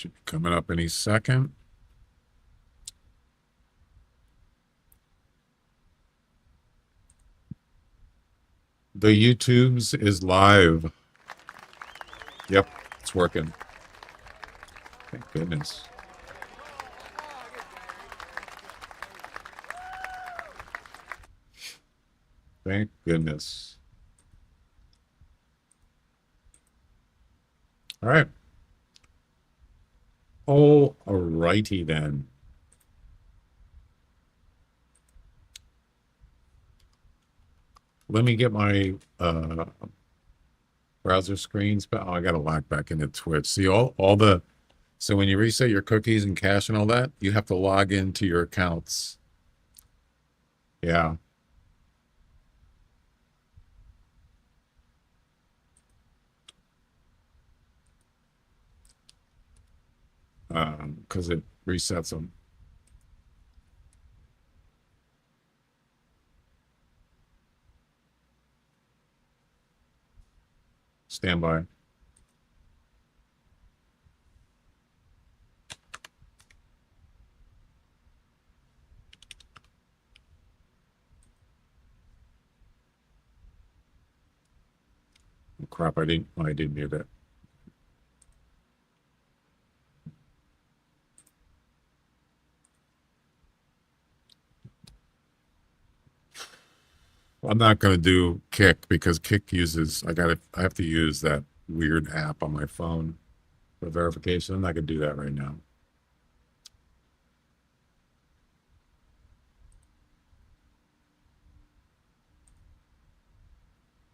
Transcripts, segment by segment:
Should be coming up any second. The YouTube's is live. Yep, it's working. Thank goodness. Thank goodness. All right. Oh, alrighty then. Let me get my browser screens, but I got to log back into Twitch. See all the so when you reset your cookies and cache and all that, you have to log into your accounts. Yeah. Because it resets them. Stand by. Oh, crap, I didn't mute it. I'm not going to do Kick because Kick uses, I have to use that weird app on my phone for verification. I'm not going to do that right now.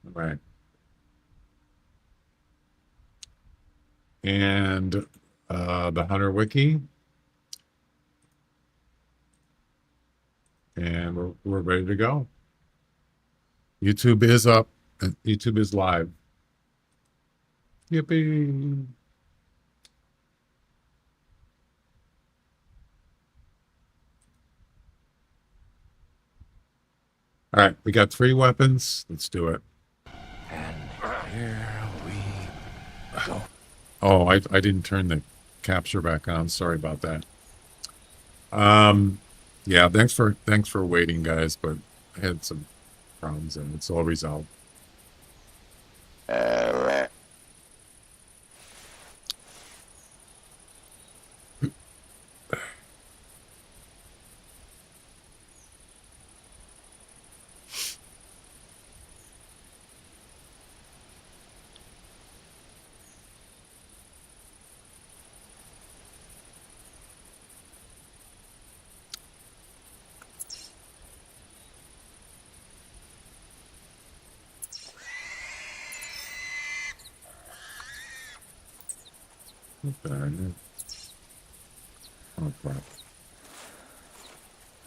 All right. And the Hunter Wiki. And we're ready to go. YouTube is up and YouTube is live. Yippee. All right, we got 3 weapons. Let's do it. And here we go. Oh, I didn't turn the capture back on. Sorry about that. Yeah, thanks for waiting, guys, but I had some problems and it's all resolved. Okay. Oh crap.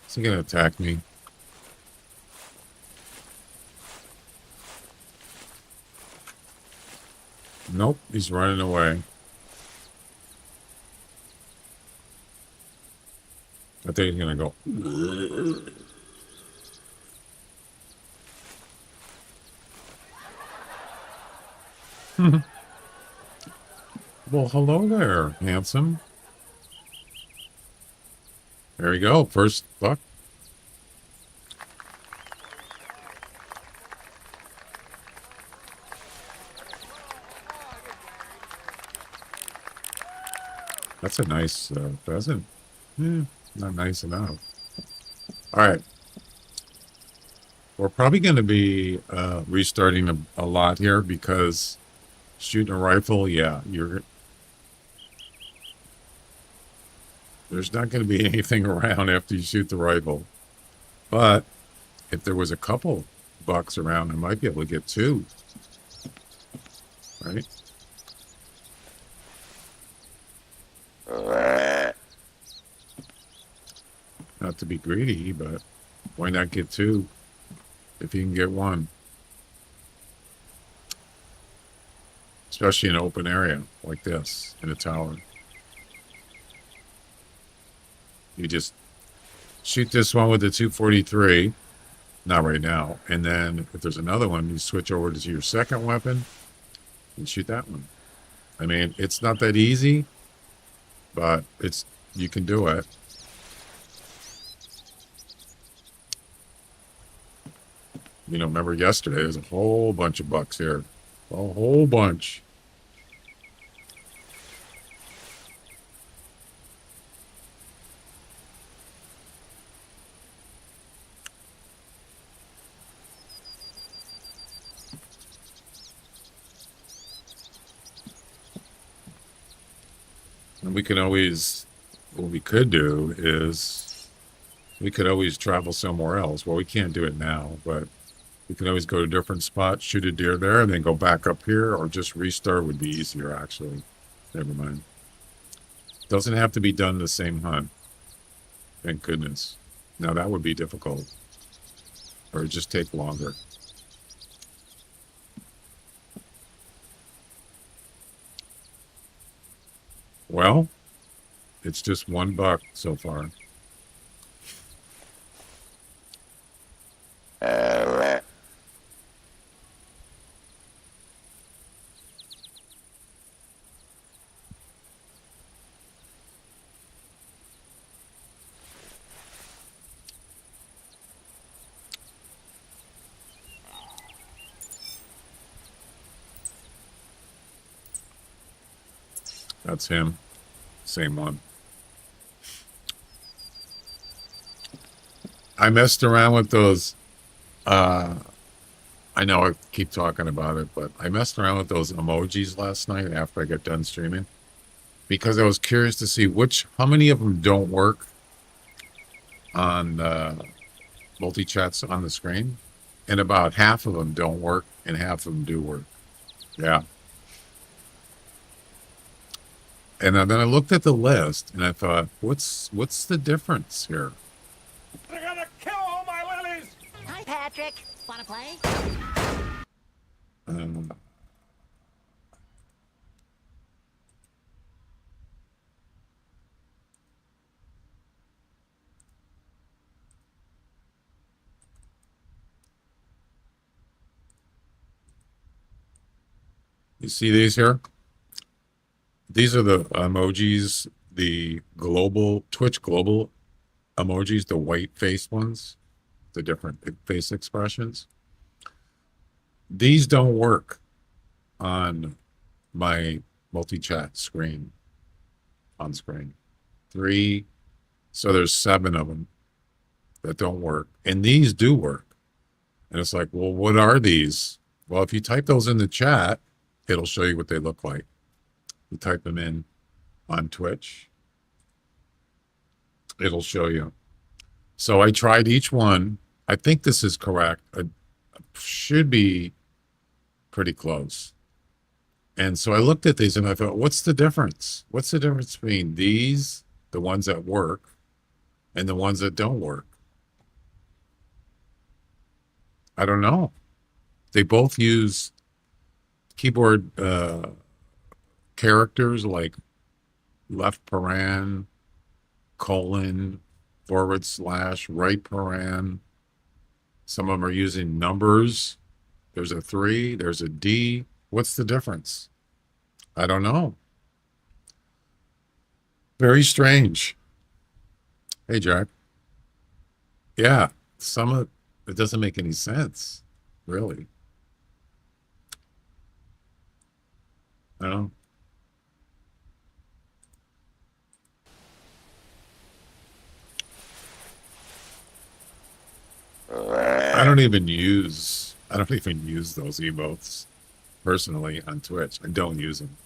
Is he gonna attack me? Nope, he's running away. I think he's gonna go. Well, hello there, handsome. There we go. First buck. That's a nice pheasant. Not nice enough. All right. We're probably going to be restarting a lot here because shooting a rifle, yeah, there's not going to be anything around after you shoot the rifle. But if there was a couple bucks around, I might be able to get 2. Right? Not to be greedy, but why not get 2 if you can get 1? Especially in an open area like this, in a tower. You just shoot this one with the 243, not right now, and then if there's another one, you switch over to your second weapon and shoot that one. I mean, it's not that easy, but you can do it. You know, remember yesterday, there's a whole bunch of bucks here. A whole bunch. And we can always, what we could do is, we could always travel somewhere else. Well, we can't do it now, but we can always go to different spots, shoot a deer there, and then go back up here, or just restart would be easier, actually. Never mind. Doesn't have to be done the same hunt. Thank goodness. Now that would be difficult. Or it'd just take longer. Well, it's just one buck so far. That's him. Same one. I messed around with those. I know I keep talking about it, but I messed around with those emojis last night after I got done streaming because I was curious to see how many of them don't work on multi-chats on the screen, and about half of them don't work and half of them do work. Yeah. And then I looked at the list and I thought, what's the difference here? They're gonna kill all my lilies! Hi, Patrick. Wanna play? Um, you see these here? These are the emojis, the global Twitch global emojis, the white face ones, the different face expressions. These don't work on my multi-chat screen on screen. So there's 7 of them that don't work. And these do work. And it's like, well, what are these? Well, if you type those in the chat, it'll show you what they look like. You type them in on Twitch, it'll show you. So I tried each one. I think this is correct. It should be pretty close. And so I looked at these and I thought, what's the difference? What's the difference between these, the ones that work, and the ones that don't work? I don't know. They both use keyboard characters like left paren, colon, / right paren. Some of them are using numbers. There's a 3, there's a D. What's the difference? I don't know. Very strange. Hey, Jack. Yeah, it doesn't make any sense, really. I don't know. I don't even use those emotes personally on Twitch. I don't use them.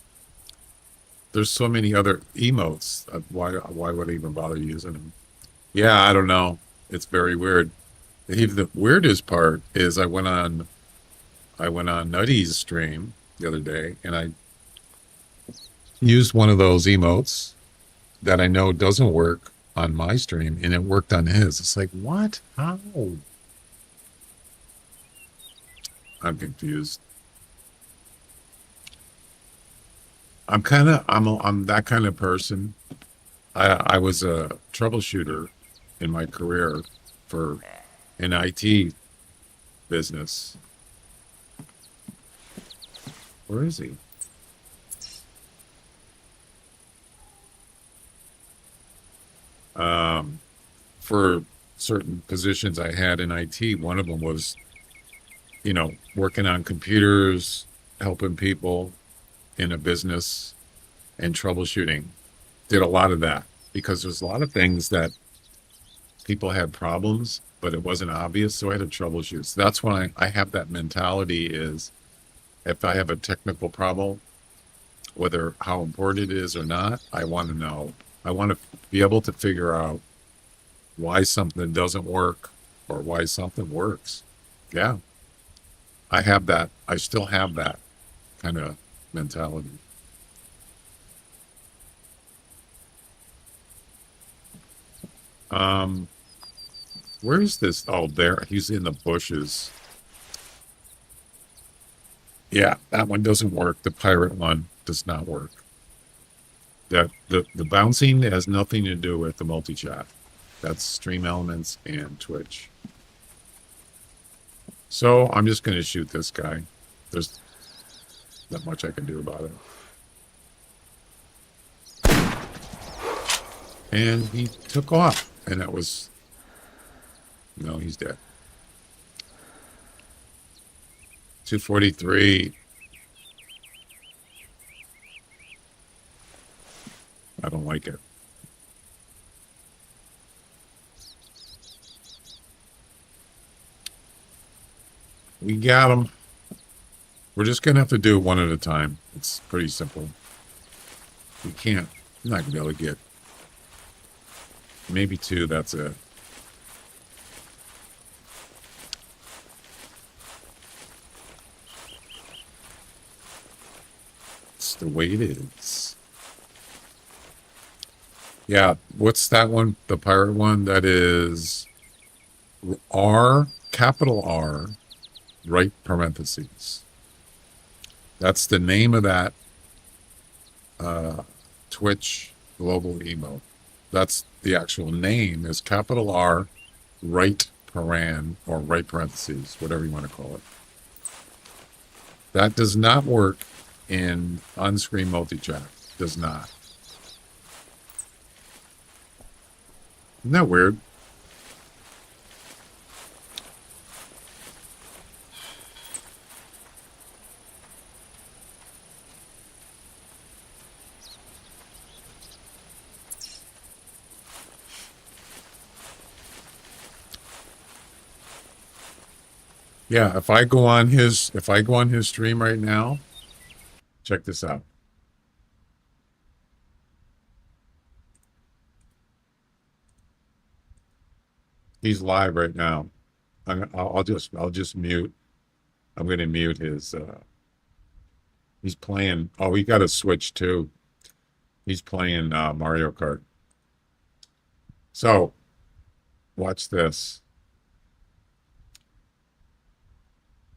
There's so many other emotes. Why would I even bother using them? Yeah, I don't know. It's very weird. The weirdest part is I went on Nutty's stream the other day and I used one of those emotes that I know doesn't work on my stream and it worked on his. It's like, what? How? I'm confused. I'm that kind of person. I was a troubleshooter in my career for an IT business. Where is he? For certain positions I had in IT. One of them was, working on computers, helping people in a business and troubleshooting. Did a lot of that because there's a lot of things that people had problems, but it wasn't obvious. So I had to troubleshoot. So that's when I have that mentality is if I have a technical problem, whether how important it is or not, I want to know. I want to be able to figure out why something doesn't work or why something works. Yeah, I have that. I still have that kind of mentality. Um, where is this? Oh, there. He's in the bushes. Yeah, that one doesn't work. The pirate one does not work. That the bouncing has nothing to do with the multi-chat. That's Stream Elements and Twitch. So I'm just going to shoot this guy. There's not much I can do about it. And he took off. And that was... No, he's dead. 243. I don't like it. We got him. We're just going to have to do it one at a time. It's pretty simple. We can't. I'm not going to be able to get maybe two. That's it. It's the way it is. Yeah. What's that one? The pirate one? That is R, capital R, right parentheses. That's the name of that Twitch global emote. That's the actual name is capital R, right paran, or right parentheses, whatever you want to call it. That does not work in on-screen multi-chat. Does not. Isn't that weird? Yeah, if I go on his stream right now, check this out. He's live right now. I'll just mute. I'm going to mute his. He's playing. Oh, he got a Switch too. He's playing Mario Kart. So, watch this.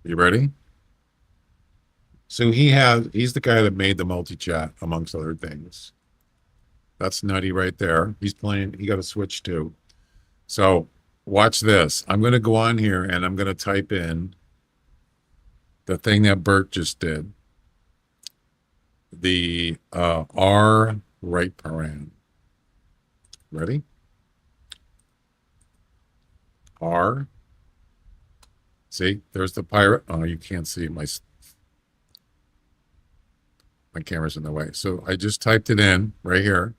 You ready? So he's the guy that made the multi-chat, amongst other things. That's Nutty right there. He's playing. He got a Switch too. So watch this. I'm going to go on here and I'm going to type in the thing that Bert just did. The R right paran. Ready? R. See, there's the pirate. Oh, you can't see my camera's in the way. So I just typed it in right here.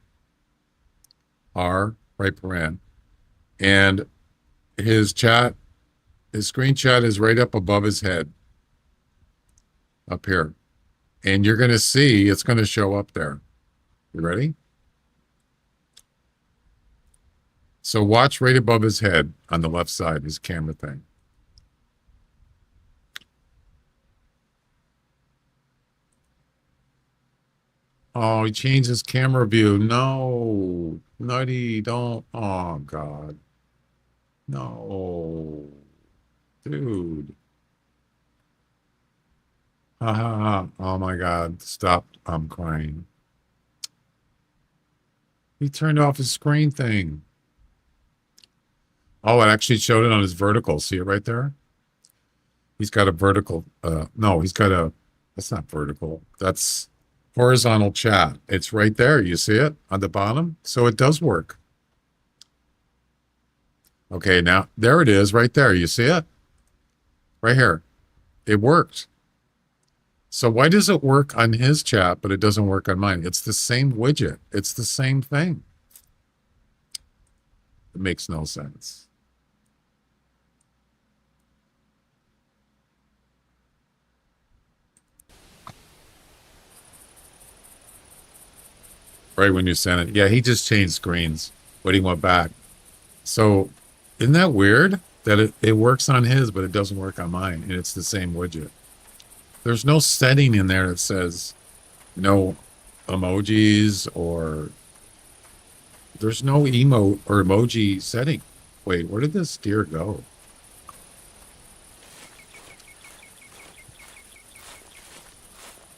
R right paran. And his screen chat is right up above his head. Up here. And you're going to see it's going to show up there. You ready? So watch right above his head on the left side, his camera thing. Oh, he changed his camera view. No. Nutty, don't. Oh, God. No. Dude. Ha ha ha. Oh, my God. Stop. I'm crying. He turned off his screen thing. Oh, it actually showed it on his vertical. See it right there? He's got a vertical. No, he's got a. That's not vertical. That's horizontal chat. It's right there. You see it on the bottom? So it does work. Okay, now there it is right there. You see it? Right here. It worked. So why does it work on his chat, but it doesn't work on mine? It's the same widget. It's the same thing. It makes no sense. Right when you sent it. Yeah, he just changed screens, but he went back. So isn't that weird that it works on his, but it doesn't work on mine, and it's the same widget? There's no setting in there that says no emojis or there's no emote or emoji setting. Wait, where did this deer go?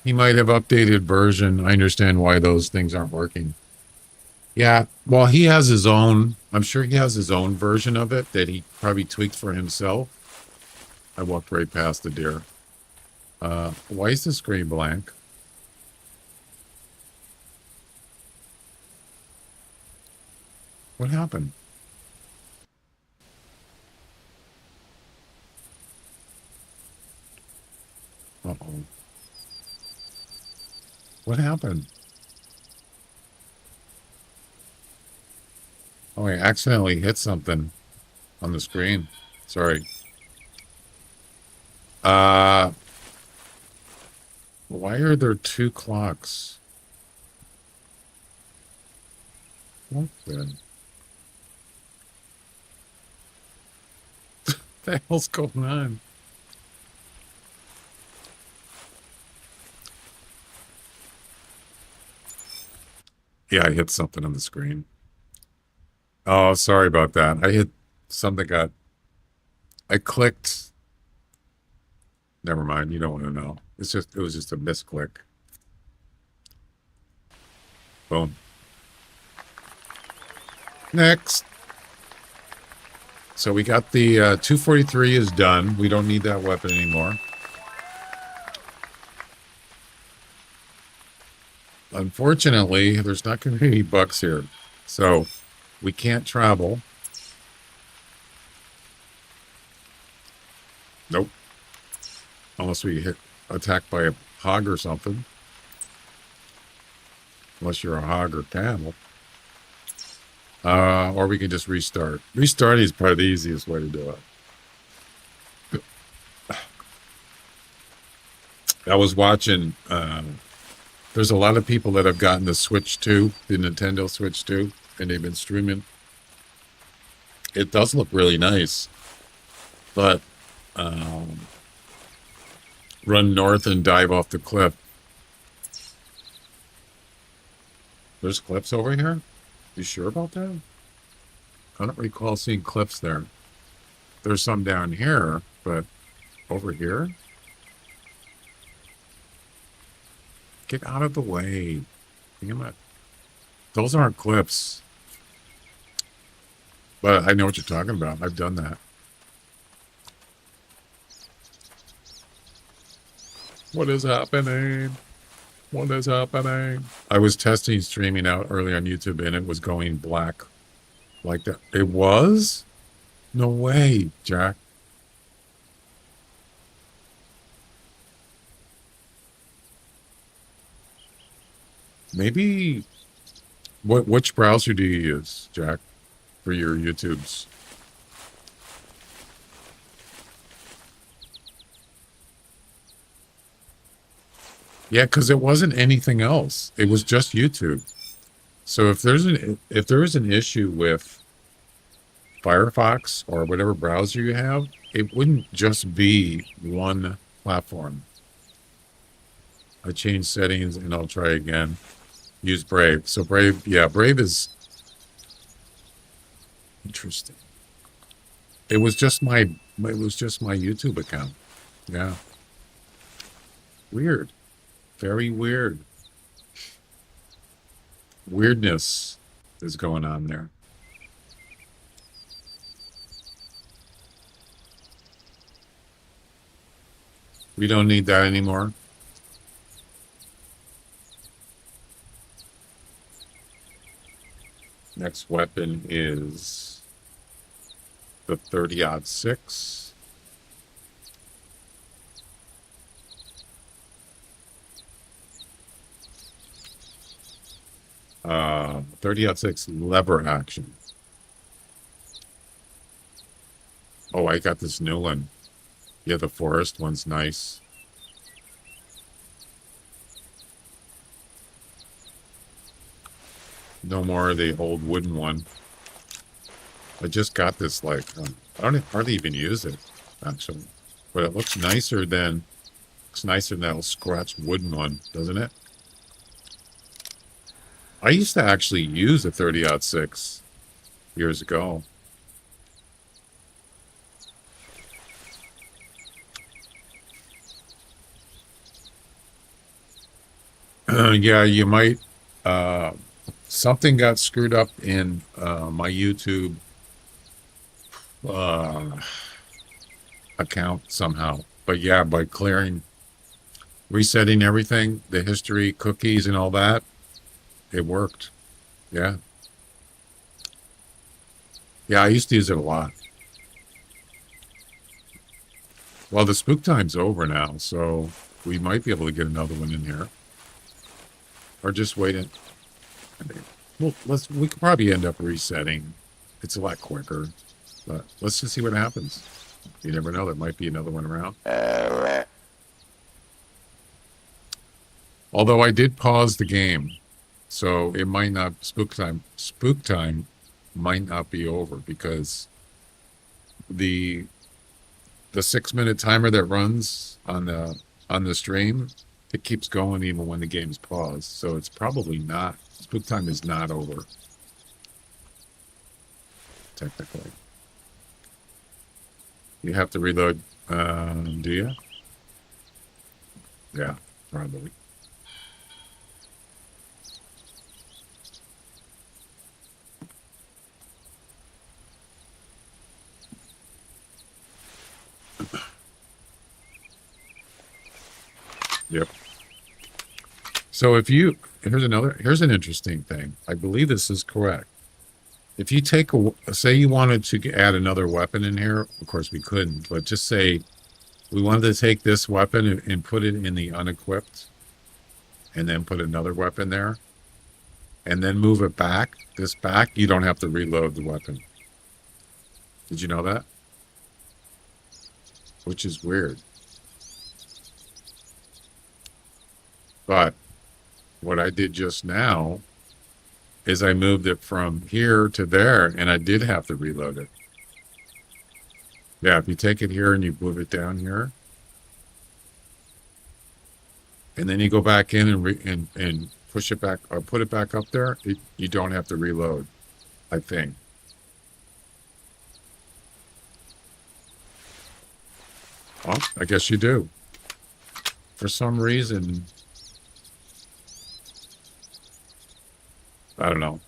He might have updated version. I understand why those things aren't working. Yeah, well, he has his own. I'm sure he has his own version of it that he probably tweaked for himself. I walked right past the deer. Why is the screen blank? What happened? Uh-oh. What happened? Oh, I accidentally hit something on the screen. Sorry. Why are there two clocks? What the hell's going on? Yeah, I hit something on the screen. Oh, sorry about that. I hit something I clicked. Never mind. You don't want to know. It was just a misclick. Boom. Next. So we got the 243 is done. We don't need that weapon anymore. Unfortunately, there's not going to be any bucks here. So we can't travel. Nope. Unless we hit attacked by a hog or something. Unless you're a hog or camel. Or we can just restart. Restarting is probably the easiest way to do it. I was watching, there's a lot of people that have gotten the Switch 2, the Nintendo Switch 2, and they've been streaming. It does look really nice, but run north and dive off the cliff. There's cliffs over here? You sure about that? I don't recall seeing cliffs there. There's some down here, but over here? Get out of the way. Damn it. Those aren't cliffs. But I know what you're talking about. I've done that. What is happening? What is happening? I was testing streaming out early on YouTube and it was going black like that. It was? No way, Jack. Maybe which browser do you use, Jack, for your YouTubes? Yeah, because it wasn't anything else. It was just YouTube. So if there is an issue with Firefox or whatever browser you have, it wouldn't just be one platform. I changed settings and I'll try again. Use Brave. So Brave, yeah, Brave is interesting. It was just my YouTube account. Yeah. Weird. Very weird. Weirdness is going on there. We don't need that anymore. Next weapon is the 30-06. 30-06 lever action. Oh, I got this new one. Yeah, the forest one's nice. No more of the old wooden one. I just got this, like, I don't hardly even use it, actually. But it looks nicer than that little scratch wooden one, doesn't it? I used to actually use a 30-06 years ago. Yeah, you might. Something got screwed up in my YouTube account somehow. But yeah, by resetting everything, the history, cookies, and all that, it worked. Yeah. Yeah, I used to use it a lot. Well, the spook time's over now, so we might be able to get another one in here. Or just wait it. Well, we could probably end up resetting. It's a lot quicker. But let's just see what happens. You never know, there might be another one around. Although I did pause the game. So it might not spook time might not be over because the 6-minute timer that runs on the stream, it keeps going even when the game's paused. So it's probably not, spook time is not over. Technically. You have to reload, do you? Yeah, probably. Yep. So here's an interesting thing. I believe this is correct. If you say you wanted to add another weapon in here, of course we couldn't, but just say we wanted to take this weapon and put it in the unequipped and then put another weapon there and then move it back, you don't have to reload the weapon. Did you know that? Which is weird. But what I did just now is I moved it from here to there, and I did have to reload it. Yeah, if you take it here and you move it down here, and then you go back in and push it back or put it back up there, you don't have to reload, I think. Well, I guess you do. For some reason, I don't know.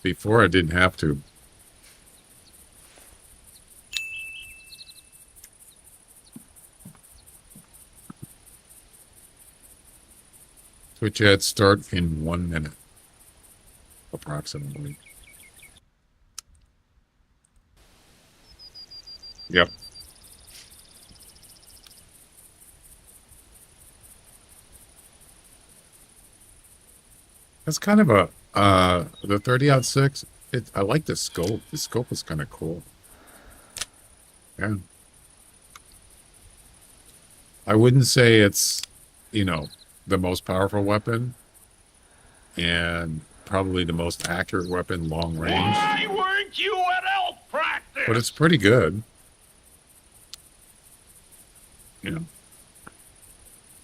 Before I didn't have to. Switch ad start in 1 minute, approximately. Yep. That's kind of a the 30-06. I like the scope. The scope is kind of cool. Yeah. I wouldn't say it's, the most powerful weapon and probably the most accurate weapon long range. Why weren't you at elk practice? But it's pretty good.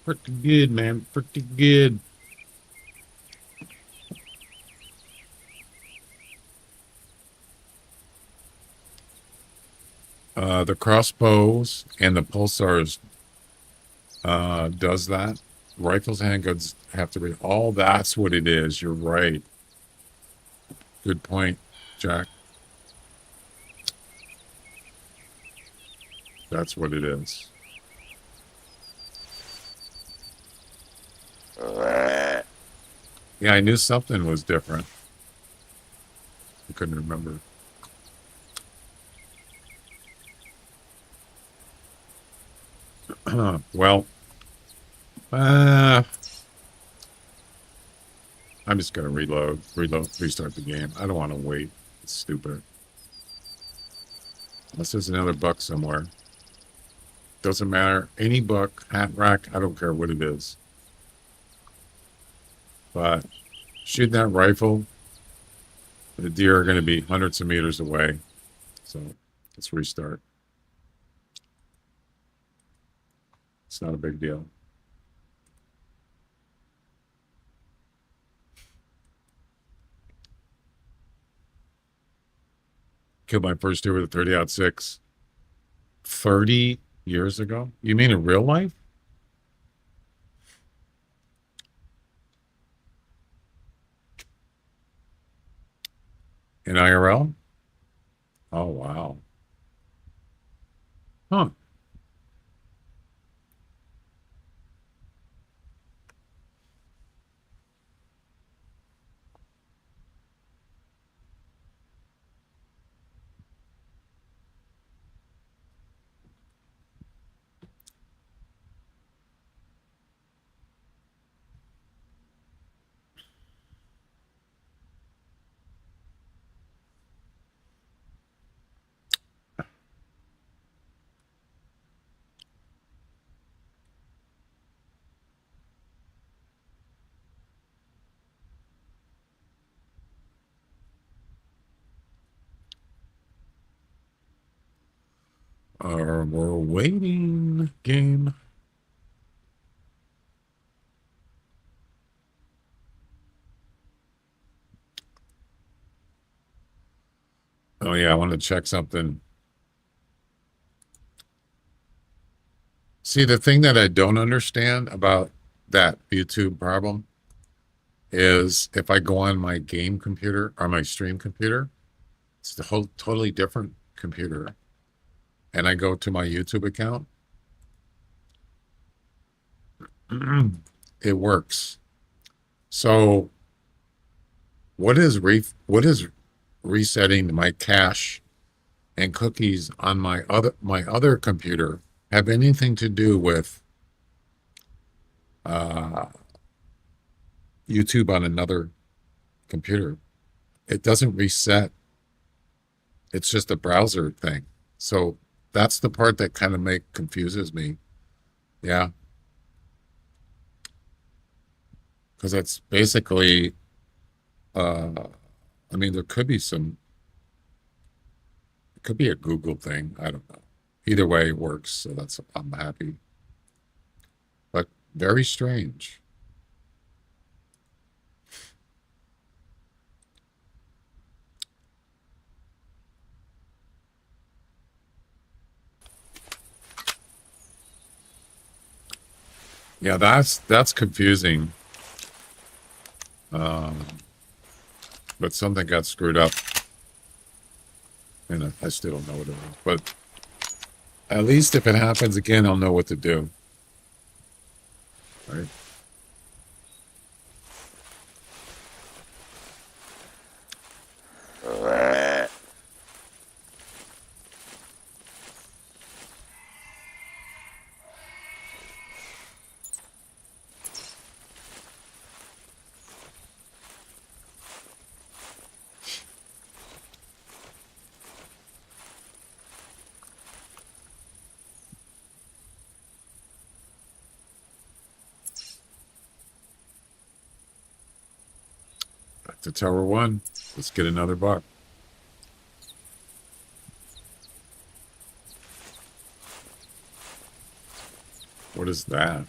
Pretty good, man. Pretty good. The crossbows and the pulsars does that. Rifles and handguns have to be. Oh, that's what it is. You're right. Good point, Jack. That's what it is. Yeah, I knew something was different. I couldn't remember. Well, uh, I'm just gonna restart the game. I don't want to wait. It's stupid. Unless there's another buck somewhere. Doesn't matter. Any buck, hat rack, I don't care what it is. But shooting that rifle, the deer are going to be hundreds of meters away. So let's restart. It's not a big deal. Killed my first deer with a 30-06. 30 years ago? You mean in real life? In IRL? Oh, wow. Huh. We're waiting. Game. Oh, yeah, I want to check something. See, the thing that I don't understand about that YouTube problem is if I go on my game computer or my stream computer, it's a whole totally different computer. And I go to my YouTube account, it works. So what is resetting my cache and cookies on my other computer have anything to do with uh, YouTube on another computer? It doesn't reset. It's just a browser thing. So that's the part that kind of confuses me. Yeah, because that's basically. I mean, there could be some. It could be a Google thing. I don't know. Either way, it works. So I'm happy. But very strange. Yeah, that's confusing. Um, but something got screwed up, and I still don't know what it is. But at least if it happens again, I'll know what to do. Right? Back to Tower 1. Let's get another buck. What is that?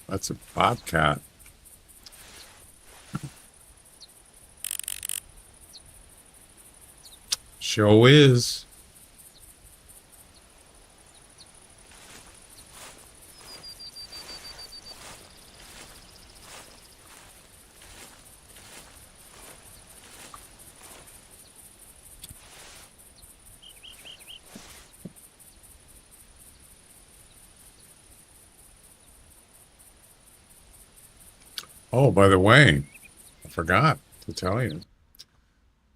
That's a bobcat. Show is. Oh, by the way, I forgot to tell you.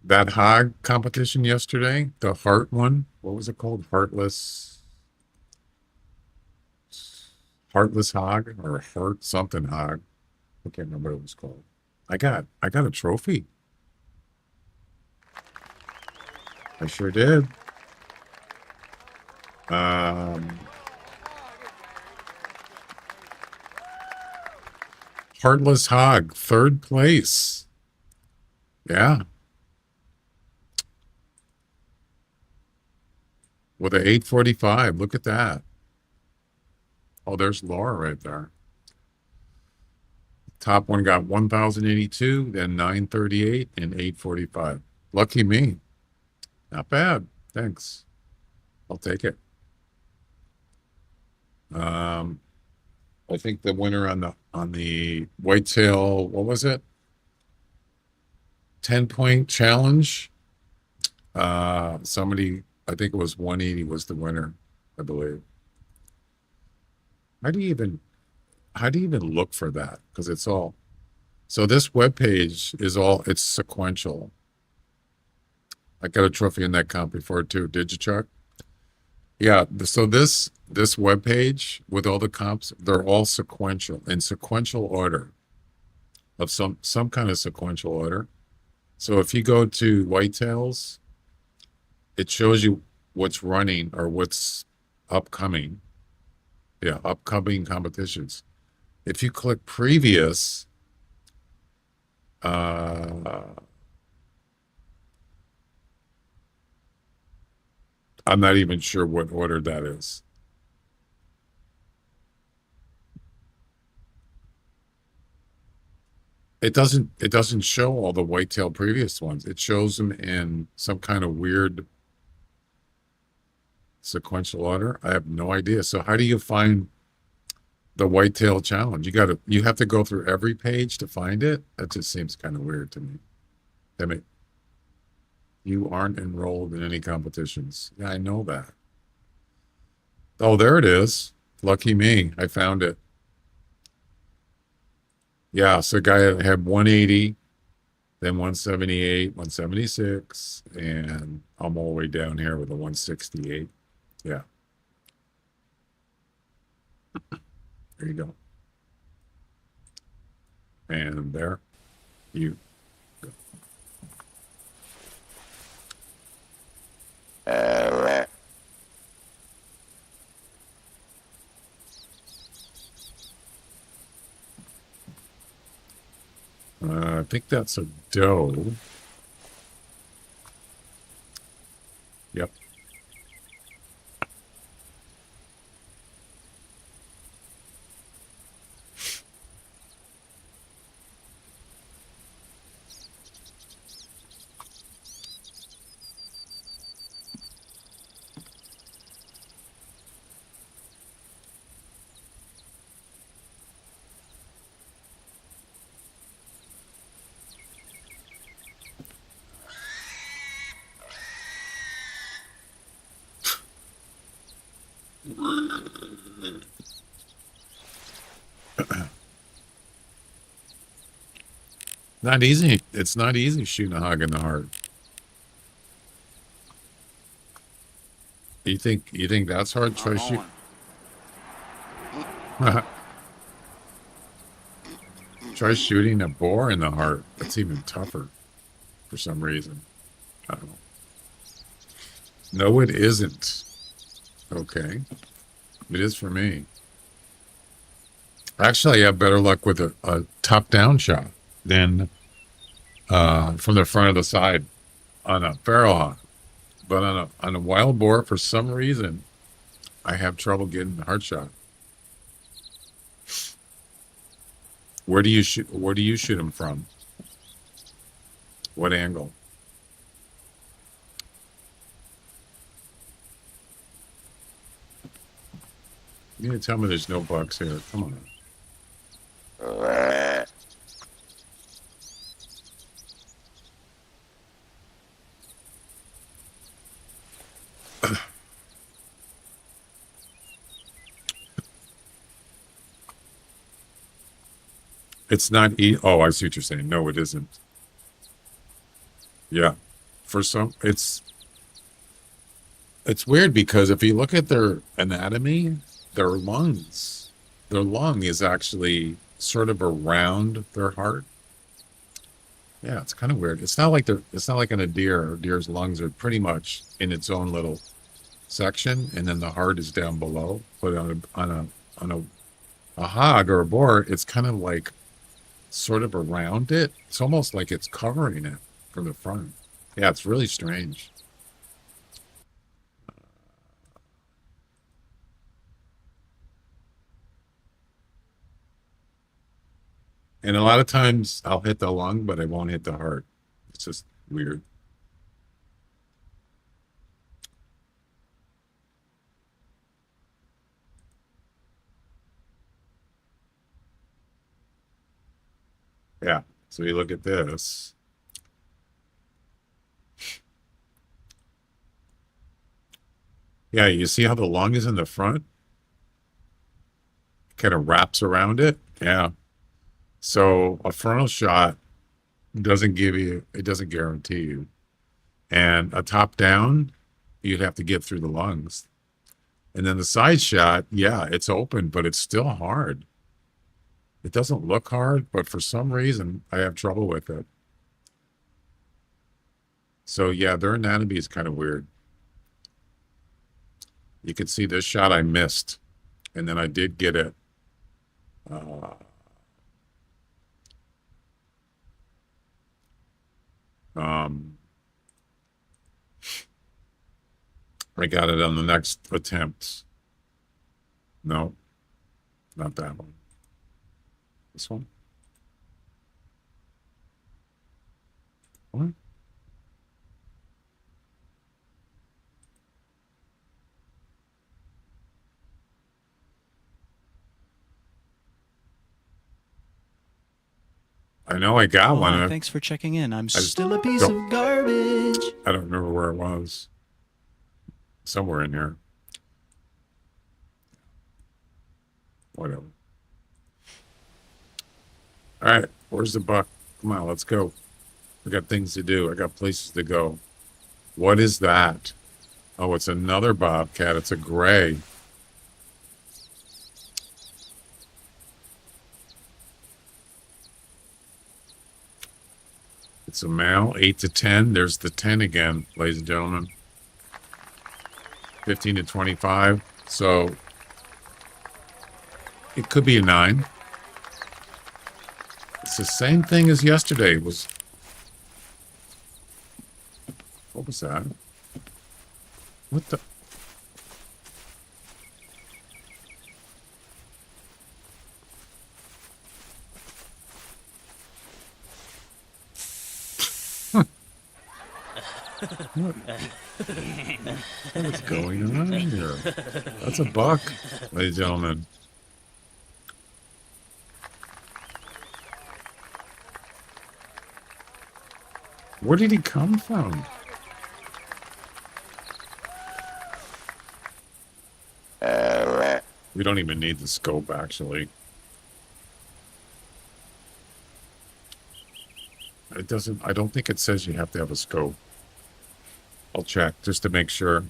That hog competition yesterday, the heart one, what was it called? Heartless hog or heart something hog. I can't remember what it was called. I got a trophy. I sure did. Um, Heartless hog, third place. Yeah, with a 845. Look at that. Oh, there's Laura right there. Top one got 1,082, then 938 and 845. Lucky me. Not bad. Thanks. I'll take it. Um, I think the winner on the Whitetail, what was it? 10-point challenge. Somebody, I think it was 180 was the winner, I believe. How do you even look for that? Because it's all so this web page is all it's sequential. I got a trophy in that comp before too. Did you, Chuck? Yeah. So this web page with all the comps, they're all sequential in sequential order of some kind of sequential order. So if you go to Whitetails, it shows you what's running or what's upcoming. Yeah, upcoming competitions. If you click previous, uh, I'm not even sure what order that is. It doesn't show all the whitetail previous ones. It shows them in some kind of weird sequential order. I have no idea. So how do you find the whitetail challenge? You have to go through every page to find it. That just seems kind of weird to me. I mean, you aren't enrolled in any competitions. Yeah, I know that. Oh, there it is. Lucky me. I found it. Yeah, so guy had 180, then 178, 176, and I'm all the way down here with a 168. Yeah, there you go. And there you go. I think that's a doe. Yep. Not easy. It's not easy shooting a hog in the heart. You think that's hard? Try shoot. Try shooting a boar in the heart. That's even tougher for some reason. I don't know. No, it isn't. Okay. It is for me. Actually, I have better luck with a top-down shot than from the front of the side on a feral hog. But on a wild boar, for some reason, I have trouble getting the heart shot. Where do you shoot? Where do you shoot them from? What angle? You need to tell me there's no bucks here. Come on. It's not oh, I see what you're saying. No, it isn't. Yeah. for some, it's weird because if you look at their anatomy, their lungs, their lung is actually sort of around their heart. Yeah, it's kind of weird. It's not like in a deer. A deer's lungs are pretty much in its own little section, and then the heart is down below. But on a hog or a boar, it's kind of like sort of around it. It's almost like it's covering it from the front. Yeah, it's really strange. And a lot of times I'll hit the lung, but I won't hit the heart. It's just weird. Yeah. So you look at this. Yeah, you see how the lung is in the front? Kind of wraps around it. Yeah. So a frontal shot doesn't give you, it doesn't guarantee you. And a top down, you'd have to get through the lungs. And then the side shot, yeah, it's open, but it's still hard. It doesn't look hard, but for some reason, I have trouble with it. So yeah, their anatomy is kind of weird. You can see this shot I missed, and then I did get it. Uh, um, I got it on the next attempt. No, not that one. This one. What? I know I got Oh, one. hi, thanks for checking in. I'm just still a piece don't- of garbage. I don't remember where it was. Somewhere in here. Whatever. All right, where's the buck? Come on, let's go. I got things to do. I got places to go. What is that? Oh, it's another bobcat. It's a gray. It's a male, 8 to 10. There's the 10 again, ladies and gentlemen. 15 to 25. So it could be a 9. It's the same thing as yesterday. What was that? What the? What is going on here? That's a buck, ladies and gentlemen. Where did he come from? We don't even need the scope, actually. It doesn't, I don't think it says you have to have a scope. I'll check just to make sure.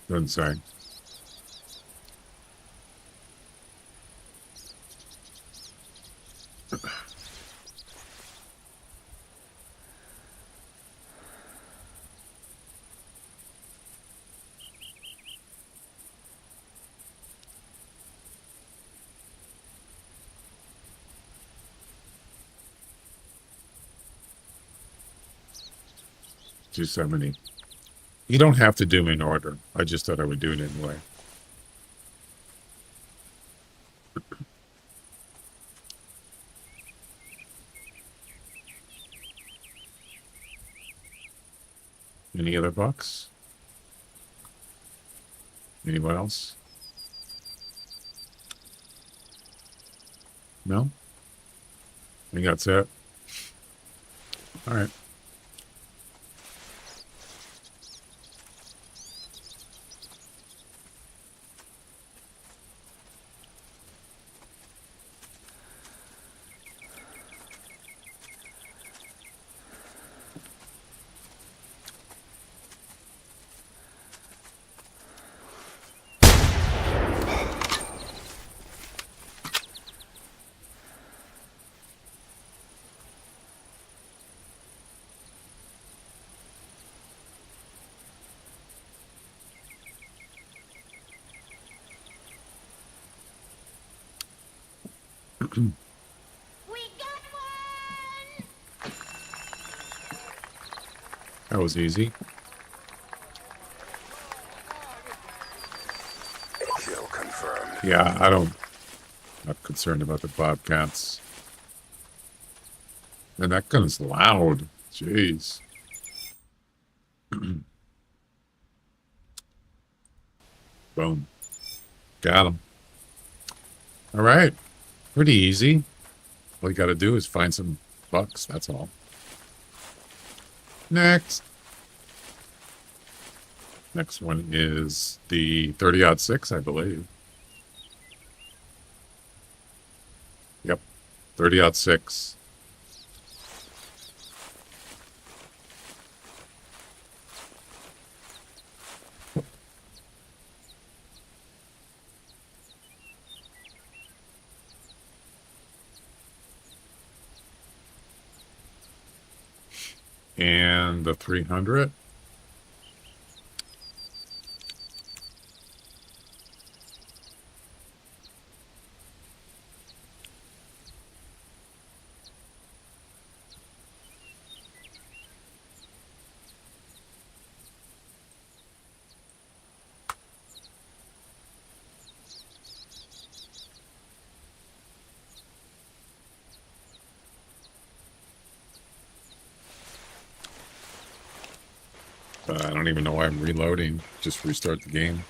Doesn't say. $270. You don't have to do them in order. I just thought I would do it anyway. Any other bucks? Anyone else? No? I think that's it. All right. We got one! That was easy. Kill confirmed. Yeah, not concerned about the bobcats. And that gun's loud. Jeez. Boom. Got him. All right. Pretty easy. All you got to do is find some bucks. That's all. Next. Next one is the 30-06, I believe. Yep. 30-06. And the 300. I don't even know why I'm reloading. Just restart the game.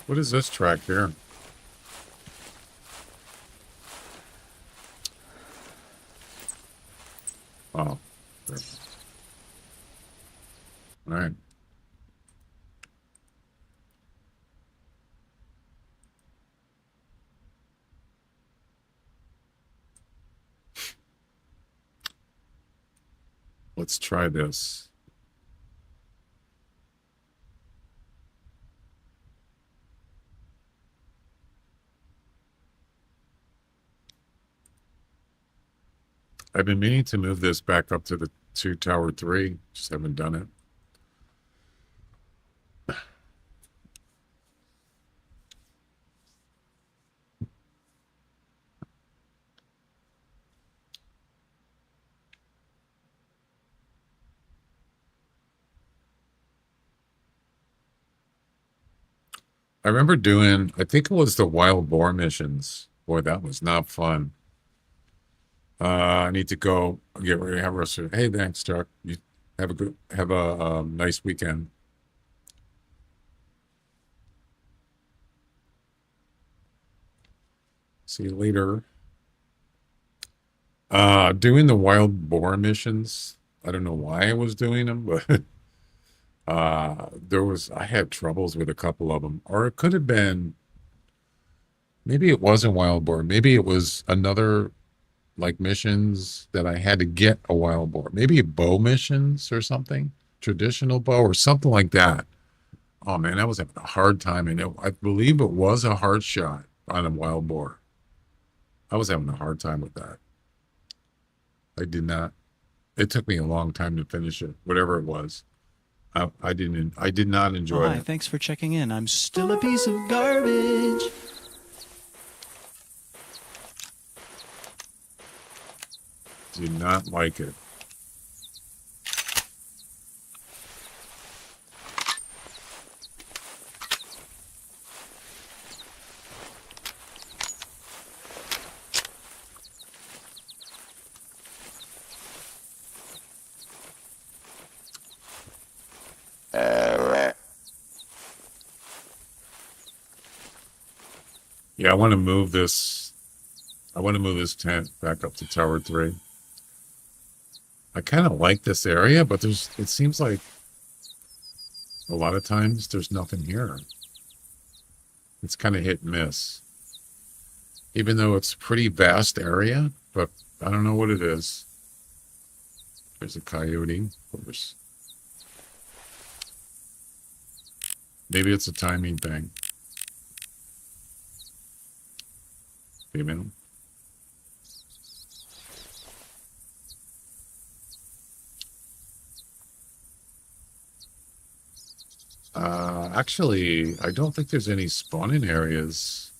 What is this track here? Oh. There. All right. Let's try this. I've been meaning to move this back up to the 2 Tower 3. Just haven't done it. I remember doing, I think it was the wild boar missions. Boy, that was not fun. I need to go get ready to have a Hey, thanks, Chuck. You have a nice weekend. See you later. Doing the wild boar missions. I don't know why I was doing them, but I had troubles with a couple of them. Or it could have been, maybe it wasn't wild boar. Maybe it was another like missions that I had to get a wild boar. Maybe bow missions or something, traditional bow or something like that. Oh man, I was having a hard time, and I believe it was a hard shot on a wild boar. I was having a hard time with that. I did not. It took me a long time to finish it, whatever it was. I did not enjoy Hi, it. thanks for checking in. I'm still a piece of garbage. Did not like it. Yeah, I want to move this. I want to move this tent back up to Tower 3. I kind of like this area, but it seems like a lot of times there's nothing here. It's kind of hit and miss. Even though it's a pretty vast area, but I don't know what it is. There's a coyote, of course. Maybe it's a timing thing. Female. Actually, I don't think there's any spawning areas.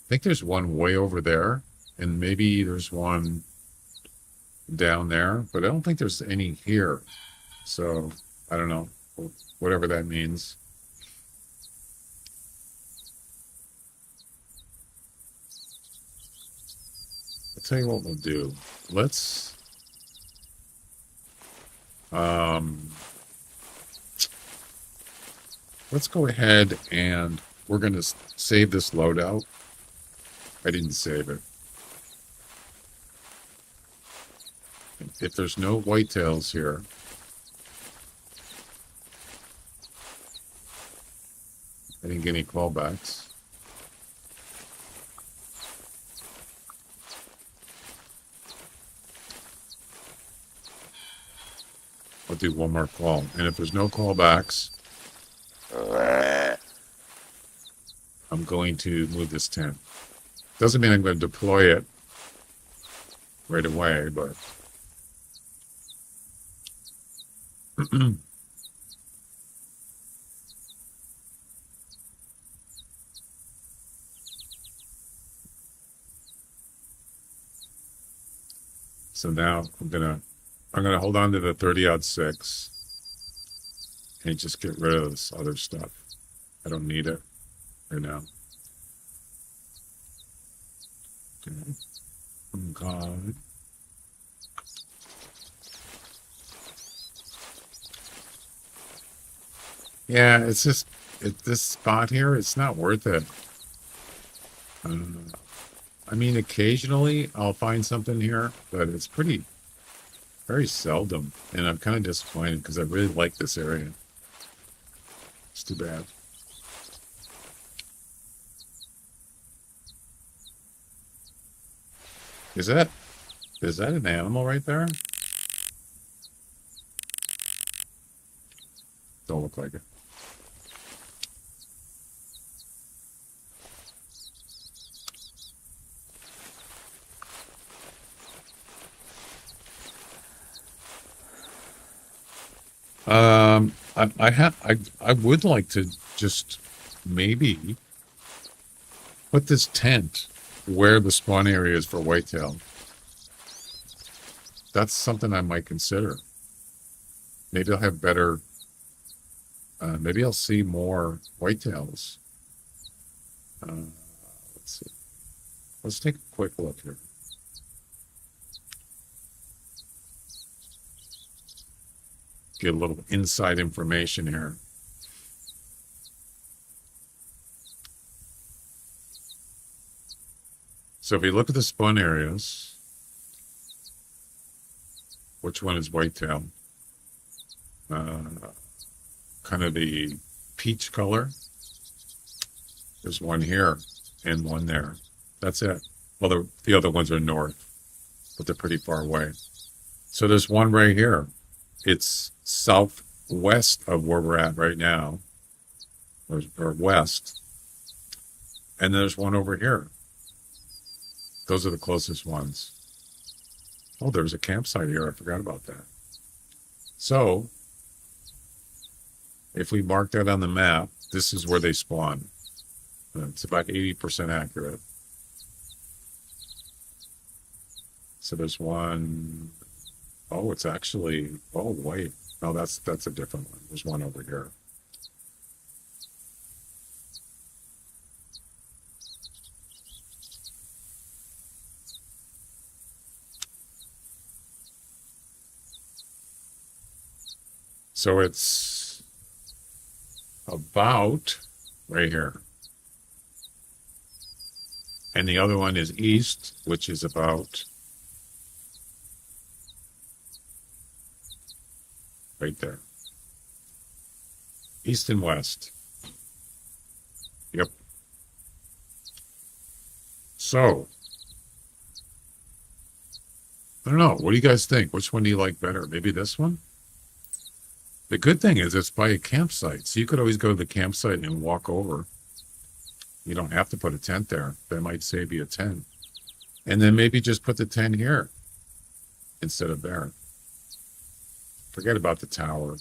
I think there's one way over there, and maybe there's one down there, but I don't think there's any here. So, I don't know, whatever that means. I'll tell you what we'll do. Um, let's go ahead and we're going to save this loadout. I didn't save it. If there's no whitetails here, I didn't get any callbacks. I'll do one more call. And if there's no callbacks, I'm going to move this tent. Doesn't mean I'm going to deploy it right away, but so now I'm gonna hold on to the 30-06 and just get rid of this other stuff. I don't need it right now. Okay. Oh God. Yeah, it's just this spot here. It's not worth it. I mean, occasionally I'll find something here, but it's very seldom, and I'm kind of disappointed because I really like this area. It's too bad. Is that an animal right there? Don't look like it. I would like to just maybe put this tent where the spawn area is for whitetail. That's something I might consider. Maybe I'll have better. Maybe I'll see more whitetails. Let's see. Let's take a quick look here. Get a little inside information here. So if you look at the spawn areas, which one is whitetail? Kind of the peach color. There's one here and one there. That's it. Well, the other ones are north, but they're pretty far away. So there's one right here. It's southwest of where we're at right now, or west. And there's one over here. Those are the closest ones. Oh, there's a campsite here. I forgot about that. So, if we mark that on the map, this is where they spawn. It's about 80% accurate. So there's one. Oh, it's actually. Oh, wait. No, that's a different one. There's one over here. So it's about right here. And the other one is east, which is about right there. East and west. Yep. So, I don't know. What do you guys think? Which one do you like better? Maybe this one? The good thing is it's by a campsite, so you could always go to the campsite and walk over. You don't have to put a tent there. That might save you a tent. And then maybe just put the tent here instead of there. Forget about the tower.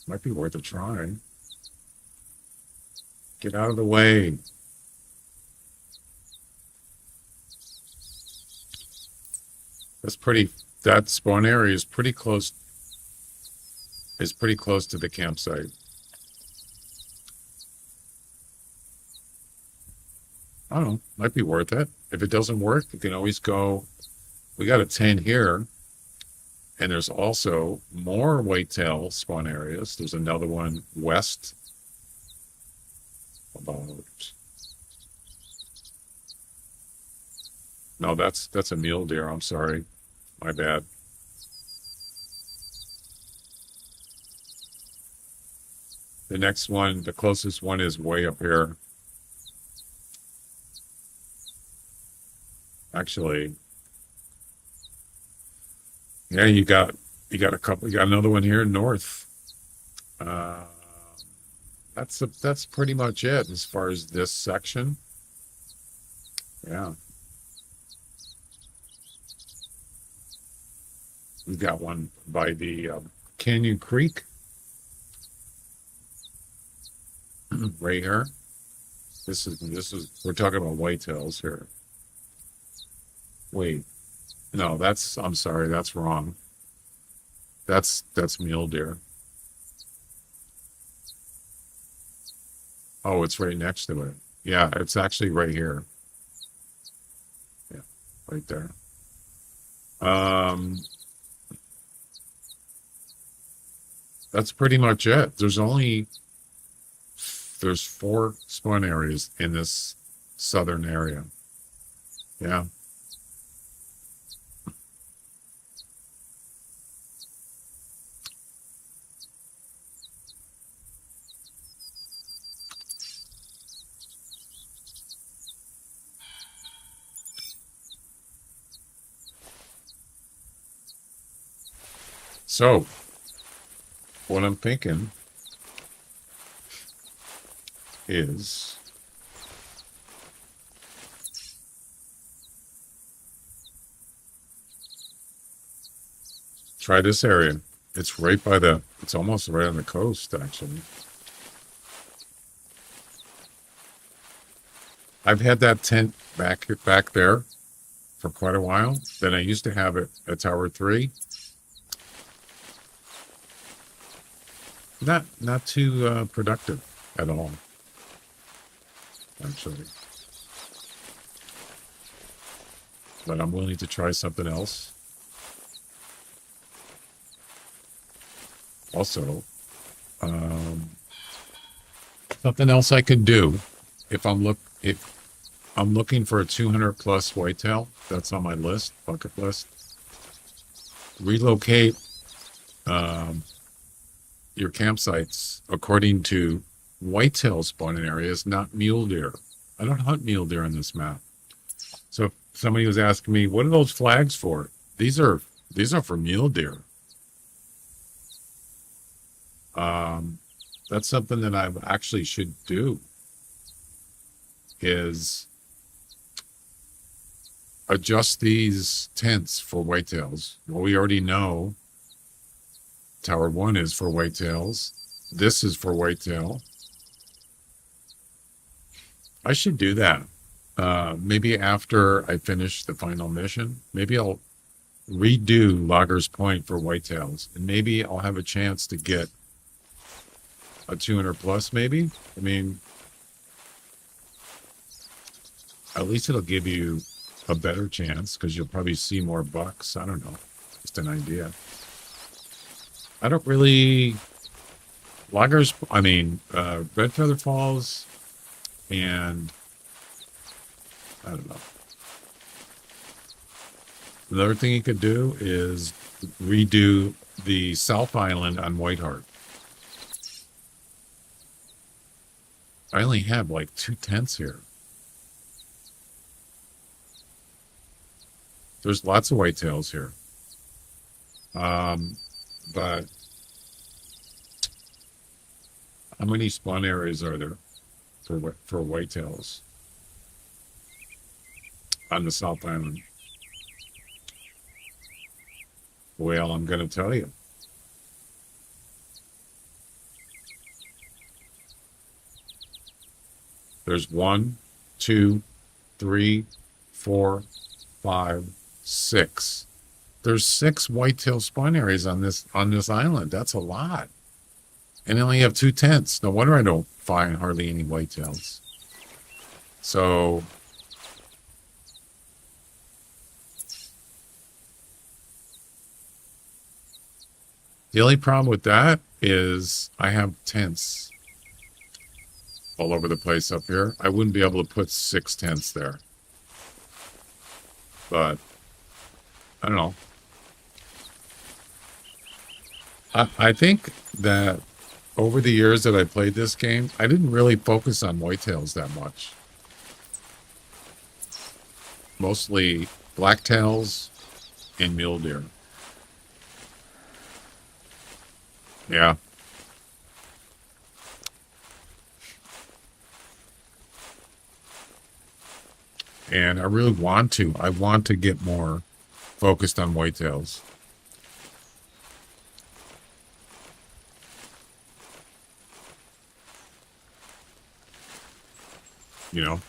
Might be worth a try. Get out of the way. That spawn area is pretty close. Is pretty close to the campsite. I don't know. Might be worth it. If it doesn't work, you can always go. We got a tent here. And there's also more whitetail spawn areas. There's another one west. No, that's a mule deer. I'm sorry. My bad. The next one, the closest one is way up here. Actually, yeah, you got a couple. You got another one here north. That's pretty much it as far as this section. Yeah, we got one by the Canyon Creek right here. This is we're talking about whitetails here. Wait, no, I'm sorry, that's wrong. That's mule deer. Oh, it's right next to it. Yeah, it's actually right here. Yeah, right there. That's pretty much it. There's 4 spawn areas in this southern area. Yeah. So, what I'm thinking is try this area. It's it's almost right on the coast, actually. I've had that tent back there for quite a while. Then I used to have it at Tower 3. Not too productive at all, actually. But I'm willing to try something else. Also, something else I could do if I'm looking for a 200 plus whitetail. That's on my list, bucket list. Relocate your campsites according to whitetail spawning areas, not mule deer. I don't hunt mule deer on this map. So if somebody was asking me, what are those flags for? These are for mule deer. That's something that I actually should do, is adjust these tents for whitetails. Well, we already know Tower 1 is for whitetails. This is for whitetail. I should do that. Maybe after I finish the final mission, maybe I'll redo Loggers Point for whitetails, and maybe I'll have a chance to get a 200 plus, maybe. I mean, at least it'll give you a better chance because you'll probably see more bucks. I don't know. Just an idea. I don't really Red Feather Falls, and I don't know. Another thing you could do is redo the South Island on Whiteheart. I only have like 2 tents here. There's lots of whitetails here. But How many spawn areas are there for whitetails on the South Island? Well, I'm going to tell you. There's 1, 2, 3, 4, 5, 6. There's 6 whitetail spawn areas on this island. That's a lot. And I only have 2 tents. No wonder I don't find hardly any whitetails. So the only problem with that is I have tents all over the place up here. I wouldn't be able to put 6 tents there. But I don't know. I think that over the years that I played this game, I didn't really focus on whitetails that much. Mostly blacktails and mule deer. Yeah. And I really want to. I want to get more focused on whitetails. You know?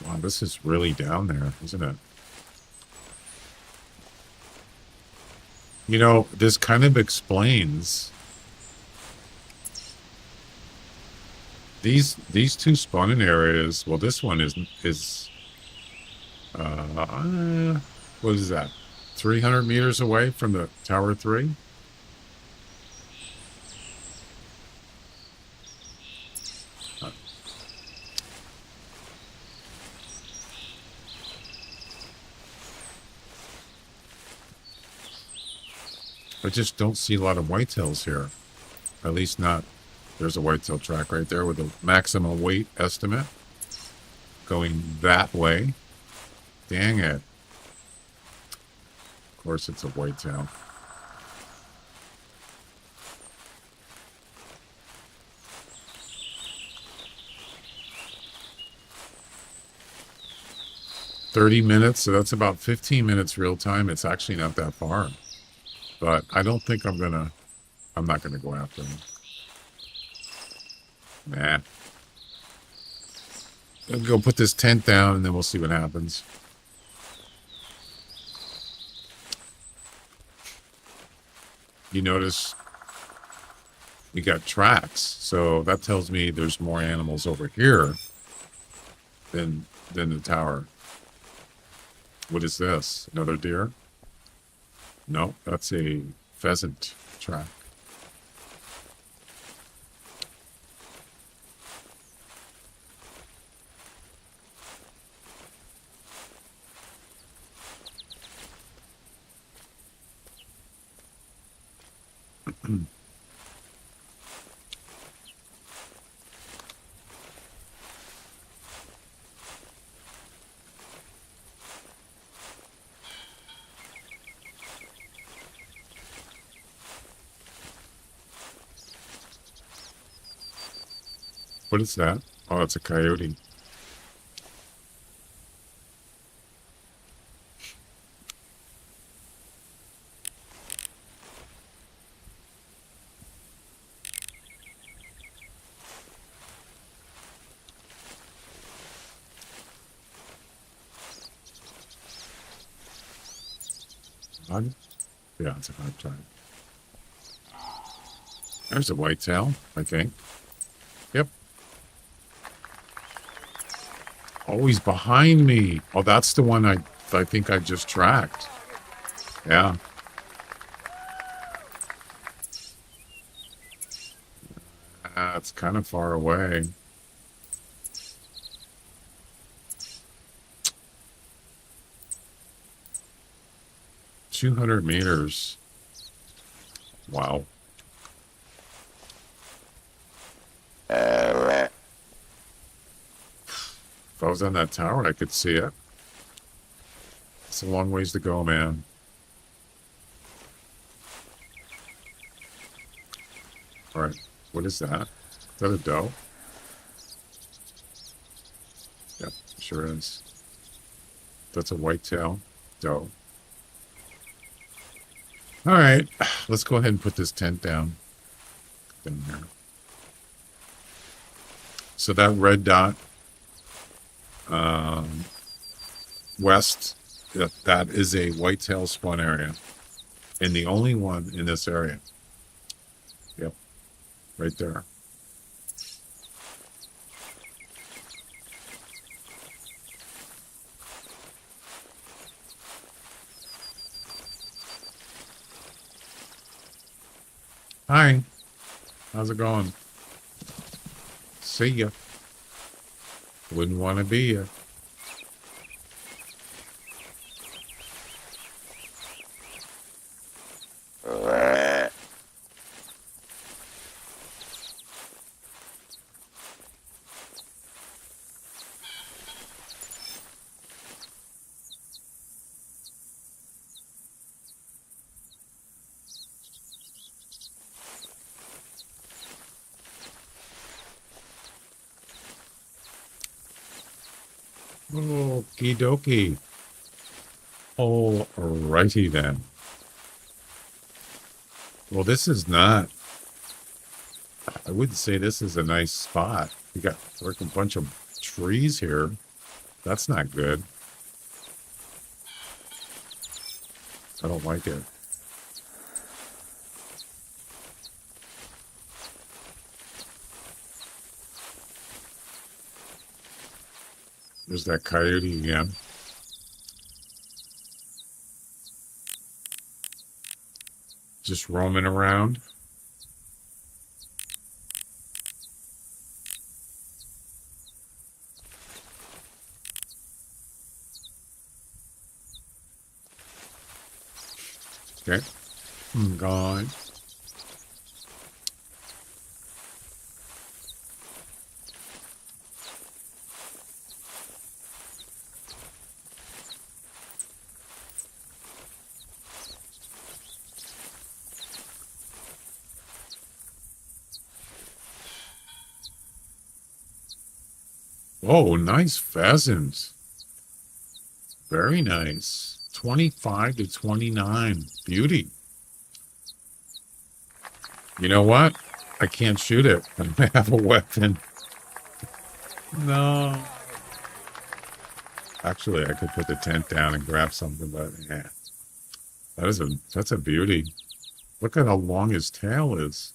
Wow, this is really down there, isn't it? You know, this kind of explains these 2 spawning areas. Well, this one is what is that? 300 meters away from the Tower 3? I just don't see a lot of whitetails here. At least not. There's a whitetail track right there with a maximum weight estimate going that way. Dang it. Of course it's a whitetail. $30, so that's about 15 minutes real time. It's actually not that far. But I don't think I'm not gonna go after him. Nah. I'll go put this tent down and then we'll see what happens. You notice we got tracks, so that tells me there's more animals over here than the tower. What is this? Another deer? No, that's a pheasant track. What is that? Oh, it's a coyote. Hog? Yeah, it's a hog type. There's a whitetail, I think. Yep. Oh, he's behind me. Oh, that's the one I think I just tracked. Yeah. It's kind of far away. 200 meters. Wow. If I was on that tower, I could see it. It's a long ways to go, man. All right. What is that? Is that a doe? Yep, sure is. That's a whitetail doe. All right. Let's go ahead and put this tent down here. So that red dot west, that is a whitetail spawn area. And the only one in this area. Yep. Right there. Hi. How's it going? See ya. Wouldn't want to be ya. Okie dokie. Alrighty then. Well, this is not, I wouldn't say this is a nice spot. You got like a bunch of trees here. That's not good. I don't like it. There's that coyote again. Just roaming around. Okay. I'm gone. Oh, nice pheasants. Very nice. 25 to 29. Beauty. You know what? I can't shoot it. I don't have a weapon. No. Actually, I could put the tent down and grab something, but yeah. That's a beauty. Look at how long his tail is.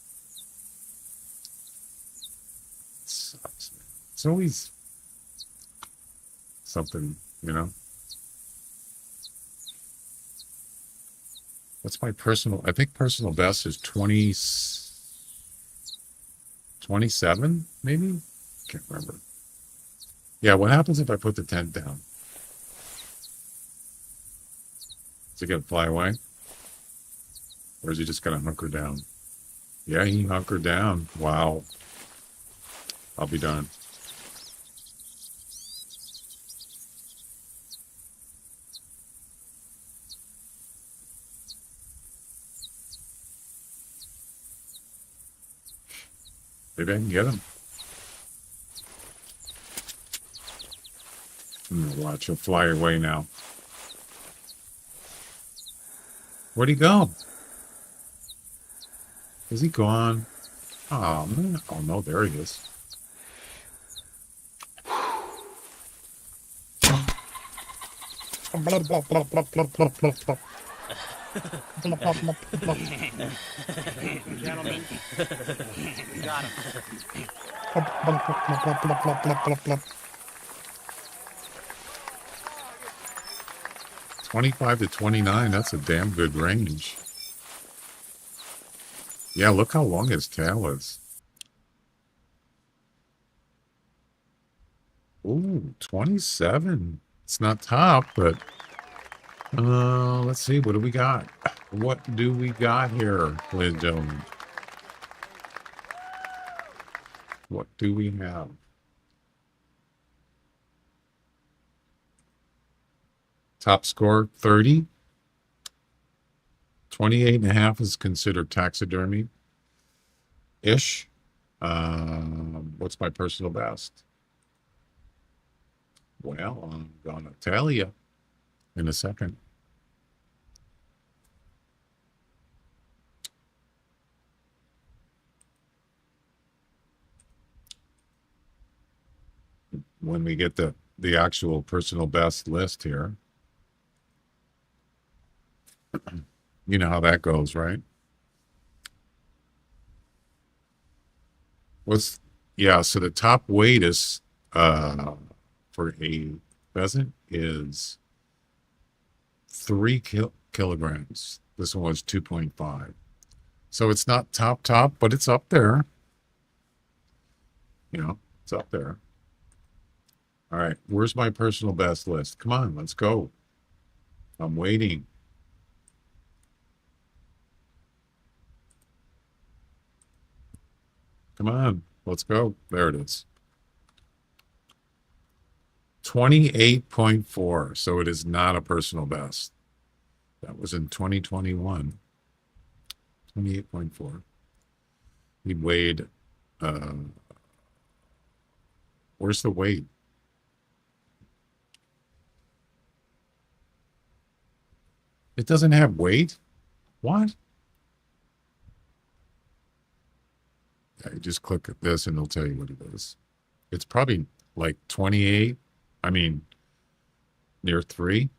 It's always something, you know. What's my personal, I think personal best is 27, maybe? Can't remember. Yeah, what happens if I put the tent down? Is it going to fly away? Or is he just going to hunker down? Yeah, he hunkered down. Wow. I'll be darned. Maybe I can get him. I'm gonna watch him fly away now. Where'd he go? Is he gone? Oh, man. Oh, no, there he is. Gentlemen, got him. 25 to 29, that's a damn good range. Yeah, look how long his tail is. Ooh, 27. It's not top, but Let's see. What do we got? What do we got here, ladies and gentlemen? What do we have? Top score 30. 28.5 is considered taxidermy ish. What's my personal best? Well, I'm gonna tell you in a second. When we get the actual personal best list here. You know how that goes, right? So the top weight is for a pheasant is 3 kilograms. This one was 2.5. So it's not top, but it's up there. It's up there. All right, where's my personal best list? Come on, let's go. I'm waiting. Come on, let's go. There it is. 28.4. So it is not a personal best. That was in 2021. 28.4. He weighed, where's the weight? It doesn't have weight? What? Yeah, you just click at this and it'll tell you what it is. It's probably like 28. I mean, near 3.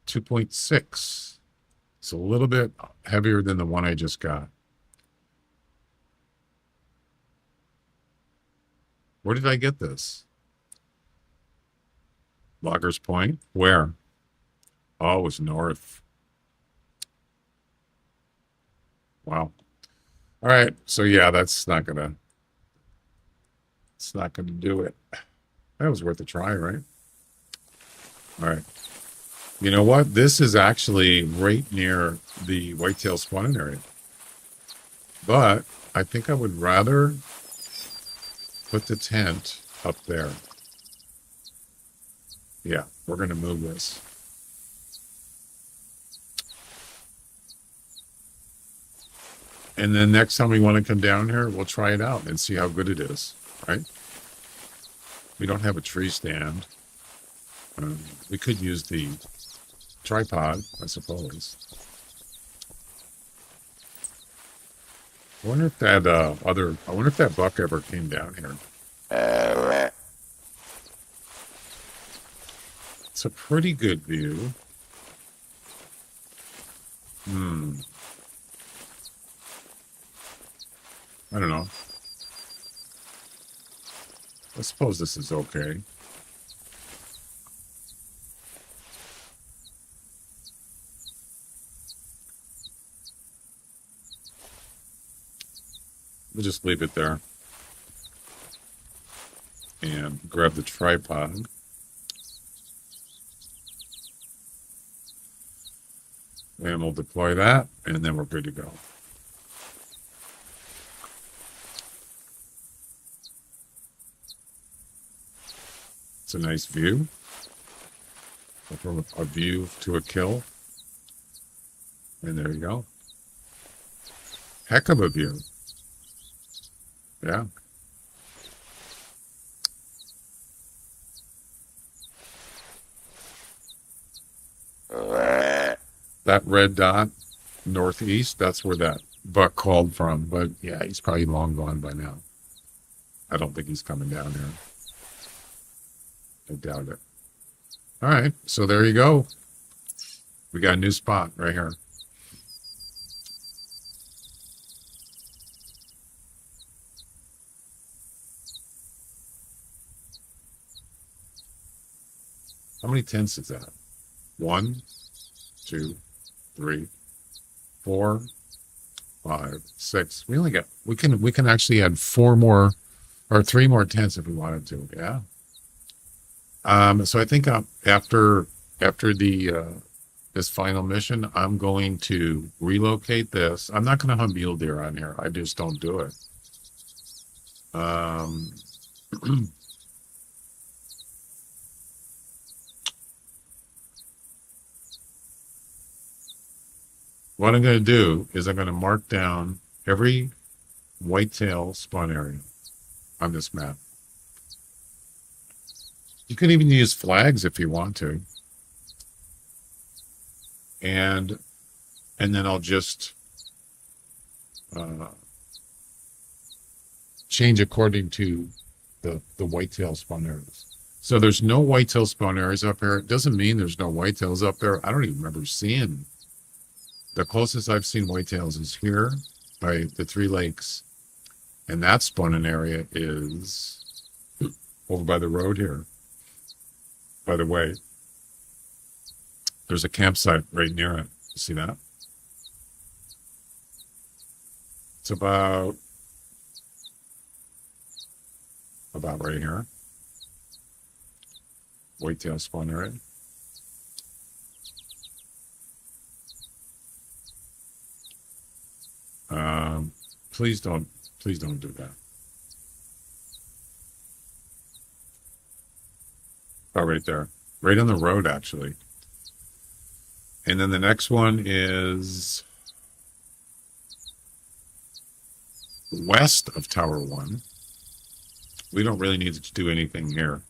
2.6. It's a little bit heavier than the one I just got. Where did I get this? Loggers Point? Where? Oh, it was north. Wow. All right. So yeah, it's not gonna do it. That was worth a try, right? All right. You know what? This is actually right near the whitetail spawning area. But I think I would rather put the tent up there. Yeah, we're going to move this. And then next time we want to come down here, we'll try it out and see how good it is, right? We don't have a tree stand. We could use the tripod, I suppose. I wonder if that buck ever came down here. It's a pretty good view. I don't know. I suppose this is okay. We'll just leave it there. And grab the tripod. And we'll deploy that, and then we're good to go. It's a nice view. From a view to a kill. And there you go. Heck of a view. Yeah. That red dot northeast, that's where that buck called from. But yeah, he's probably long gone by now. I don't think he's coming down here. I doubt it. All right, so there you go. We got a new spot right here. How many tents is that? 1, 2, 3, 4, 5, 6. We can actually add 4 more or 3 more tents if we wanted to. Yeah. So I think after the this final mission, I'm going to relocate this. I'm not going to hunt mule deer on here. I just don't do it. Um, what I'm going to do is I'm going to mark down every whitetail spawn area on this map. You can even use flags if you want to. And then I'll just change according to the whitetail spawn areas. So there's no whitetail spawn areas up here. It doesn't mean there's no whitetails up there. I don't even remember seeing. The closest I've seen whitetails is here by the 3 lakes. And that spawning area is over by the road here. By the way, there's a campsite right near it. You see that? It's about right here. Whitetail spawn area. Please don't do that. Oh, right there. Right on the road, actually. And then the next one is west of Tower 1. We don't really need to do anything here.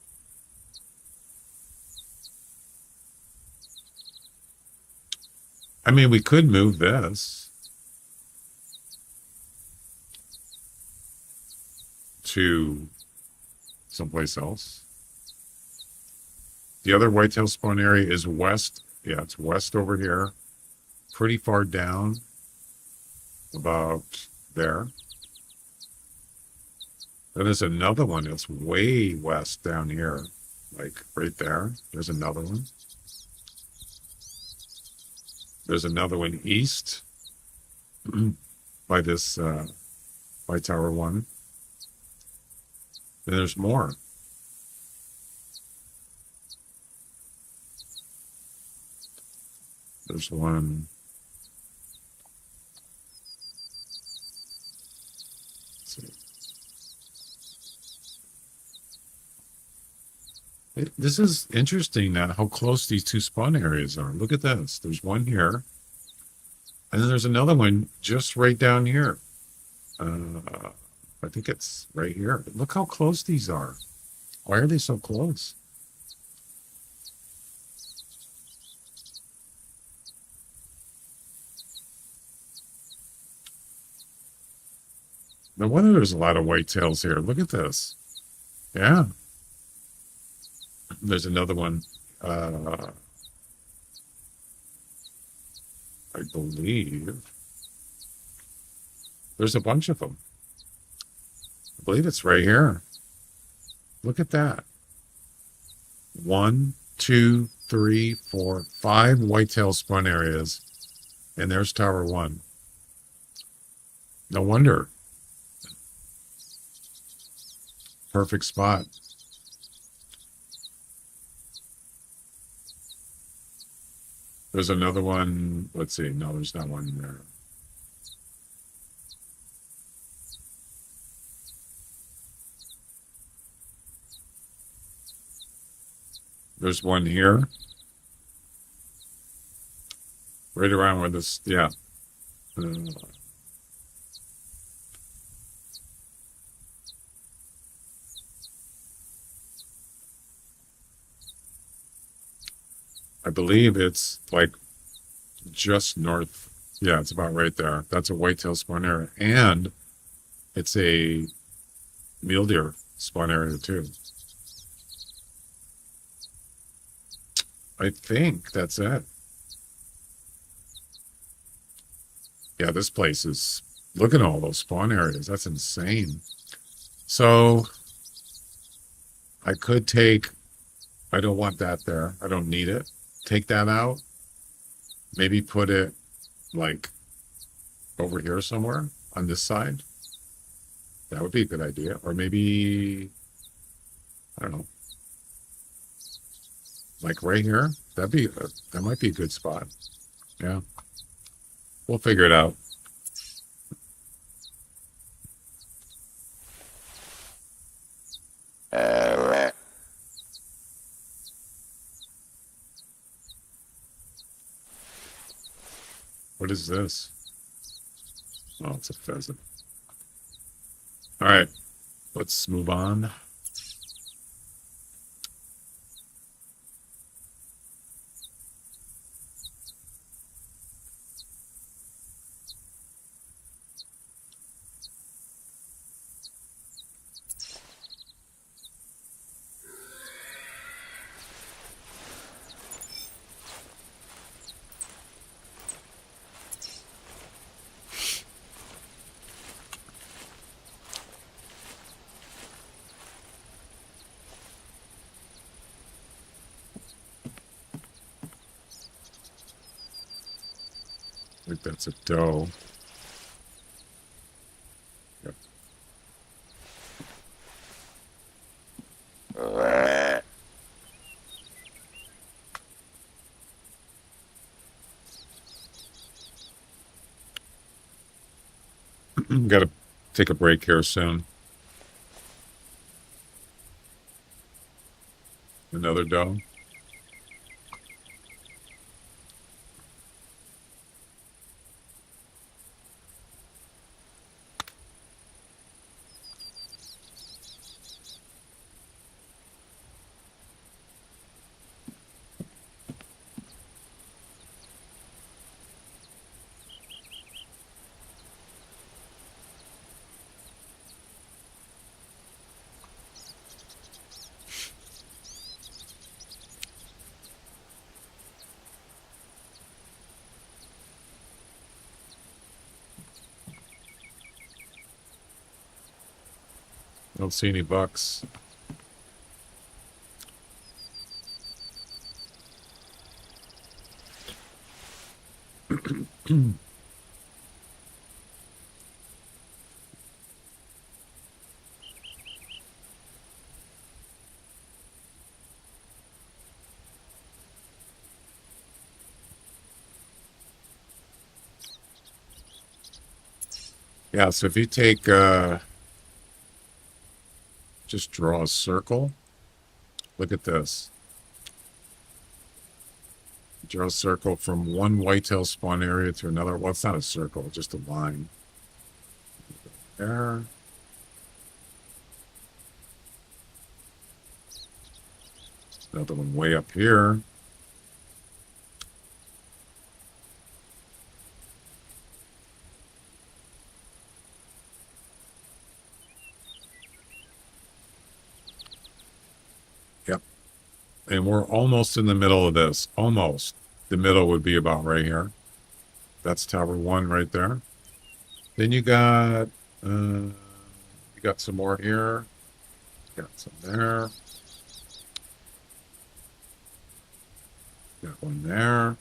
I mean, we could move this to someplace else. The other whitetail spawn area is west. Yeah, it's west over here. Pretty far down. About there. Then there's another one that's way west down here. Like right there. There's another one. There's another one east by this by Tower 1. Then there's more. There's one. Let's see. This is interesting now, how close these 2 spawn areas are. Look at this. There's one here. And then there's another one just right down here. I think it's right here. Look how close these are. Why are they so close? No wonder there's a lot of whitetails here. Look at this. Yeah. There's another one. I believe. There's a bunch of them. I believe it's right here. Look at that. 1, 2, 3, 4, 5 whitetail spawn areas. And there's Tower 1. No wonder. Perfect spot. There's another one. Let's see. No, there's not one there. There's one here. Right around where this, yeah. I believe it's like just north. Yeah, it's about right there. That's a whitetail spawn area. And it's a mule deer spawn area too. I think that's it. Yeah, this place is, look at all those spawn areas. That's insane. So I could take, I don't want that there. I don't need it. Take that out. Maybe put it like over here somewhere on this side. That would be a good idea. Or maybe, I don't know. Like right here? That might be a good spot. Yeah. We'll figure it out. What is this? Oh, it's a pheasant. All right. Let's move on. I think that's a doe. Yep. Got to take a break here soon. Another doe. Don't see any bucks. Yeah, so if you take, just draw a circle. Look at this. Draw a circle from one whitetail spawn area to another. Well, it's not a circle, just a line. There. Another one way up here. Yep. And we're almost in the middle of this. Almost. The middle would be about right here. That's tower one right there. Then you got some more here. Got some there. Got one there.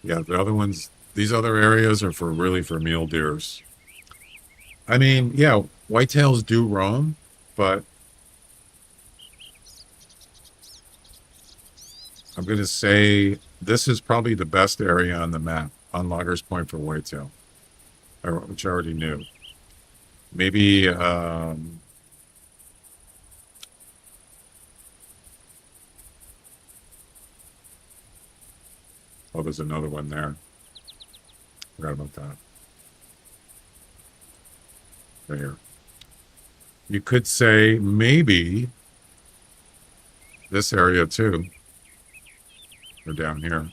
Yeah, the other ones, these other areas are for really for mule deers. I mean, yeah, whitetails do roam, but I'm going to say this is probably the best area on the map on Loggers Point for whitetail, which I already knew. Maybe, oh, there's another one there. Forgot about that. Right here. You could say maybe this area too. Or down here.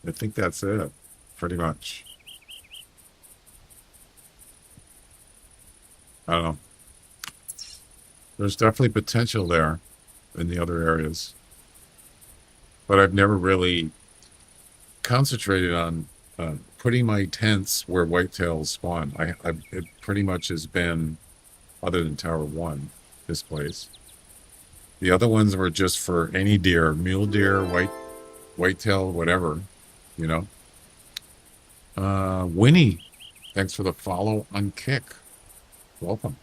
I think that's it, pretty much. I don't know. There's definitely potential there in the other areas, but I've never really concentrated on putting my tents where whitetails spawn. It pretty much has been, other than Tower 1, this place. The other ones were just for any deer, mule deer, whitetail, whatever, you know. Winnie, thanks for the follow on Kick. Welcome.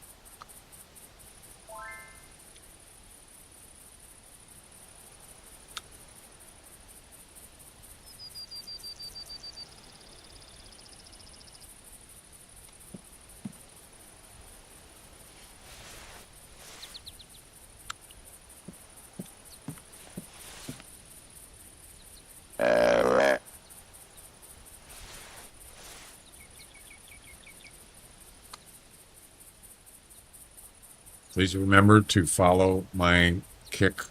Please remember to follow my Kick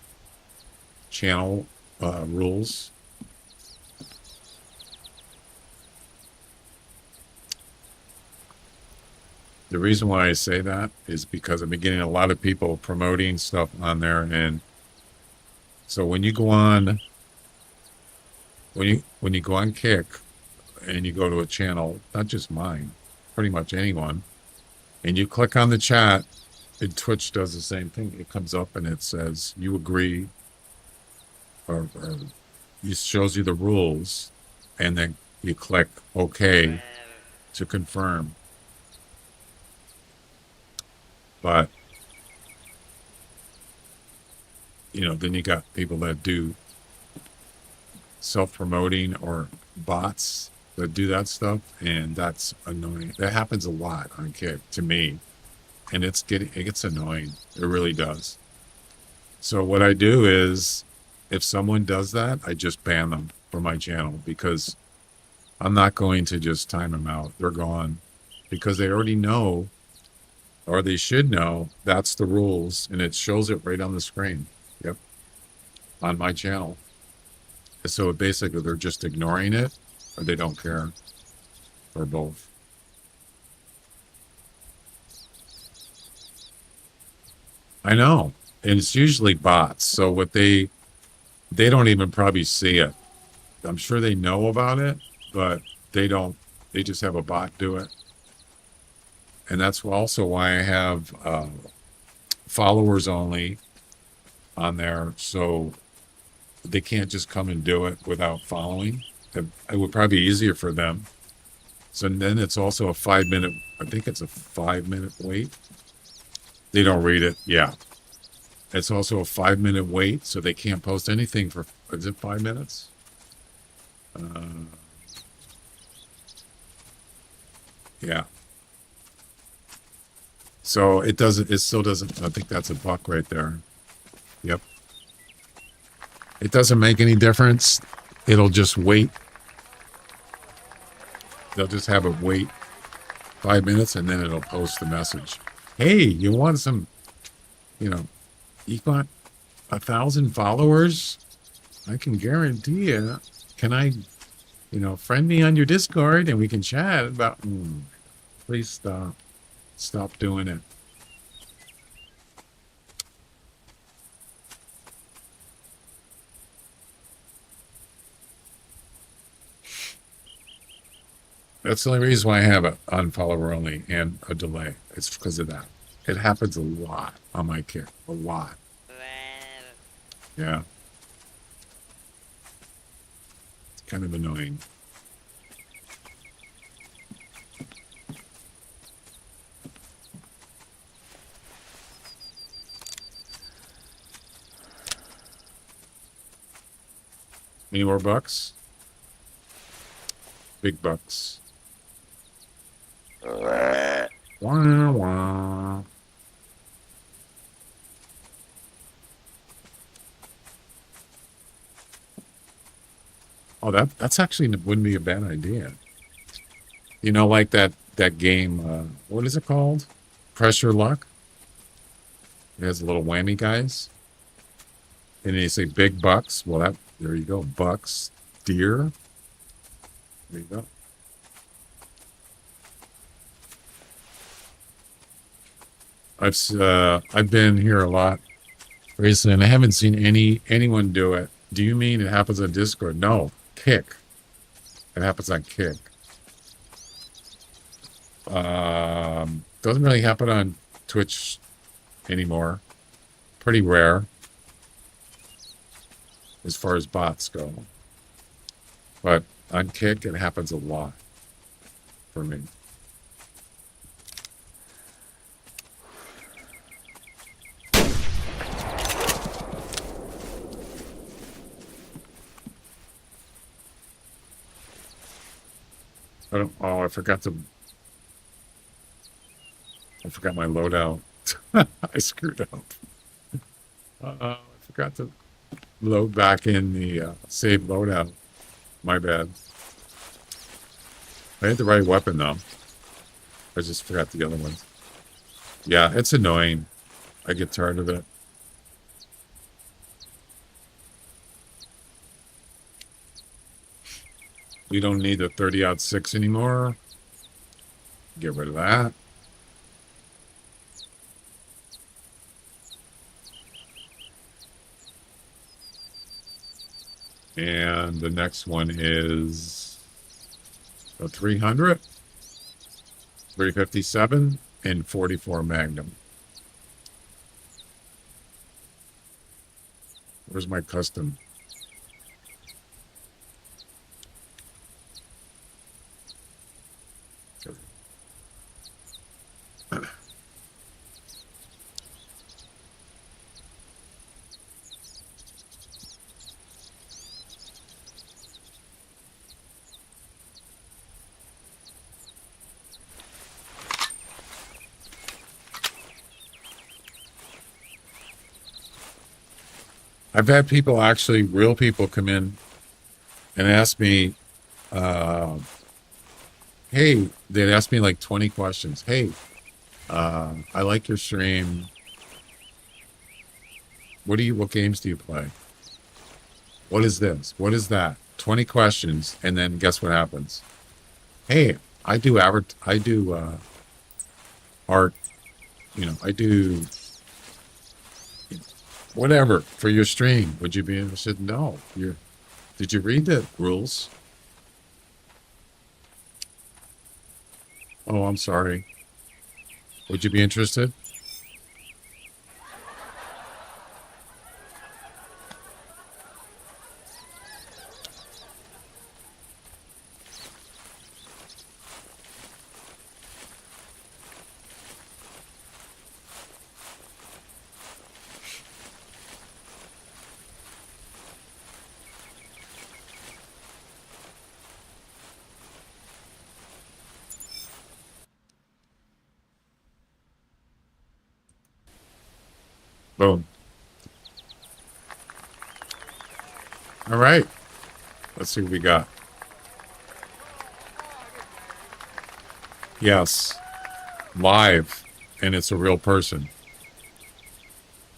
channel rules. The reason why I say that is because I've been getting a lot of people promoting stuff on there, and so when you go on Kick and you go to a channel, not just mine, pretty much anyone, and you click on the chat, and Twitch does the same thing. It comes up and it says you agree, or it shows you the rules, and then you click OK to confirm. But then you got people that do self-promoting or bots that do that stuff, and that's annoying. That happens a lot on Kick to me, and it gets annoying. It really does. So what I do is, if someone does that, I just ban them from my channel, because I'm not going to just time them out. They're gone, because they already know, or they should know, that's the rules, and it shows it right on the screen. Yep, on my channel. So basically, they're just ignoring it, or they don't care, or both. I know, and it's usually bots. So what they don't even probably see it. I'm sure they know about it, but they don't. They just have a bot do it, and that's also why I have followers only on there, so they can't just come and do it without following. It would probably be easier for them. So then it's also a 5-minute, I think it's a 5-minute wait. They don't read it. Yeah. It's also a 5-minute wait, so they can't post anything for, is it 5 minutes? Yeah. So it still doesn't, I think that's a buck right there. Yep. It doesn't make any difference. It'll just wait. They'll just have it wait 5 minutes, and then it'll post the message. Hey, you want some, you want 1,000 followers? I can guarantee you. Can I, friend me on your Discord and we can chat about, please stop. Stop doing it. That's the only reason why I have it on follower only and a delay. It's because of that. It happens a lot on my Kick. A lot. Yeah. It's kind of annoying. Any more bucks? Big bucks. Wah, wah. Oh, that's actually wouldn't be a bad idea. Like that game, what is it called? Pressure Luck? It has little whammy guys. And they say big bucks. Well, there you go. Bucks, deer. There you go. I've been here a lot recently, and I haven't seen anyone do it. Do you mean it happens on Discord? No, Kick. It happens on Kick. Doesn't really happen on Twitch anymore. Pretty rare as far as bots go. But on Kick, it happens a lot for me. Oh, I forgot my loadout. I screwed up. I forgot to load back in the save loadout. My bad. I had the right weapon though. I just forgot the other one. Yeah, it's annoying. I get tired of it. You don't need the 30-06 anymore. Get rid of that. And the next one is a 300, 357, and 44 Magnum. Where's my custom? I've had people, actually, real people, come in and ask me, hey, they'd ask me like 20 questions. Hey, I like your stream. What games do you play? What is this? What is that? 20 questions, and then guess what happens? Hey, I do art, I do whatever for your stream. Would you be interested? No. Did you read the rules? Oh, I'm sorry. Would you be interested? Boom. All right. Let's see what we got. Yes. Live. And it's a real person.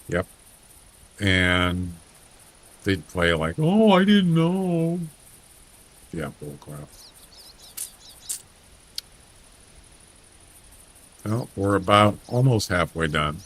Yep. And they'd play like, oh, I didn't know. Yeah, bullcrap. Well, we're about almost halfway done.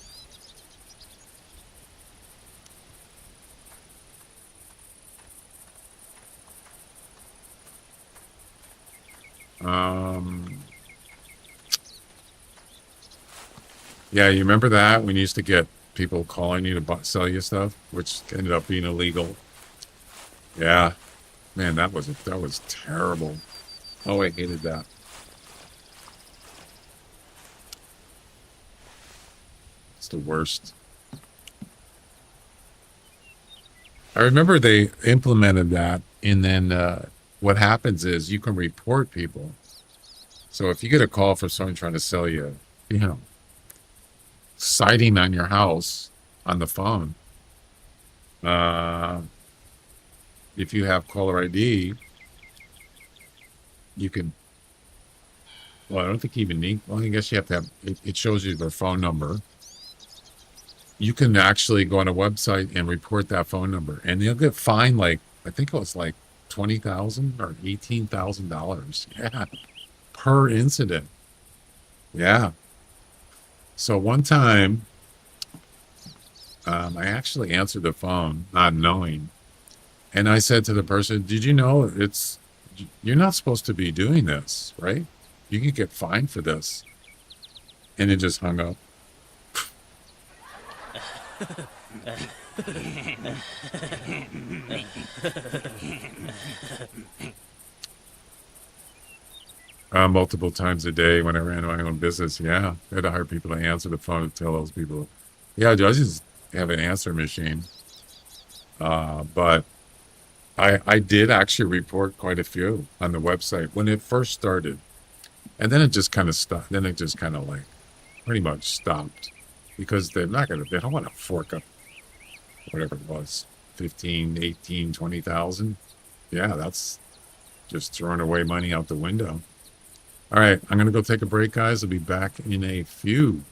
Yeah, you remember that when you used to get people calling you to sell you stuff, which ended up being illegal? Yeah, man, that was terrible. Oh, I hated that. It's the worst. I remember they implemented that, and then what happens is you can report people. So if you get a call from someone trying to sell you, sighting on your house on the phone, if you have caller ID, you can, well, I don't think you even need, well, I guess you have to have, it shows you their phone number. You can actually go on a website and report that phone number, and they'll get fined like, I think it was like $20,000 or $18,000. Yeah. Per incident. Yeah. So one time, I actually answered the phone, not knowing, and I said to the person, "Did you know you're not supposed to be doing this, right? You can get fined for this." And it just hung up. Multiple times a day when I ran my own business. Yeah, I had to hire people to answer the phone and tell those people, "Yeah, judges have an answer machine." But I did actually report quite a few on the website when it first started, and then it just kind of stopped. Then it just kind of like pretty much stopped because they don't want to fork up whatever it was, 15, 18, 20,000. Yeah, that's just throwing away money out the window. All right, I'm going to go take a break, guys. I'll be back in a few.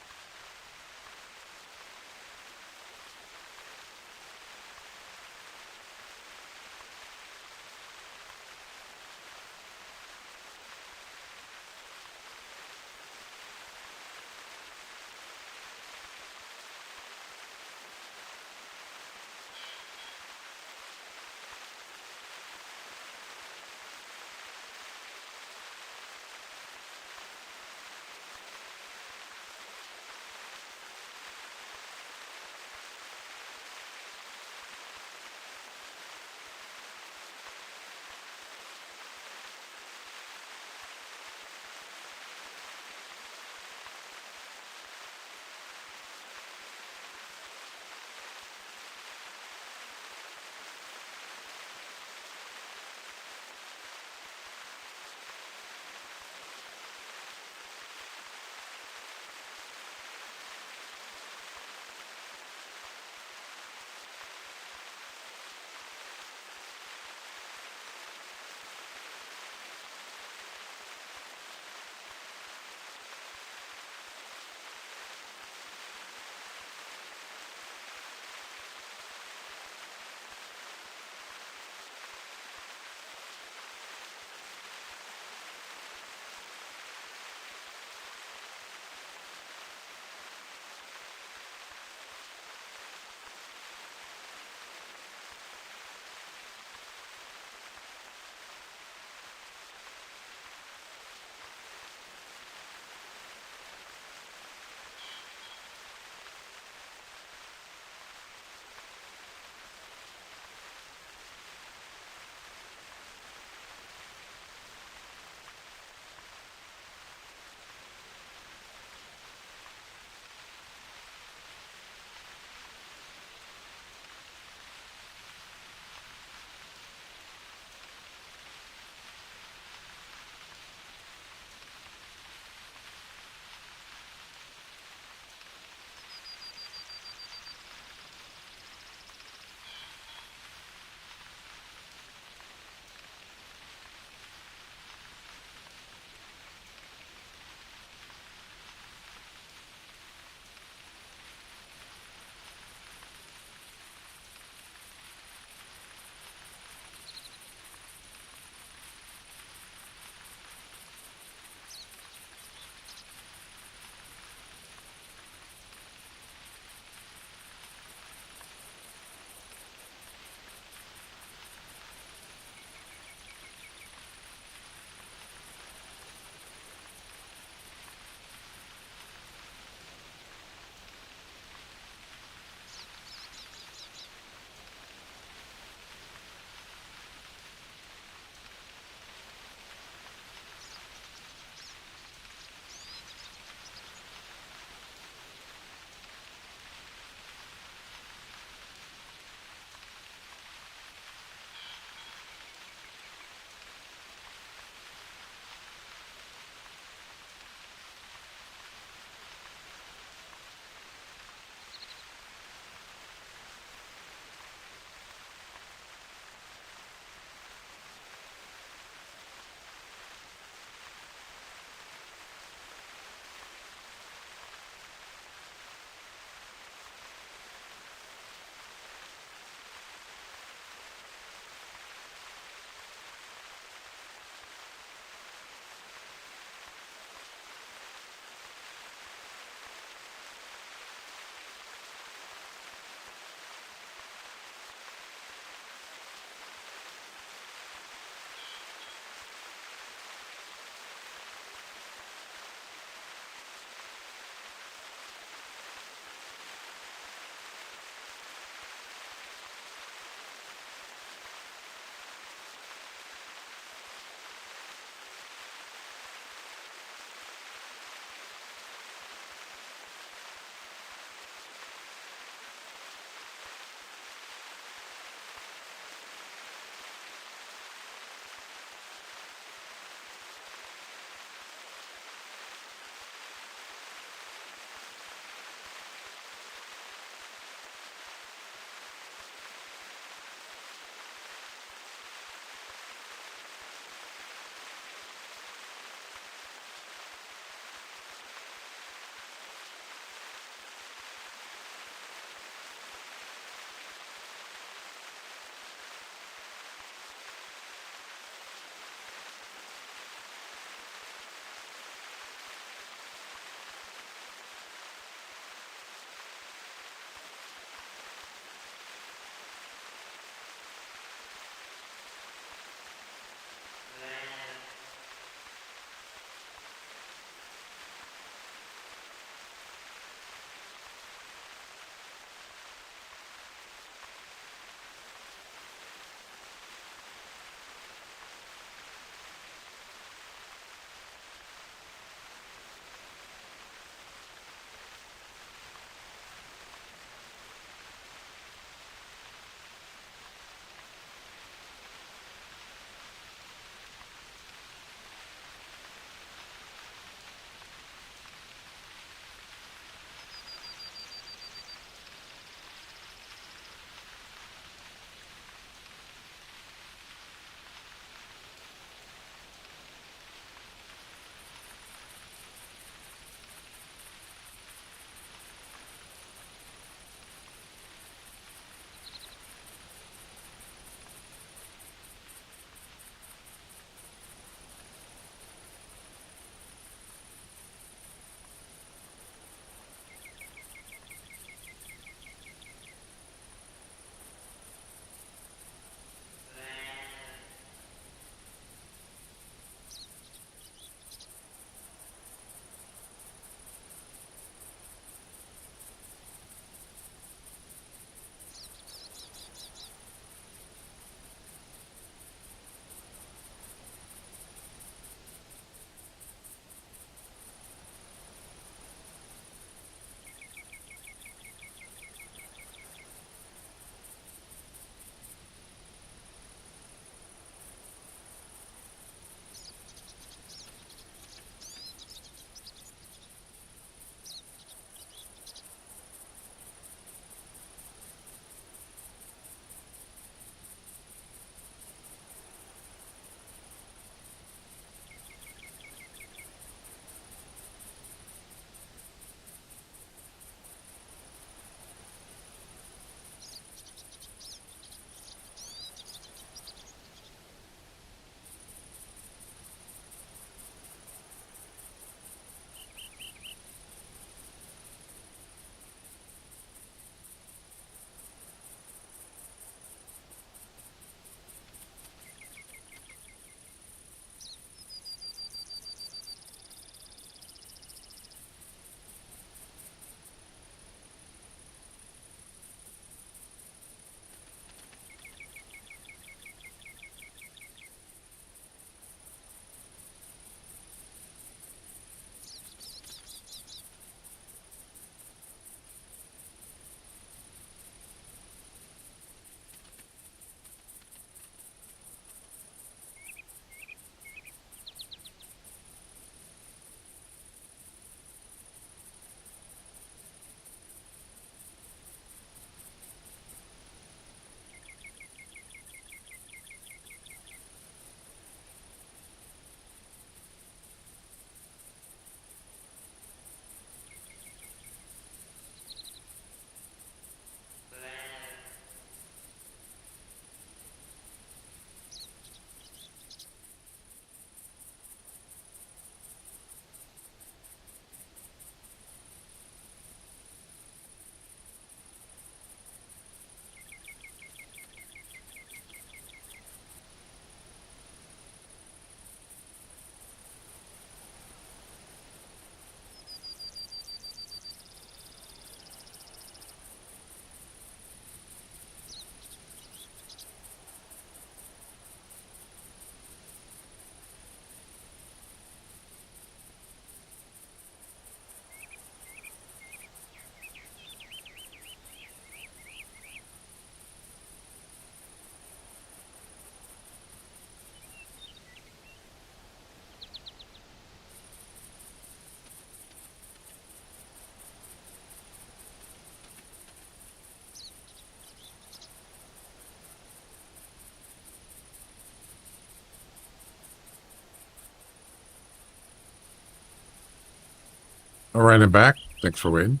All right, I'm back. Thanks for waiting.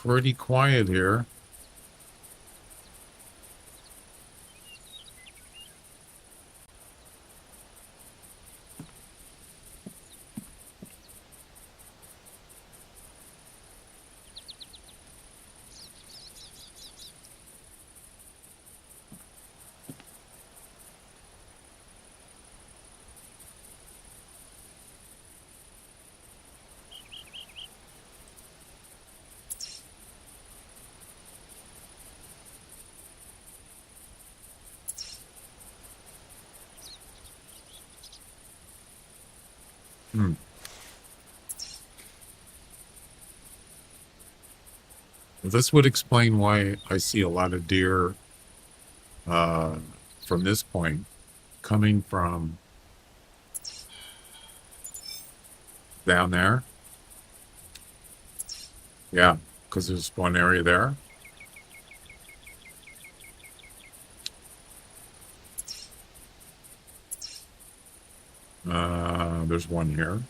Pretty quiet here. Hmm. This would explain why I see a lot of deer uh, from this point coming from down there. Yeah, because there's one area there. There's one here,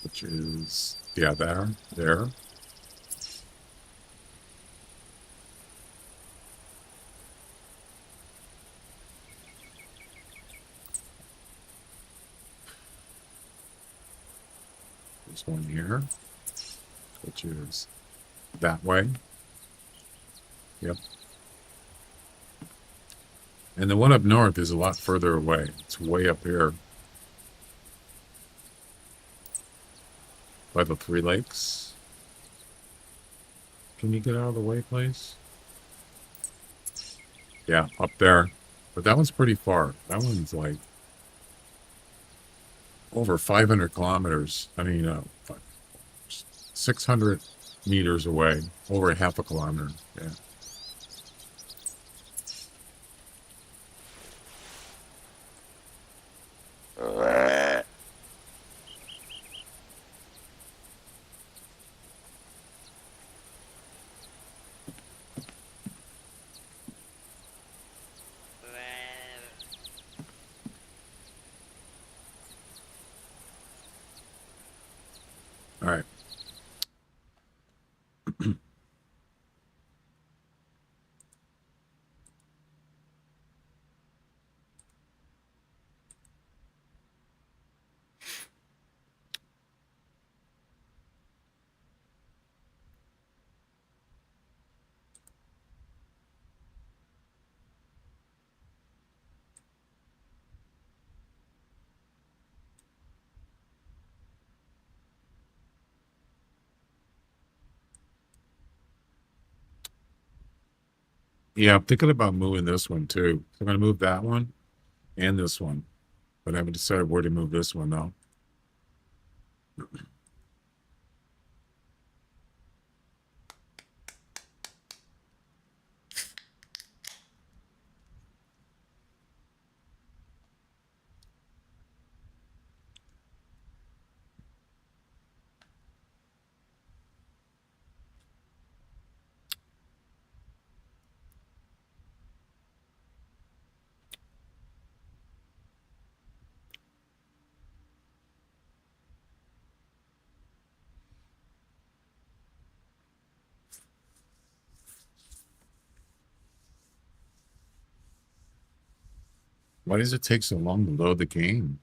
which is, yeah, there. There's one here, which is that way. Yep. And the one up north is a lot further away. It's way up here by the Three Lakes. Can you get out of the way, please? Yeah, up there. But that one's pretty far. That one's like over 500 kilometers. I mean, 600 meters away, over half a kilometer. Yeah. All right. Yeah, I'm thinking about moving this one too. So I'm going to move that one and this one. But I haven't decided where to move this one though. Why does it take so long to load the game?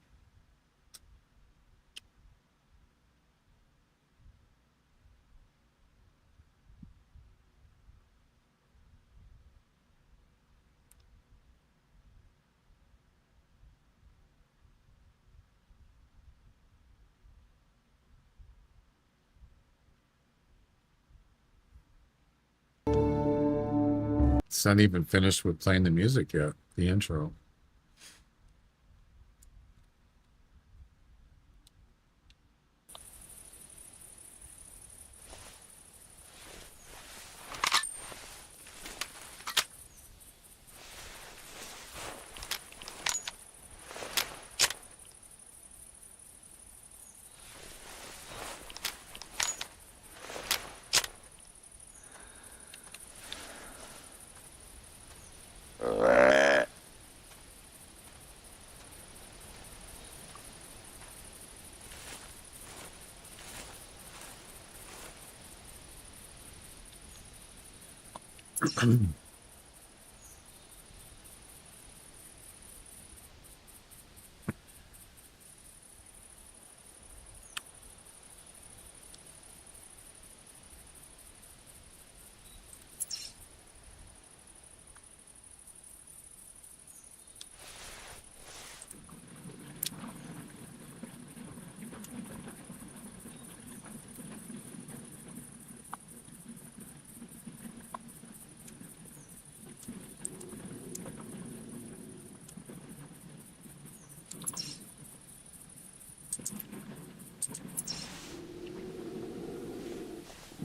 It's not even finished with playing the music yet, the intro.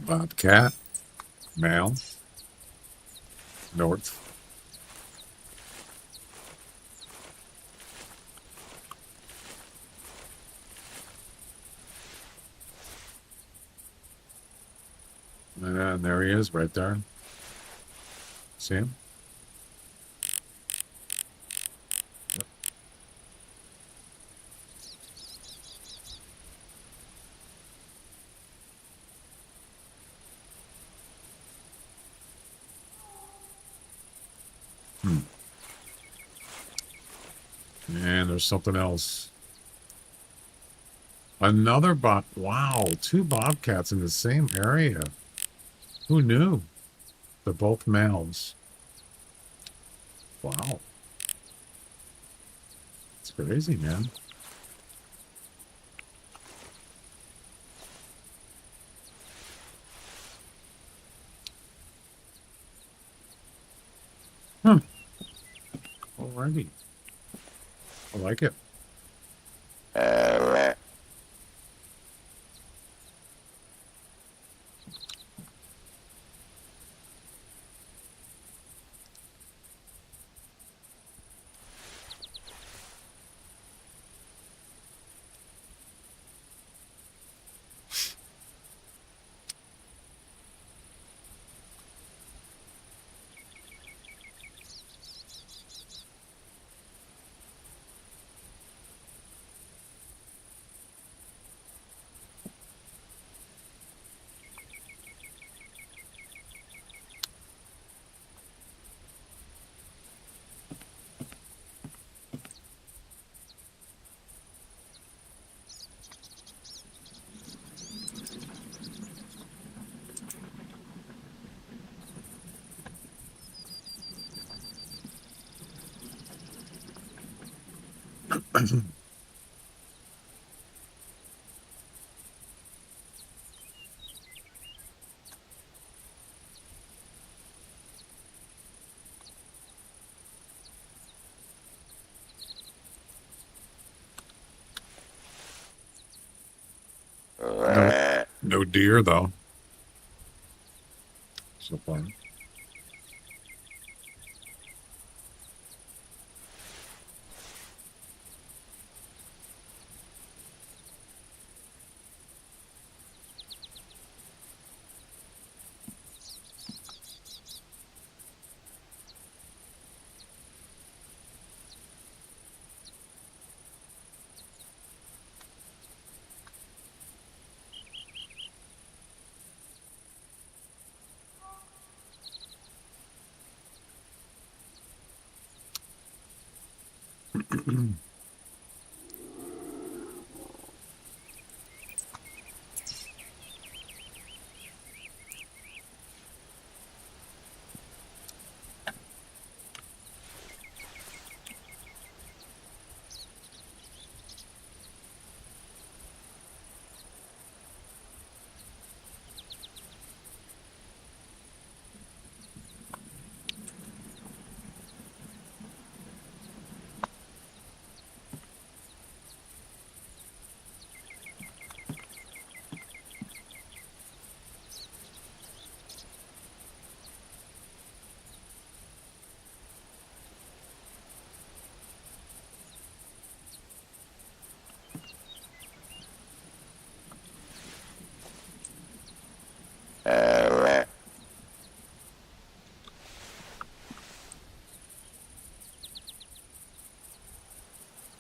Bobcat, male, north. And there he is right there. See him? And there's something else. Another wow, two bobcats in the same area. Who knew? They're both males. Wow. It's crazy, man. Huh. Alrighty. I like it. No deer, though. So far.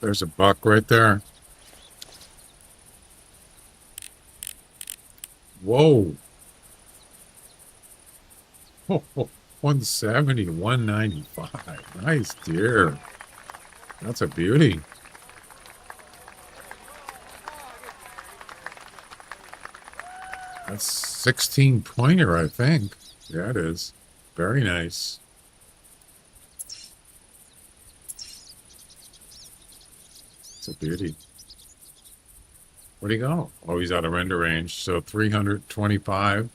There's a buck right there. Whoa. Oh, 170 to 195. Nice deer. That's a beauty. That's 16 pointer, I think. Yeah, it is. Very nice. It's a beauty. Where'd he go? Oh, he's out of render range. So 325.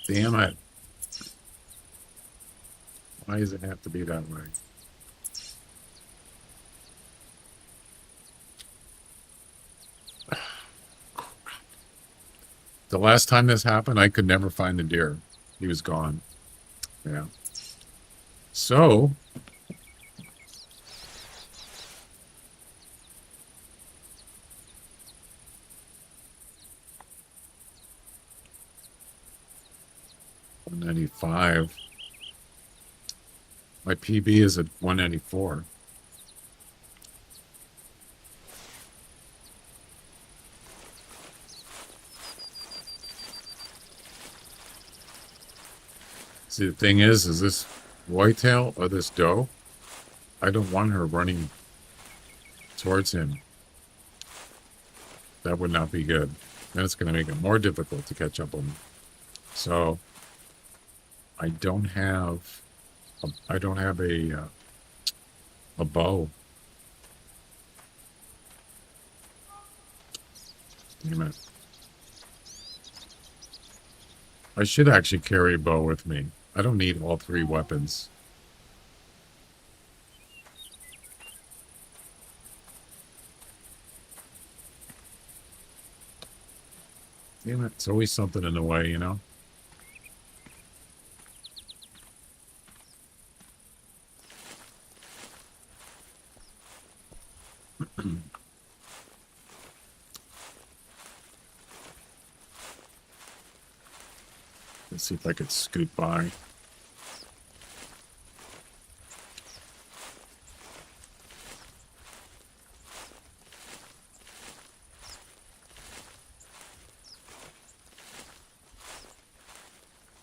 Damn it. Why does it have to be that way? The last time this happened, I could never find the deer. He was gone. Yeah. So, $195. My PB is at 194. See, the thing is this whitetail or this doe? I don't want her running towards him. That would not be good. Then it's going to make it more difficult to catch up on him. So, I don't have a bow. Damn it. I should actually carry a bow with me. I don't need all three weapons. Damn it, it's always something in the way, you know? Let's see if I could scoot by.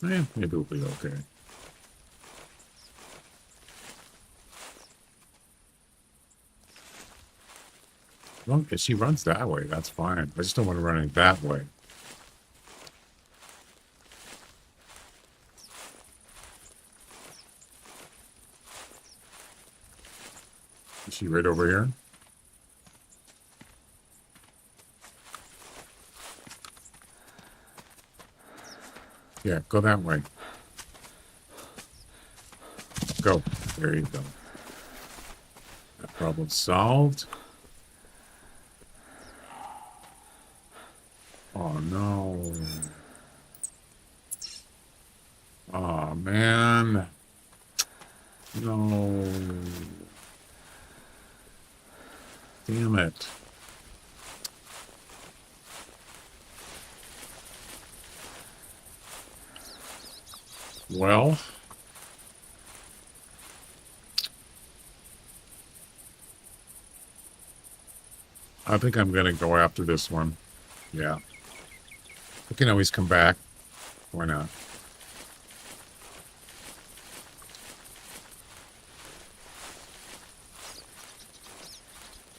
Maybe it'll be okay. Well, if she runs that way, that's fine. I just don't want to run it that way. Is she right over here? Yeah, go that way. Go. There you go. That problem solved. Oh, no. Oh, man. No. Damn it. Well, I think I'm going to go after this one. Yeah. I can always come back. Why not?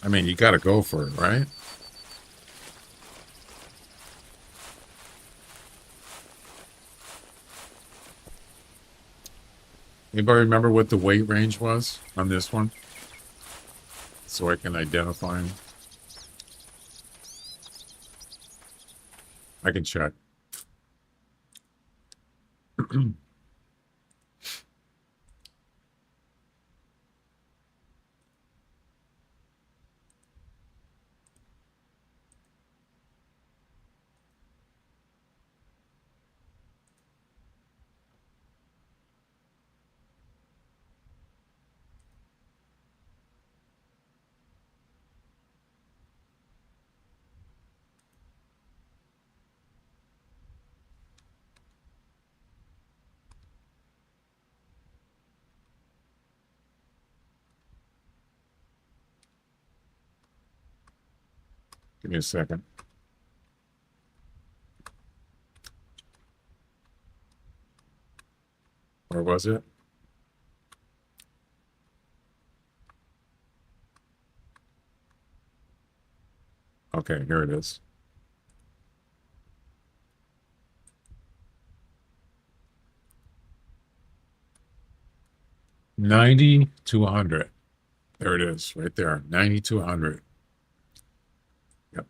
I mean, you got to go for it, right? Anybody remember what the weight range was on this one? So I can identify him. I can check. Give me a second. Where was it? Okay, here it is. $90 to $100. There it is, right there. $90 to $100. Yep.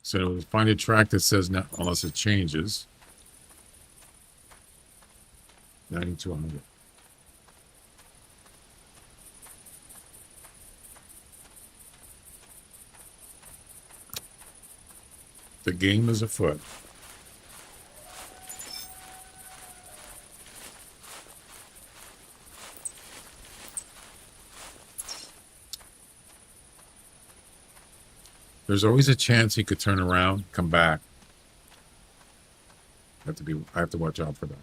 So find a track that says not unless it changes. 90 to 100. The game is afoot. There's always a chance he could turn around, come back. I have to watch out for that.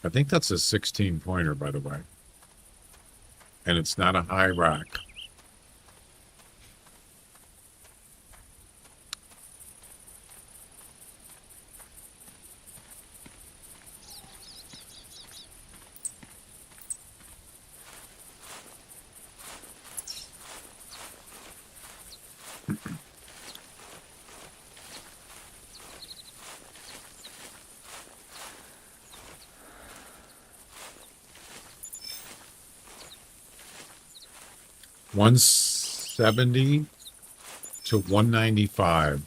I think that's a 16 pointer, by the way. And it's not a high rack. $170 to $195.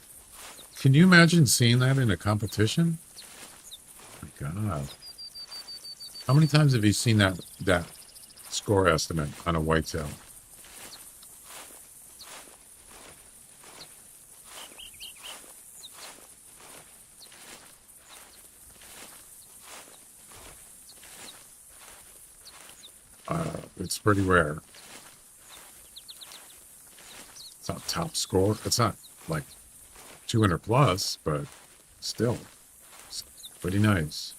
Can you imagine seeing that in a competition? Oh my God. How many times have you seen that score estimate on a whitetail? It's pretty rare. It's not top score. It's not like 200 plus, but still, it's pretty nice.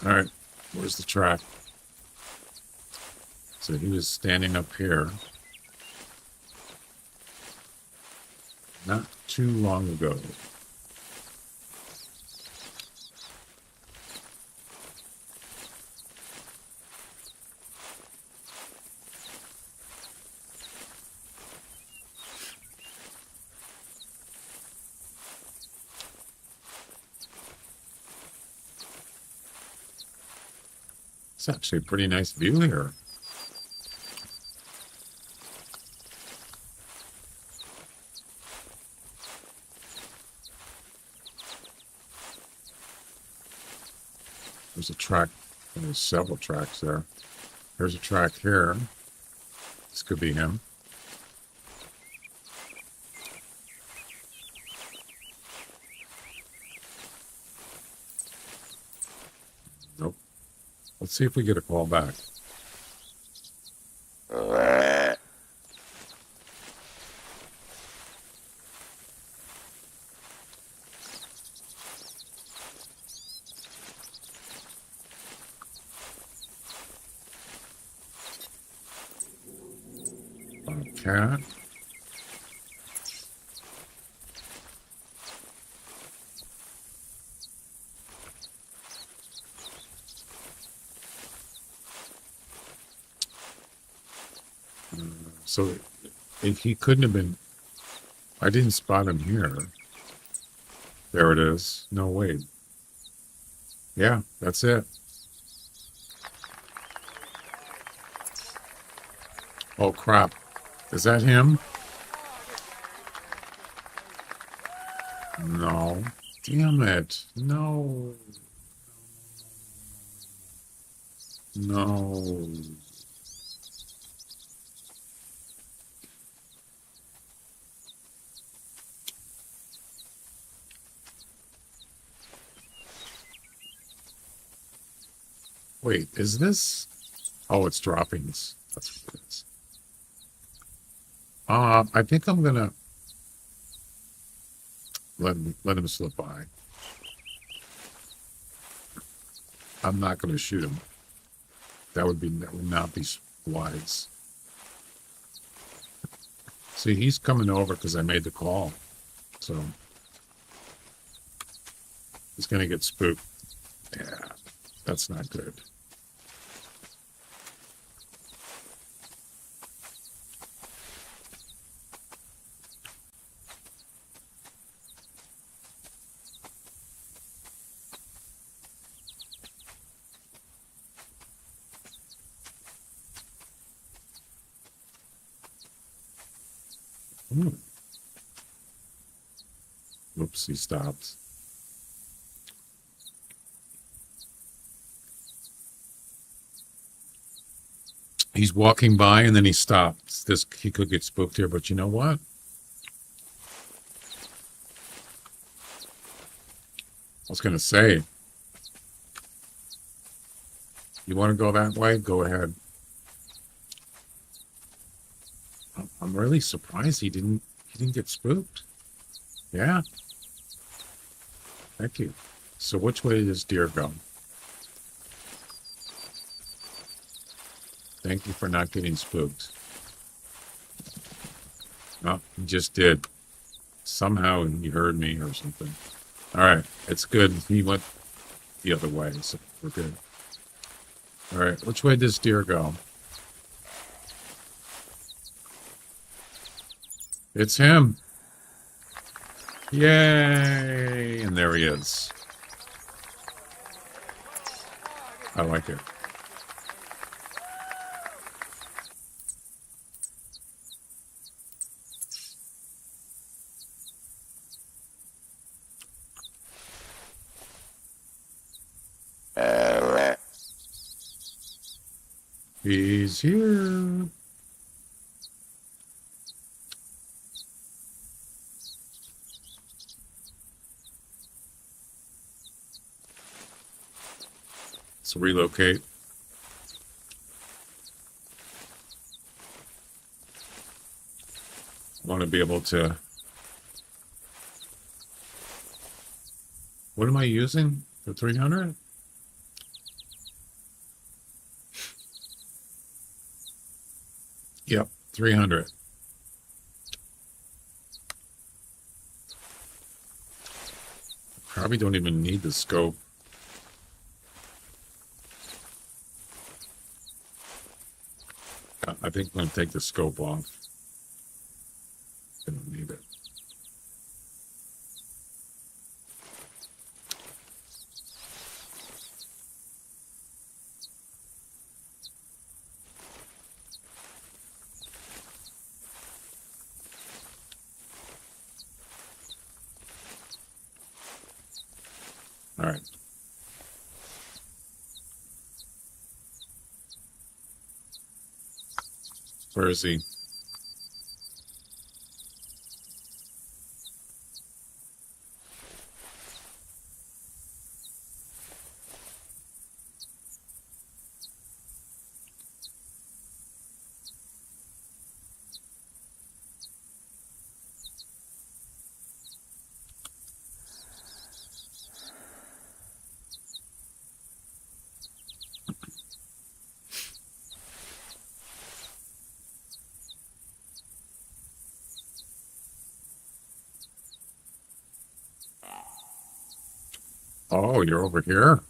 All right, where's the track? So he was standing up here not too long ago. It's actually a pretty nice view here. There's a track, and there's several tracks there. There's a track here. This could be him. Nope. Let's see if we get a call back. Cat. So he couldn't have been. I didn't spot him here. There it is. No, wait. Yeah, that's it. Oh, crap. Is that him? No. Damn it. No. No. Wait, is this? Oh, it's droppings. That's what it is. I think I'm gonna let him slip by. I'm not gonna shoot him. That would not be wise. See, he's coming over because I made the call, so he's gonna get spooked. Yeah, that's not good. Hmm. Oops, he stopped. He's walking by and then he stops. He could get spooked here, but you know what? I was gonna say, you want to go that way? Go ahead. I'm really surprised he didn't get spooked. Yeah. Thank you. So which way does deer go? Thank you for not getting spooked. Oh, he just did. Somehow he heard me or something. All right, it's good. He went the other way, so we're good. All right, which way does deer go? It's him. Yay! And there he is. I like it. He's here. Let's relocate. I want to be able to. What am I using? The 300? Yep, 300. Probably don't even need the scope. I think I'm going to take the scope off. I don't need it. All right. Where is he? Oh, you're over here?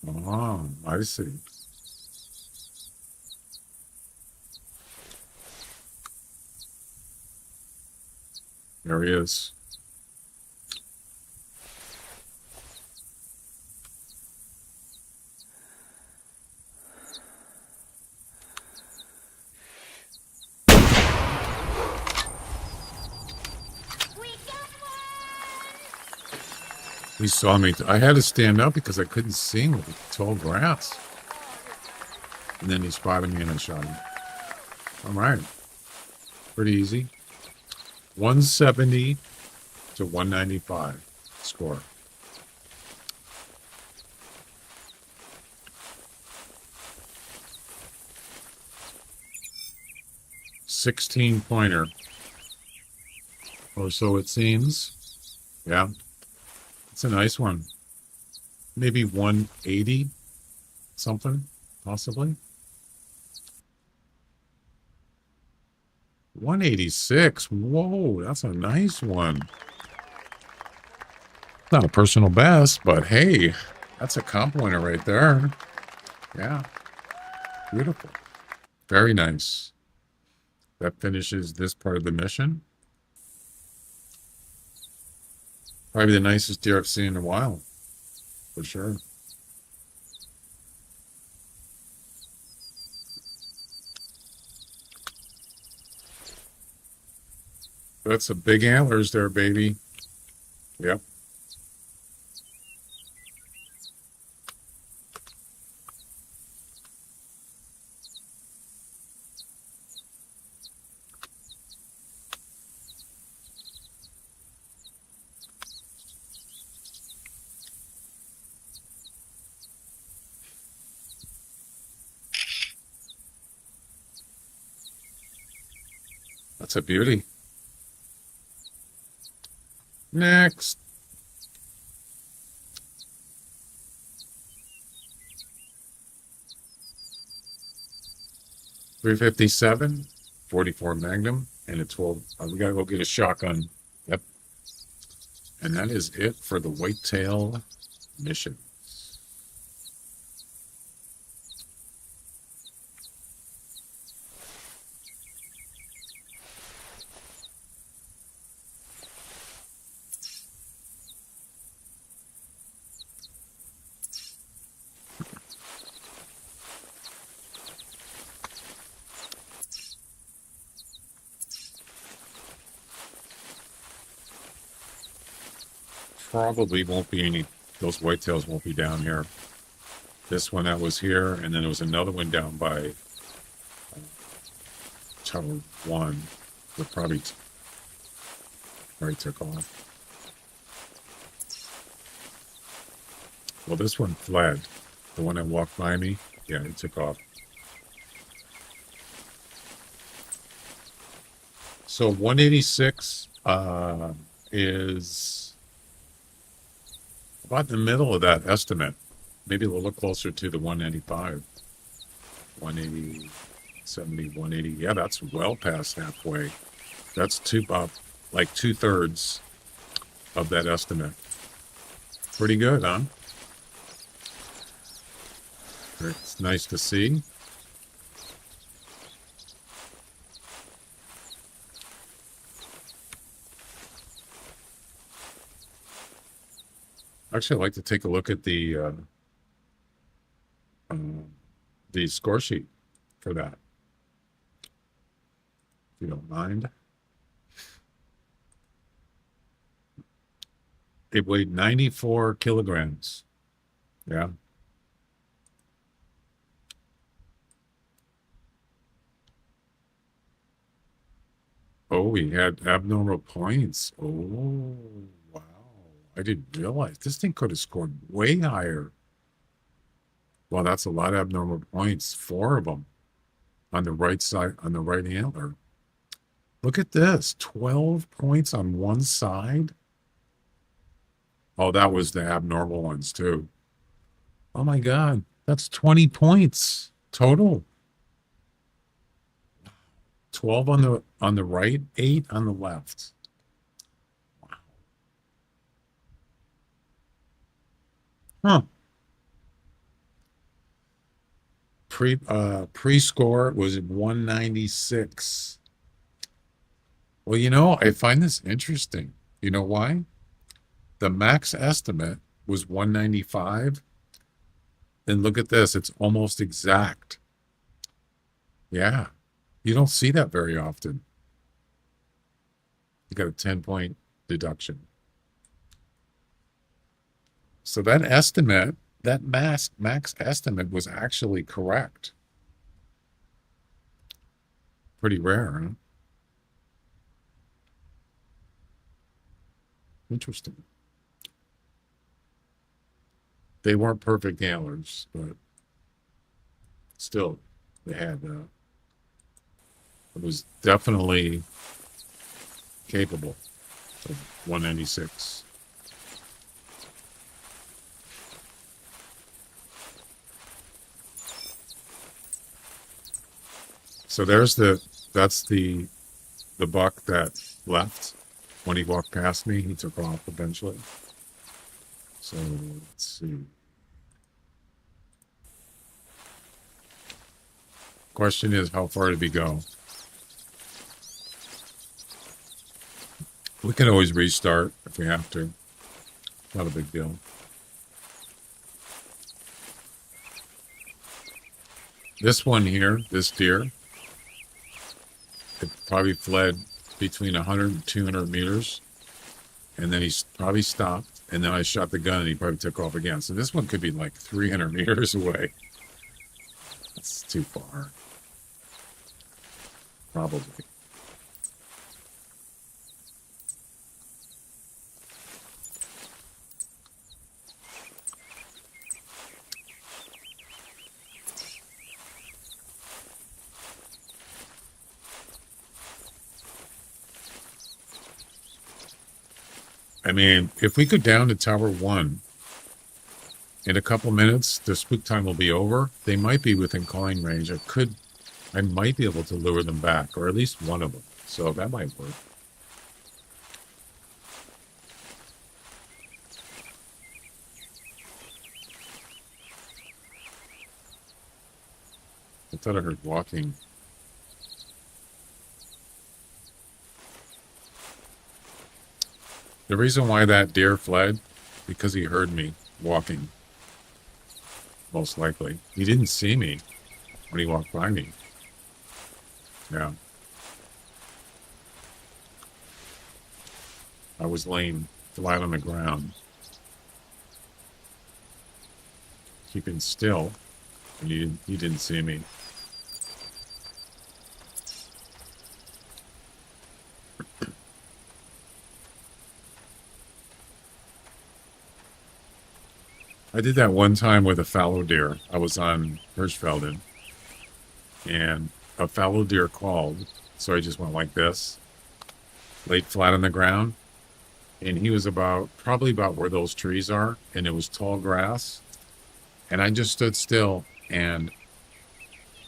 Oh, I see. There he is. He saw me. I had to stand up because I couldn't see him with the tall grass. And then he spotted me and I shot him. All right. Pretty easy. 170 to 195 score. 16 pointer, or so it seems. Yeah, it's a nice one. Maybe 180 something, possibly. 186. Whoa, that's a nice one. Not a personal best, but hey, that's a complimenter right there. Yeah, beautiful. Very nice. That finishes this part of the mission. Probably the nicest deer I've seen in a while, for sure. That's some big antlers there, baby. Yep. That's a beauty. Next. .357, 44 Magnum, and a 12. We gotta go get a shotgun. Yep. And that is it for the Whitetail mission. Probably won't be any, those whitetails won't be down here. This one that was here, and then there was another one down by Tower 1 that probably already took off. Well, this one fled. The one that walked by me, yeah, he took off. So 186 is about in the middle of that estimate. Maybe a little closer to the 195. 180, 70, 180. Yeah, that's well past halfway. That's about like 2/3 of that estimate. Pretty good, huh? It's nice to see. Actually, I'd like to take a look at the score sheet for that, if you don't mind. It weighed 94 kilograms. Yeah. Oh, he had abnormal points. Oh, wow. I didn't realize this thing could have scored way higher. Well, that's a lot of abnormal points. 4 of them on the right side, on the right antler. Look at this. 12 points on one side. Oh, that was the abnormal ones too. Oh my God. That's 20 points total. 12 on the right, 8 on the left. Wow. Huh. Pre-score was 196. Well, I find this interesting. You know why? The max estimate was 195. Then look at this. It's almost exact. Yeah. You don't see that very often. You got a 10-point deduction. So that estimate, that max estimate was actually correct. Pretty rare, huh? Interesting. They weren't perfect antlers, but still, they had a It was definitely capable of 196. So that's the buck that left. When he walked past me, he took off eventually. So let's see. Question is, how far did he go? We can always restart if we have to. Not a big deal. This one here, this deer, it probably fled between 100 and 200 meters. And then he probably stopped. And then I shot the gun and he probably took off again. So this one could be like 300 meters away. That's too far. Probably. I mean, if we go down to Tower 1 in a couple minutes, the spook time will be over. They might be within calling range. I might be able to lure them back, or at least one of them. So that might work. I thought I heard walking. The reason why that deer fled, because he heard me walking. Most likely. He didn't see me when he walked by me. Yeah. I was laying flat on the ground, keeping still, and he didn't see me. I did that one time with a fallow deer. I was on Hirschfelden, and a fallow deer called, so I just went like this, laid flat on the ground, and he was probably about where those trees are, and it was tall grass, and I just stood still, and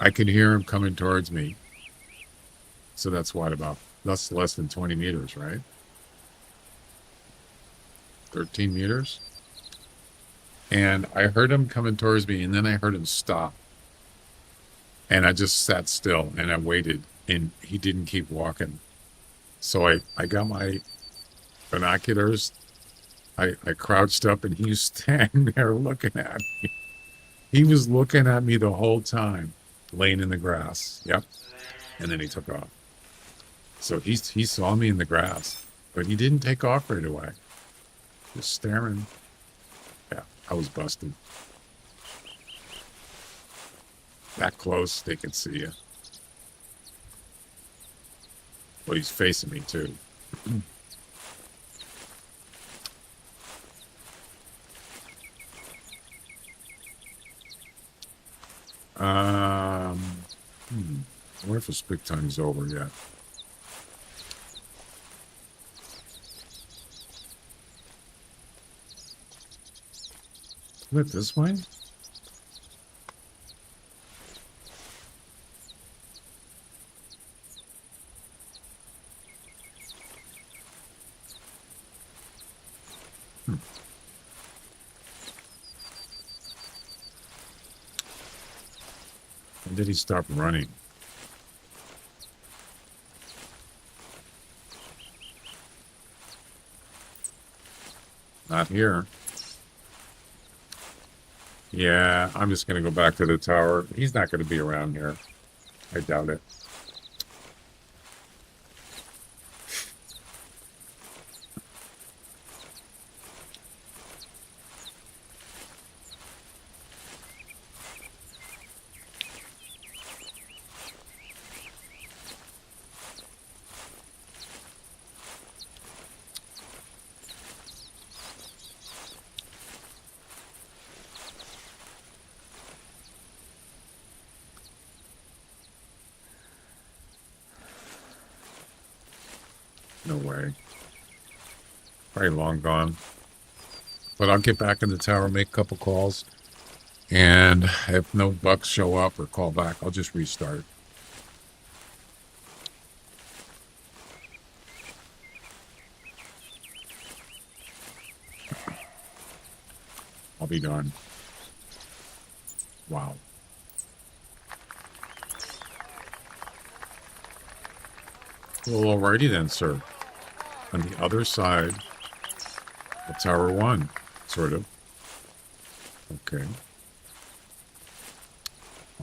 I could hear him coming towards me. So that's that's less than 20 meters, right? 13 meters? And I heard him coming towards me, and then I heard him stop. And I just sat still, and I waited, and he didn't keep walking. So I got my binoculars. I crouched up, and he was standing there looking at me. He was looking at me the whole time, laying in the grass. Yep. And then he took off. So he saw me in the grass, but he didn't take off right away. Just staring. Yeah, I was busted. That close, they can see you. But he's facing me too. I wonder if the split time's over yet. Went this way? When did he stop running? Not here. Yeah, I'm just going to go back to the tower. He's not going to be around here. I doubt it. way. Probably long gone. But I'll get back in the tower, make a couple calls. And if no bucks show up or call back, I'll just restart. I'll be done. Wow. Well, alrighty then, sir. On the other side of Tower 1, sort of. Okay.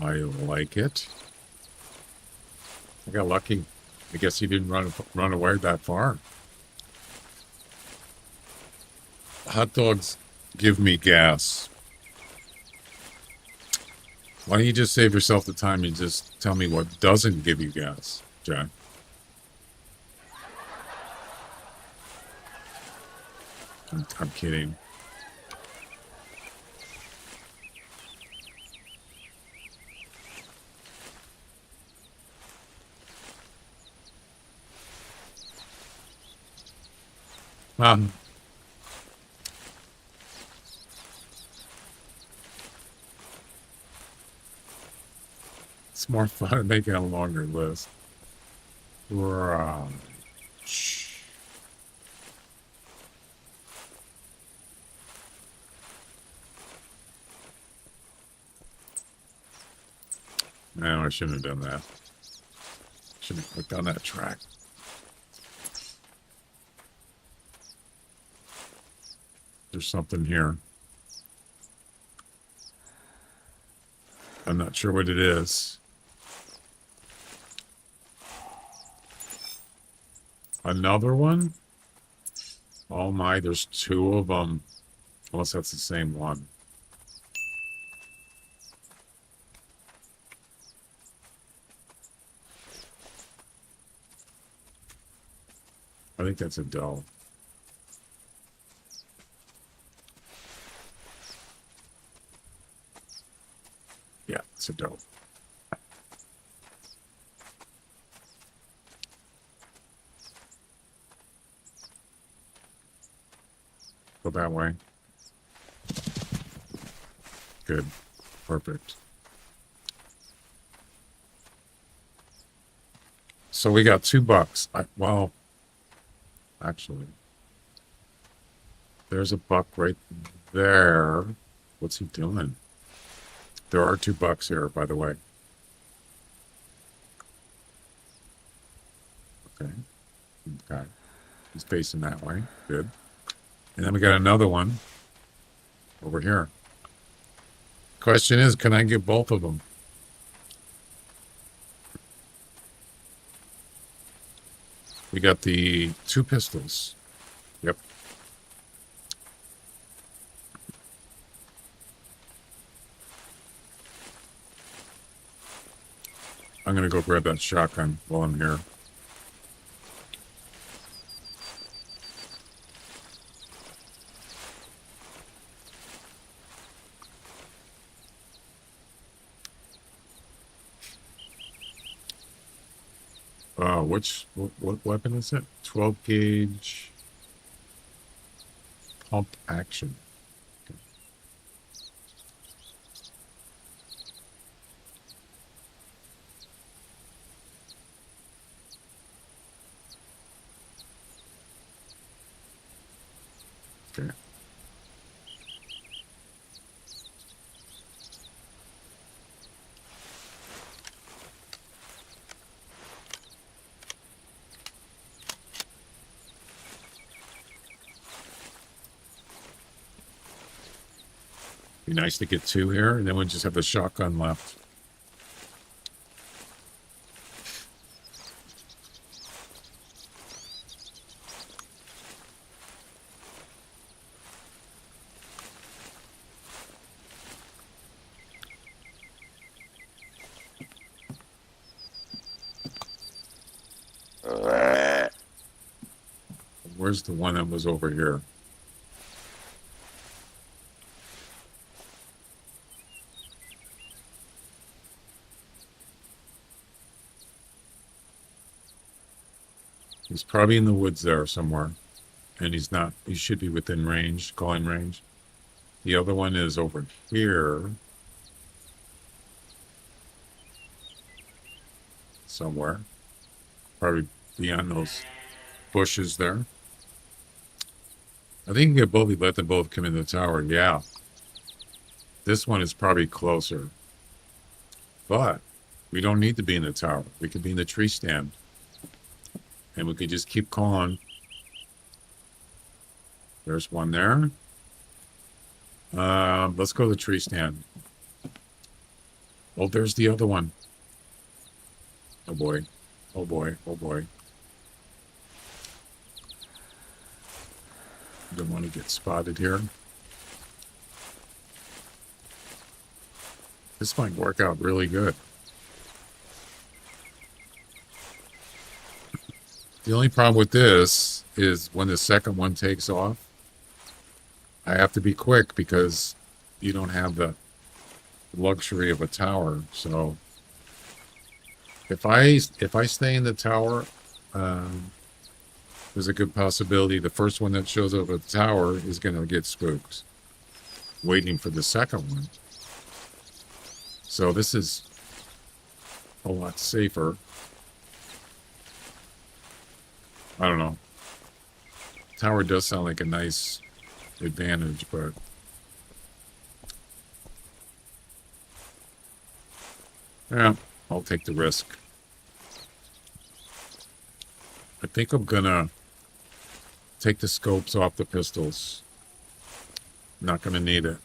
I like it. I got lucky. I guess he didn't run away that far. Hot dogs give me gas. Why don't you just save yourself the time and just tell me what doesn't give you gas, Jack? I'm kidding. Um, it's more fun making a longer list. Right. No, I shouldn't have done that. Shouldn't have clicked on that track. There's something here. I'm not sure what it is. Another one? Oh my, there's two of them. Unless that's the same one. I think that's a doe. Yeah, it's a doe. Go that way. Good. Perfect. So we got $2. Well, actually, there's a buck right there. What's he doing? There are $2 here, by the way. Okay. Okay. He's facing that way. Good. And then we got another one over here. Question is, can I get both of them? We got the 2 pistols. Yep. I'm going to go grab that shotgun while I'm here. What weapon is it? 12 gauge pump action. Okay. Be nice to get 2 here, and then we'll just have the shotgun left. Where's the one that was over here? He's He's probably in the woods there somewhere. And he's not, he should be within range, calling range. The other one is over here. Somewhere. Probably beyond those bushes there. I think you can get both, let them both come in the tower. Yeah. This one is probably closer. But we don't need to be in the tower. We could be in the tree stand. And we could just keep calling. There's one there. Let's go to the tree stand. Oh, there's the other one. Oh boy. Oh boy. Oh boy. Don't want to get spotted here. This might work out really good. The only problem with this is when the second one takes off, I have to be quick because you don't have the luxury of a tower. So if I stay in the tower, there's a good possibility the first one that shows up at the tower is going to get spooked, waiting for the second one. So this is a lot safer. I don't know. Tower does sound like a nice advantage, but yeah, I'll take the risk. I think I'm gonna take the scopes off the pistols. Not gonna need it.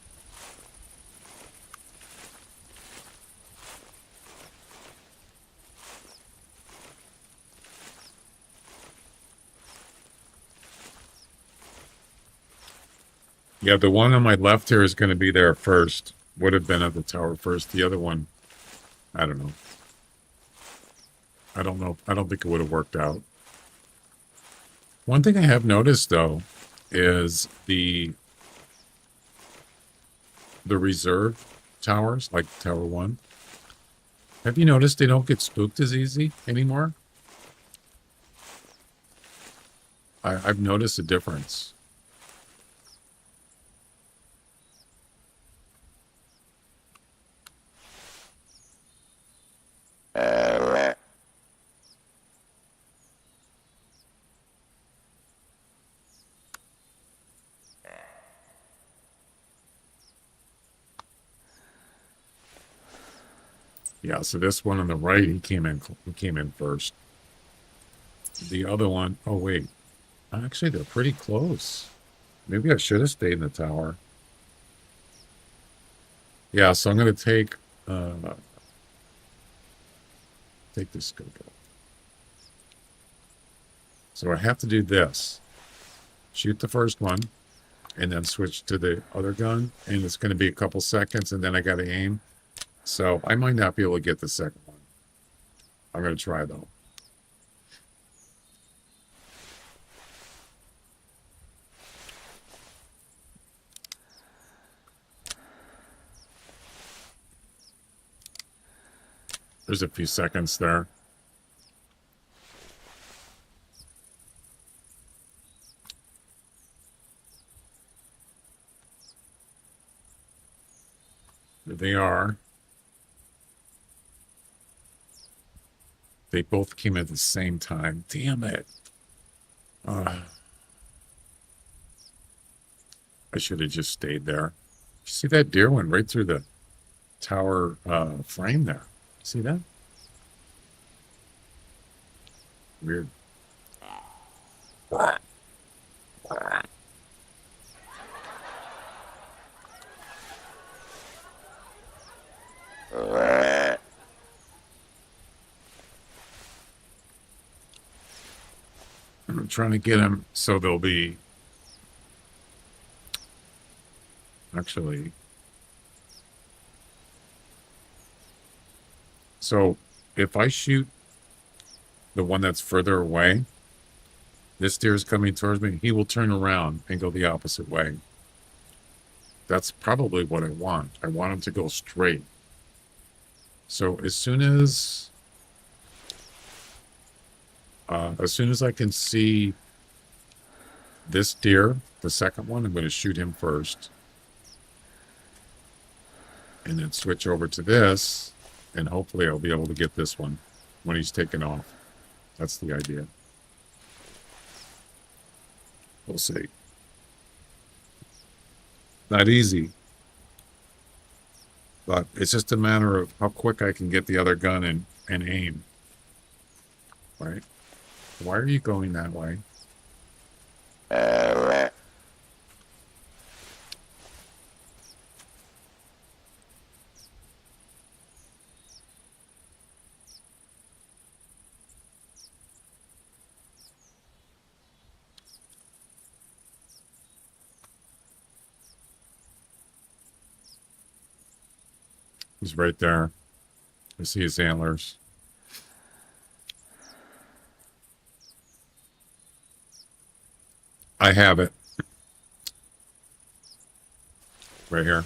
Yeah, the one on my left here is going to be there first. Would have been at the tower first. The other one, I don't know. I don't know. I don't think it would have worked out. One thing I have noticed, though, is the reserve towers, like Tower 1. Have you noticed they don't get spooked as easy anymore? I've noticed a difference. Yeah, so this one on the right, he came in first. The other one, oh wait. Actually, they're pretty close. Maybe I should have stayed in the tower. Yeah, so I'm going to take this scope off. So I have to do this. Shoot the first one, and then switch to the other gun, and it's going to be a couple seconds, and then I got to aim. So I might not be able to get the second one. I'm going to try, though. There's a few seconds there. There they are. They both came at the same time. Damn it. I should have just stayed there. You see that deer went right through the tower frame there. See that? Weird. I'm trying to get them so they'll be actually. So if I shoot the one that's further away, this deer is coming towards me, he will turn around and go the opposite way. That's probably what I want. I want him to go straight. So as soon as As soon as I can see this deer, the second one, I'm going to shoot him first. And then switch over to this. And hopefully I'll be able to get this one when he's taken off. That's the idea. We'll see. Not easy. But it's just a matter of how quick I can get the other gun and aim. Right? Why are you going that way? He's right there. I see his antlers. I have it. Right here.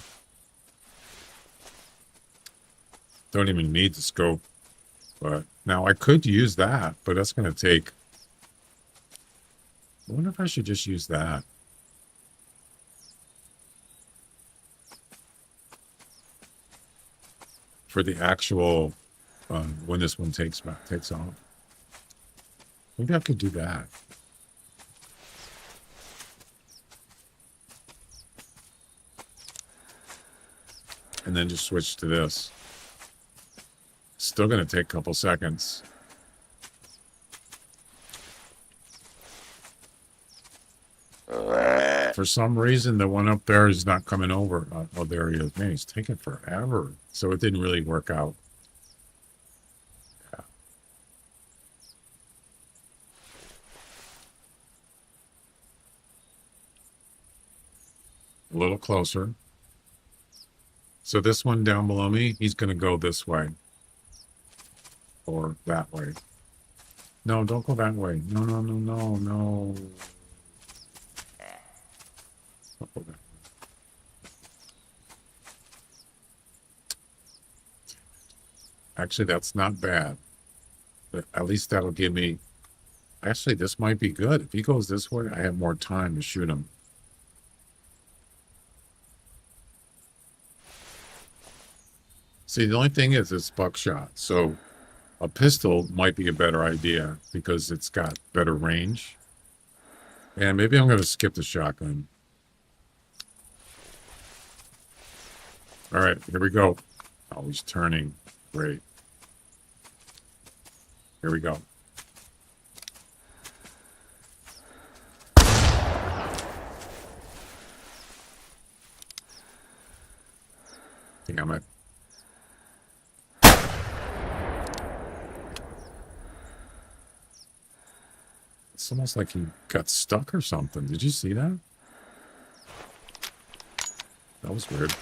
Don't even need the scope. But now I could use that, but that's going to take... I wonder if I should just use that. For the actual, when this one takes off. Maybe I could do that. And then just switch to this. Still going to take a couple seconds. For some reason, the one up there is not coming over. Oh, there he is. Man, he's taking forever. So it didn't really work out. Yeah. A little closer. So this one down below me, he's going to go this way. Or that way. No, don't go that way. No, no, no, no, no. Don't go that way. Actually, that's not bad. But at least that'll give me... Actually, this might be good. If he goes this way, I have more time to shoot him. See, the only thing is it's buckshot. So a pistol might be a better idea because it's got better range. And maybe I'm going to skip the shotgun. All right, here we go. Oh, he's turning. Great. Here we go. Damn it. It's almost like he got stuck or something. Did you see that? That was weird.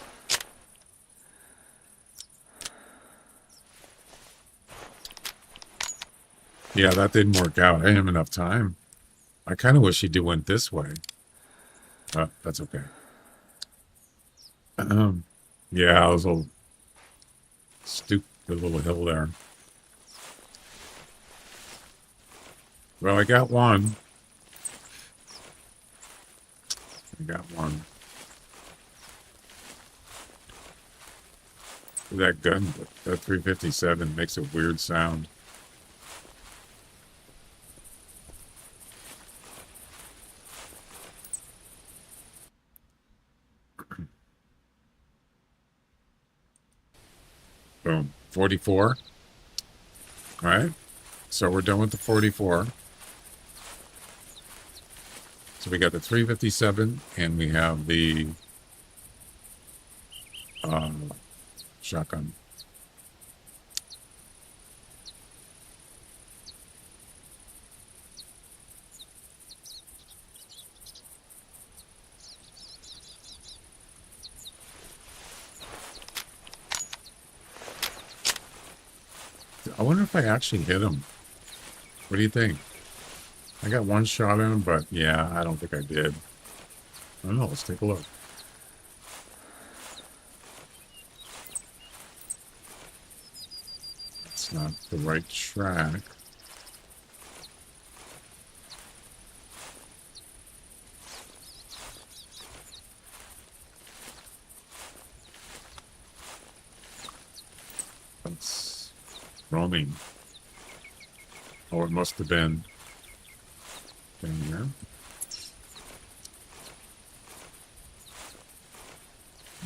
Yeah, that didn't work out. I didn't have enough time. I kind of wish he went this way. That's okay. Yeah, I was a little stupid little hill there. Well, I got one. I got one. That gun, that 357 makes a weird sound. Boom. 44. All right. So we're done with the 44. So we got the 357 and we have the shotgun. I wonder if I actually hit him. What do you think? I got one shot in him, but yeah, I don't think I did. I don't know. Let's take a look. It's not the right track. roaming. Oh, it must have been down here.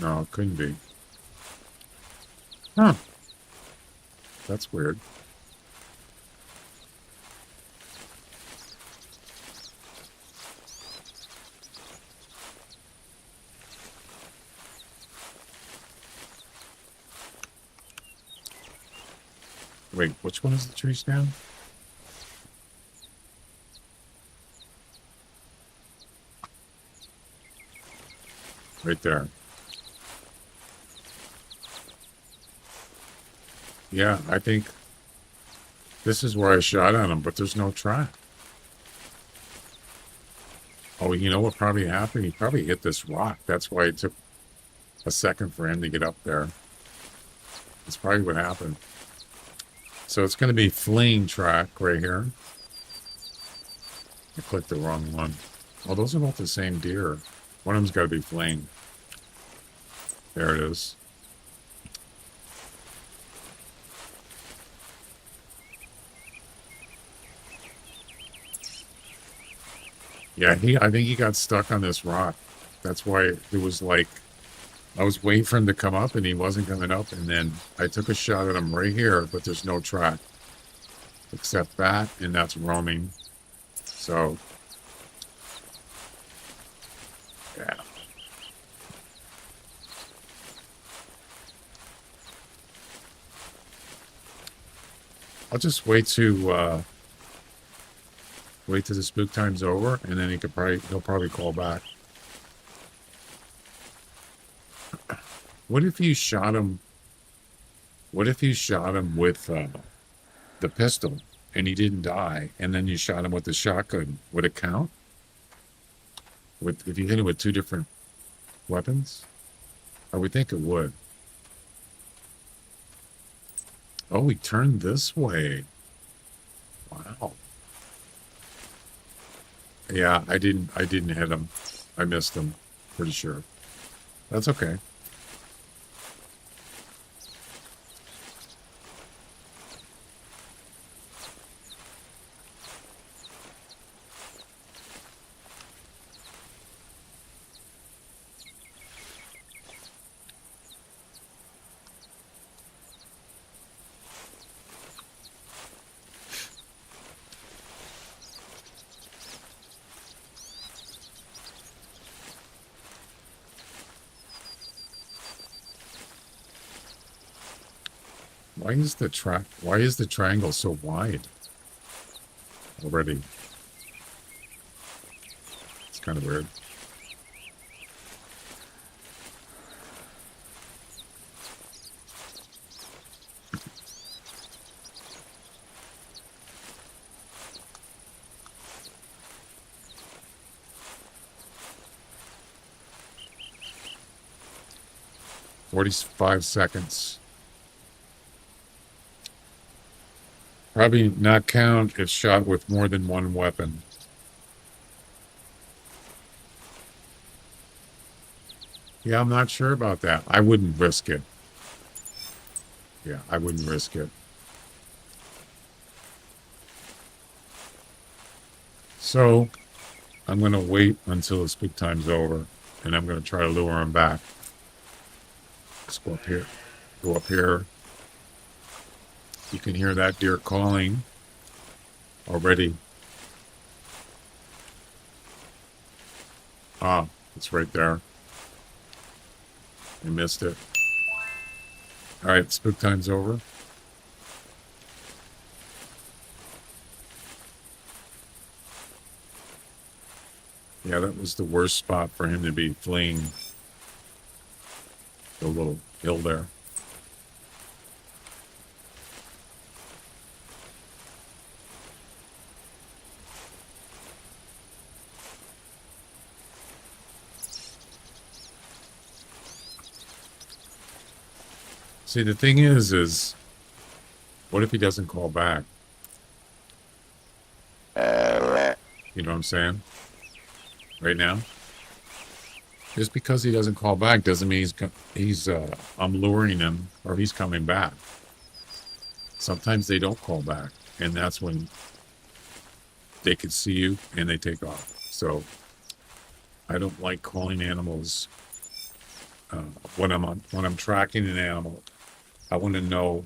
No, it couldn't be. Huh. That's weird. Wait, which one is the tree stand? Right there. Yeah, I think this is where I shot at him, but there's no track. Oh, you know what probably happened? He probably hit this rock. That's why it took a second for him to get up there. That's probably what happened. So it's going to be fleeing track right here. I clicked the wrong one. Oh, those are both the same deer. One of them's got to be fleeing. There it is. Yeah, I think he got stuck on this rock. That's why it was like, I was waiting for him to come up and he wasn't coming up. And then I took a shot at him right here, but there's no track. Except that, and that's roaming. So, yeah. I'll just wait till the spook time's over, and then he'll probably call back. What if you shot him? What if you shot him with the pistol and he didn't die, and then you shot him with the shotgun? Would it count? If you hit him with two different weapons? I would think it would. Oh, he turned this way. Wow. Yeah, I didn't hit him. I missed him. Pretty sure. That's okay. Why is the triangle so wide already? It's kind of weird. "45 seconds. Probably not count if shot with more than one weapon. Yeah, I'm not sure about that. I wouldn't risk it. Yeah, I wouldn't risk it. So, I'm going to wait until the speak time's over, and I'm going to try to lure him back. Let's go up here. Go up here. You can hear that deer calling already. Ah, it's right there. I missed it. All right, spook time's over. Yeah, that was the worst spot for him to be fleeing. The little hill there. See, the thing is, what if he doesn't call back? You know what I'm saying? Right now? Just because he doesn't call back doesn't mean I'm luring him or he's coming back. Sometimes they don't call back, and that's when they can see you and they take off. So I don't like calling animals when I'm tracking an animal. I want to know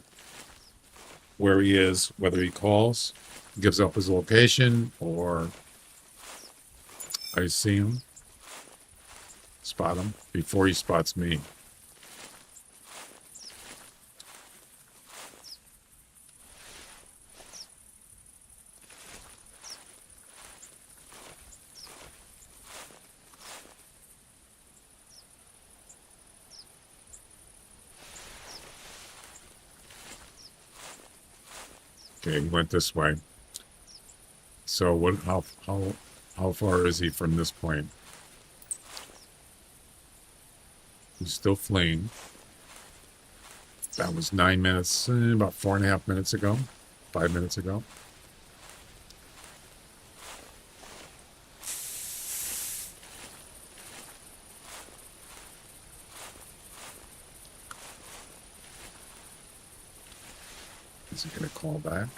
where he is, whether he calls, gives up his location, or I see him, spot him before he spots me. Okay, he went this way. So what? How far is he from this point? He's still fleeing. That was 9 minutes, about 4.5 minutes ago, 5 minutes ago. Is he going to call back?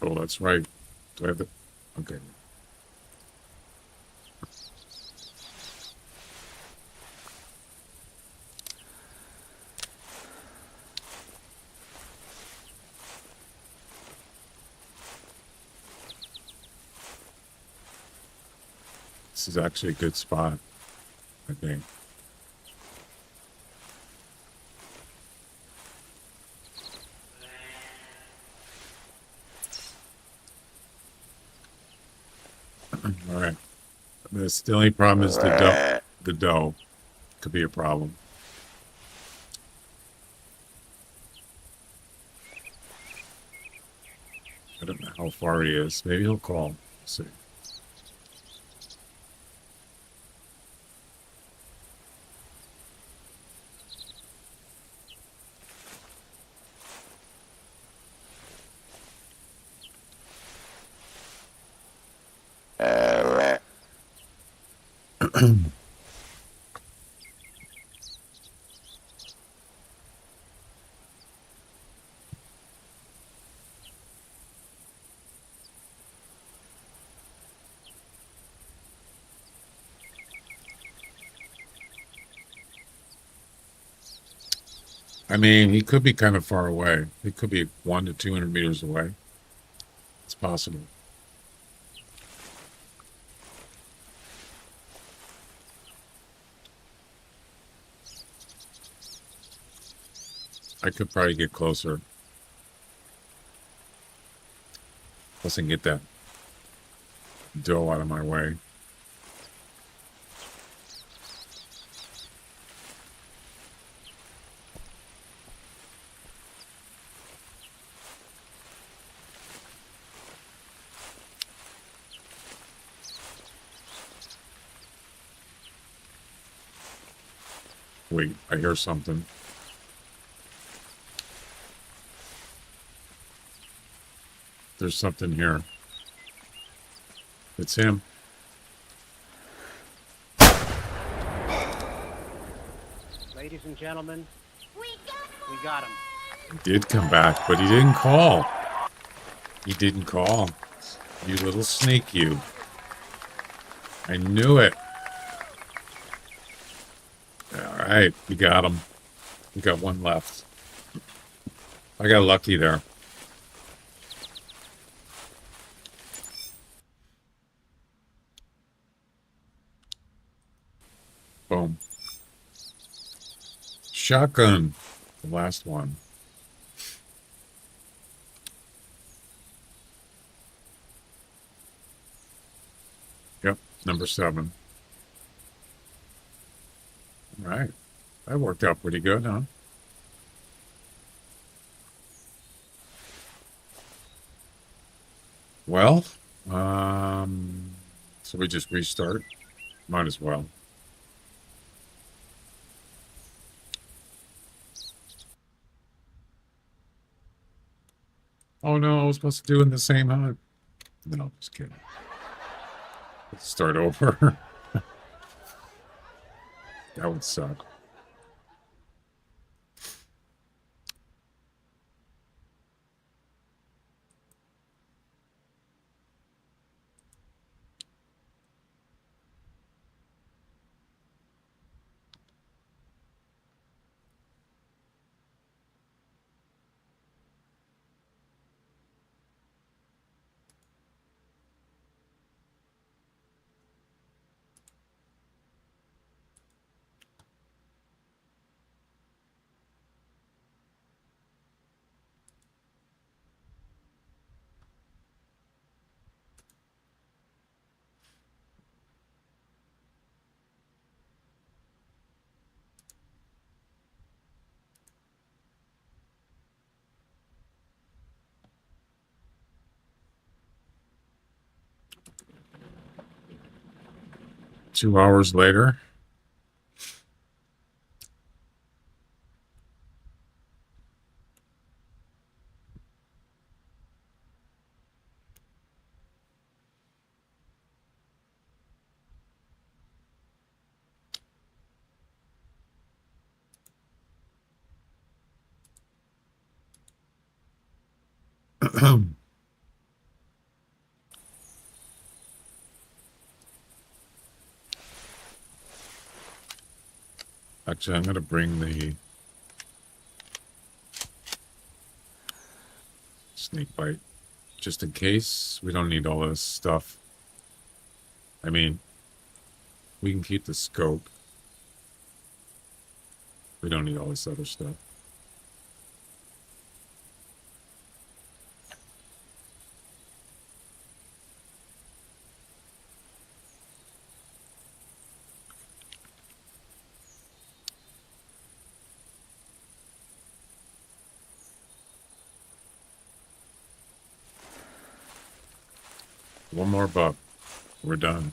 Oh, that's right. Do I have the... Okay. This is actually a good spot, I think. All right. The only problem is the doe. The doe could be a problem. I don't know how far he is. Maybe he'll call. Let's see. I mean, he could be kind of far away. He could be 100 to 200 meters away. It's possible. I could probably get closer. Plus, I can get that doe out of my way. Wait, I hear something. There's something here. It's him. Ladies and gentlemen, we got him. He did come back, but he didn't call. He didn't call. You little snake, you. I knew it. All right, we got him. We got one left. I got lucky there. Boom. Shotgun. The last one. Yep, number 7. All right. That worked out pretty good, huh? Well, so we just restart. Might as well. Oh no, I was supposed to do in the same hunt. No, just kidding. Let's start over. That would suck. Two hours later. Actually, I'm going to bring the snake bite just in case. We don't need all this stuff. I mean, we can keep the scope. We don't need all this other stuff. One more buck. We're done.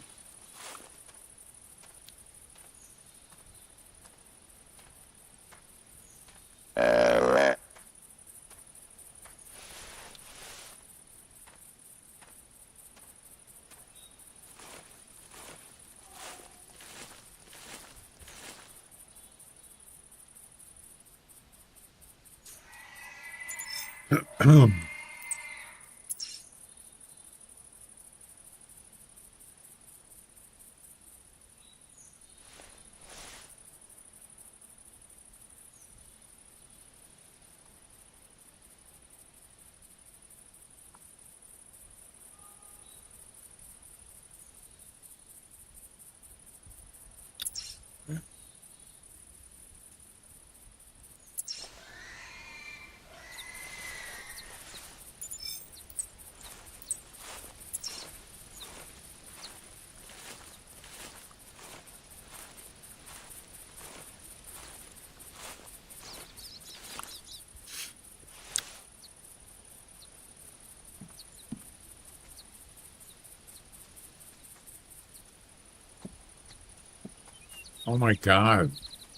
Oh my God.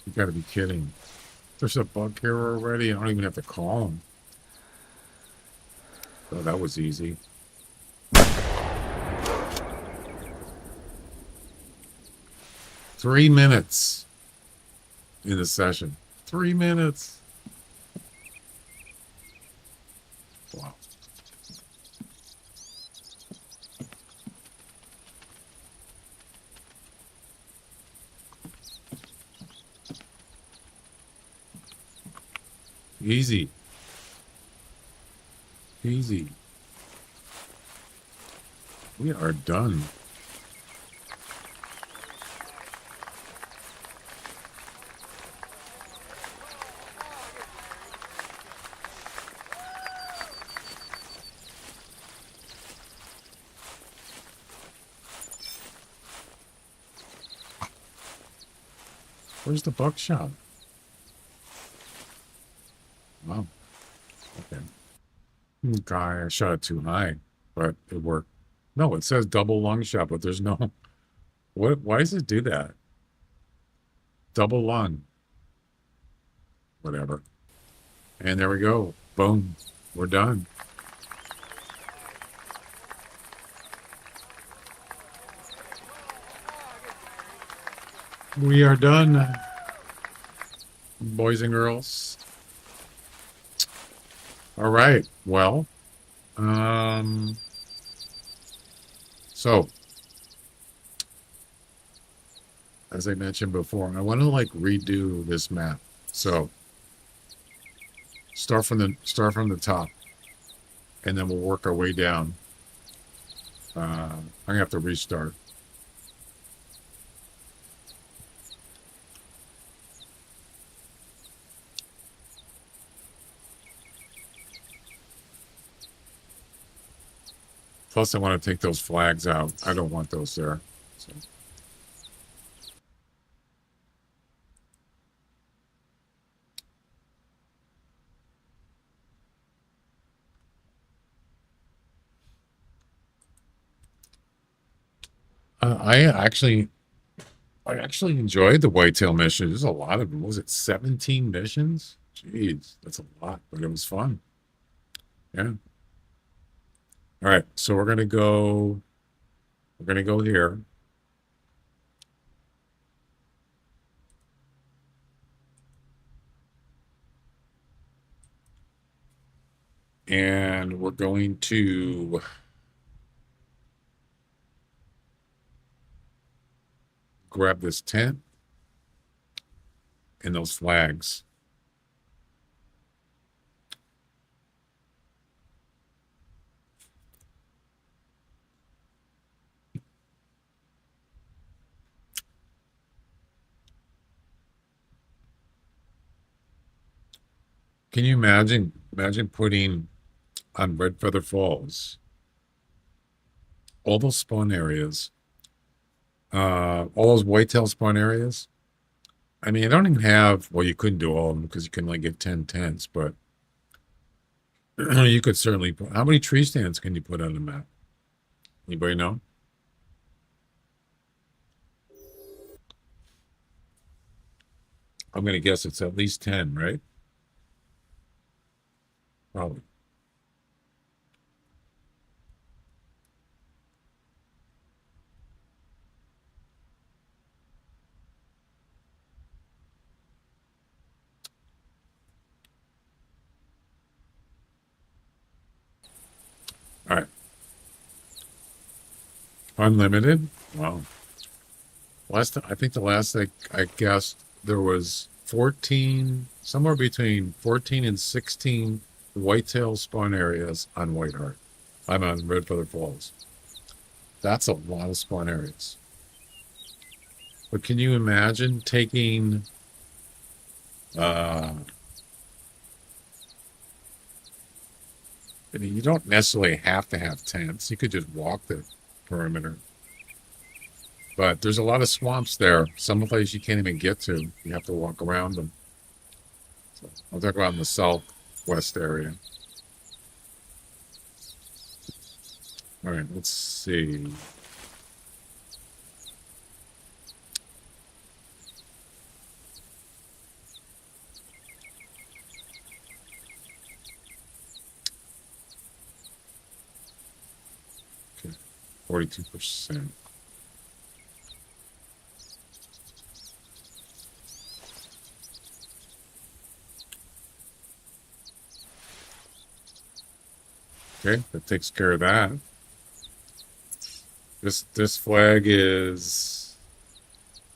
You gotta be kidding. There's a buck here already. I don't even have to call him. Oh, that was easy. 3 minutes in the session. 3 minutes. Wow. Easy. Easy. We are done. Where's the buckshot? Wow. Okay. Guy, I shot it too high, but it worked. No, it says double lung shot, but there's no. What? Why does it do that? Double lung. Whatever. And there we go. Boom. We're done. We are done, boys and girls. All right. Well, so as I mentioned before, I want to like redo this map. So start from the top, and then we'll work our way down. I'm gonna have to restart. Plus, I want to take those flags out. I don't want those there. So. I actually enjoyed the whitetail mission. There's a lot of them. Was it 17 missions? Jeez, that's a lot, but it was fun. Yeah. All right, so we're gonna go. We're gonna go here. And we're going to grab this tent and those flags. Can you imagine putting on Red Feather Falls all those spawn areas, all those whitetail spawn areas? I mean, I don't even have, well, you couldn't do all of them because you can only get 10 tents, but you could certainly put, how many tree stands can you put on the map? Anybody know? I'm going to guess it's at least 10, right? Probably. All right. Unlimited? Wow. I think the last I guessed there was 14, somewhere between 14 and 16 whitetail spawn areas on Whiteheart. I'm on Red Feather Falls. That's a lot of spawn areas. But can you imagine taking I mean, you don't necessarily have to have tents. You could just walk the perimeter. But there's a lot of swamps there. Some places you can't even get to. You have to walk around them. So I'll talk about in the southwest area. All right, let's see. Okay, 42%. Okay, that takes care of that. This flag is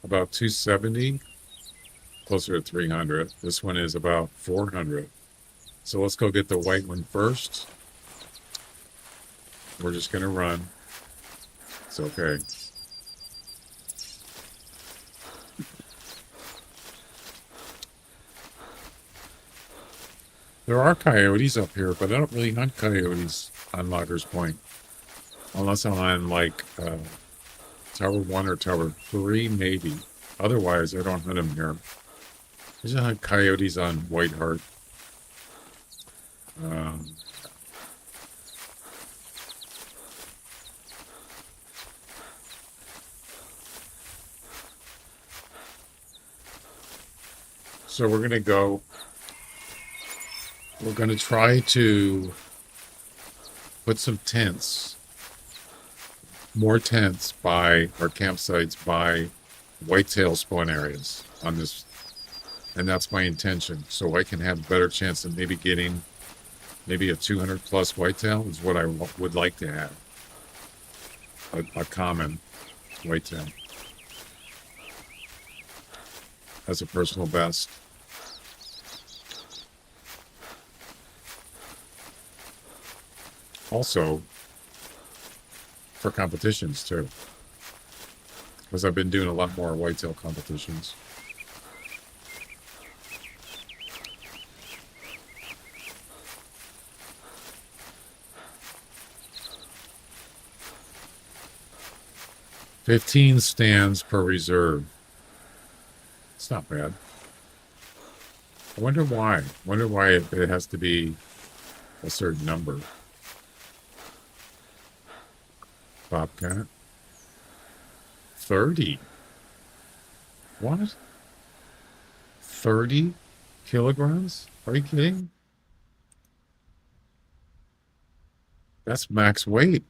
about 270, closer to 300. This one is about 400. So let's go get the white one first. We're just gonna run. It's okay. There are coyotes up here, but I don't really hunt coyotes on Loggers Point. Unless I'm on like Tower 1 or Tower 3, maybe. Otherwise, I don't hunt them here. I just hunt coyotes on Whiteheart. So we're going to go. We're going to try to put some tents, more tents by our campsites by whitetail spawn areas on this, and that's my intention. So I can have a better chance of maybe getting maybe a 200 plus whitetail is what I would like to have. A common whitetail as a personal best. Also, for competitions too, because I've been doing a lot more whitetail competitions. $15 stands per reserve. It's not bad. I wonder why. It has to be a certain number. Bobcat. 30. What? 30 kilograms? Are you kidding? That's max weight.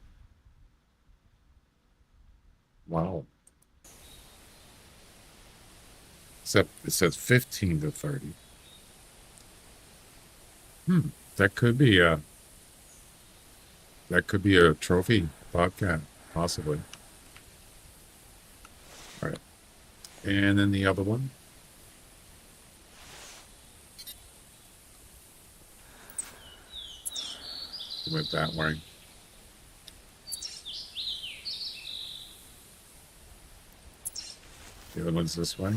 Wow. Except it says 15 to 30. That could be a trophy bobcat, possibly. All right. And then the other one. Went that way. The other one's this way.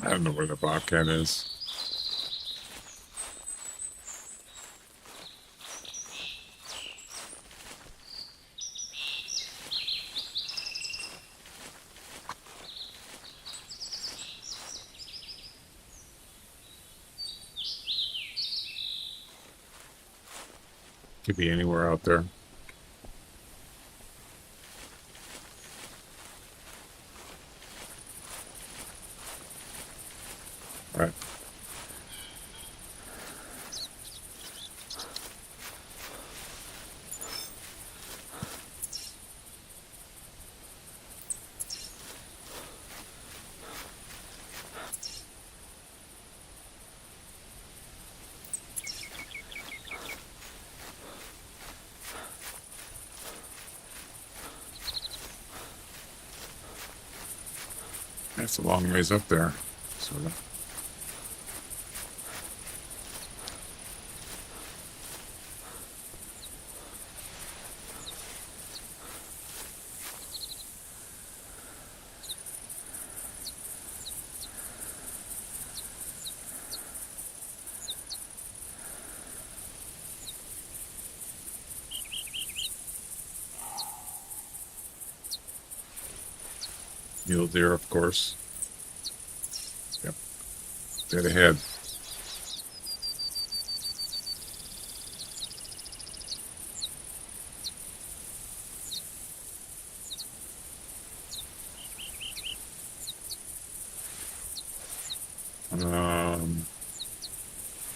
I don't know where the bobcat is. Could be anywhere out there. All right. That's a long ways up there, sort of. Mule deer, of course. Yep. Dead ahead.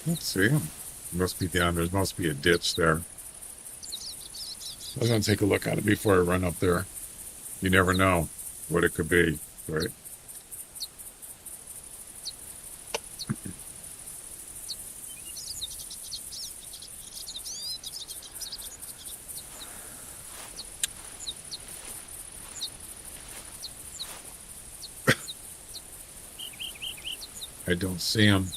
Let's see. Must be down. There must be a ditch there. I'm gonna take a look at it before I run up there. You never know what it could be, right? I don't see him.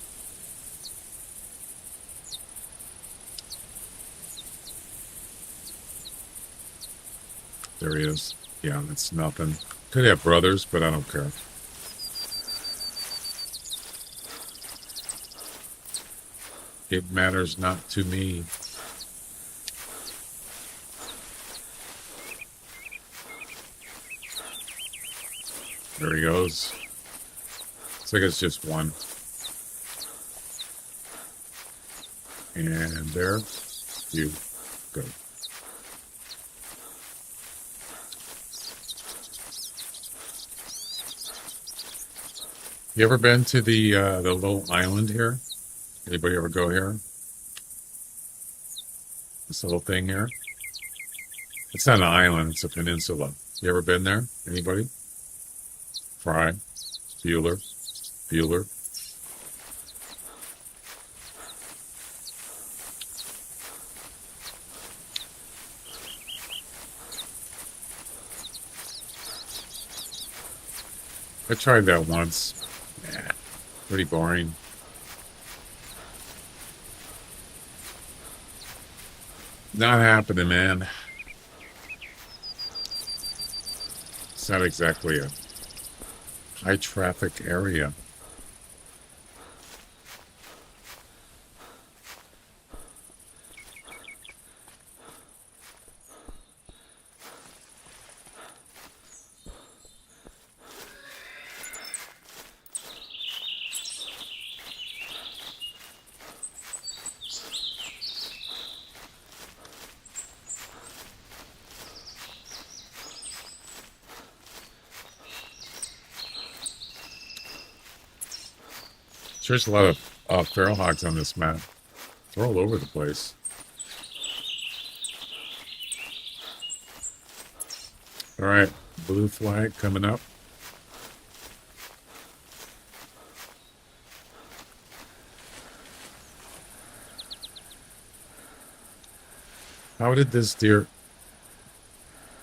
There he is. Yeah, that's nothing. Could have brothers, but I don't care. It matters not to me. There he goes. Looks like it's just one. And there you go. You ever been to the little island here? Anybody ever go here? This little thing here? It's not an island, it's a peninsula. You ever been there? Anybody? Fry? Bueller? Bueller? I tried that once. Nah, pretty boring. Not happening, man. It's not exactly a high traffic area. There's a lot of feral hogs on this map. They're all over the place. All right, blue flag coming up. How did this deer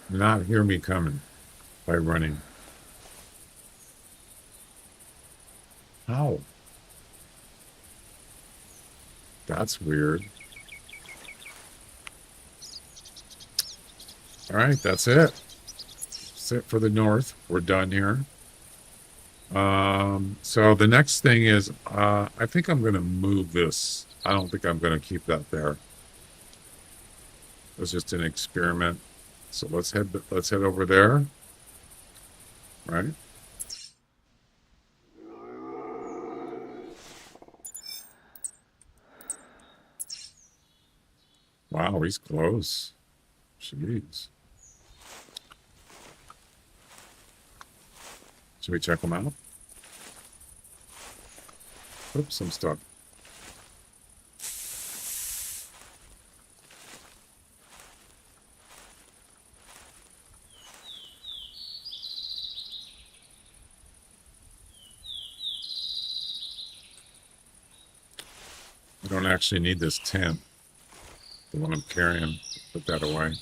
not hear me coming by running? How? That's weird. All right, that's it. That's it for the north. We're done here. So the next thing is, I think I'm going to move this. I don't think I'm going to keep that there. It was just an experiment. So let's head over there. Right? Wow, he's close. Jeez. Should we check him out? Oops, I'm stuck. I don't actually need this tent. The one I'm carrying. Put that away.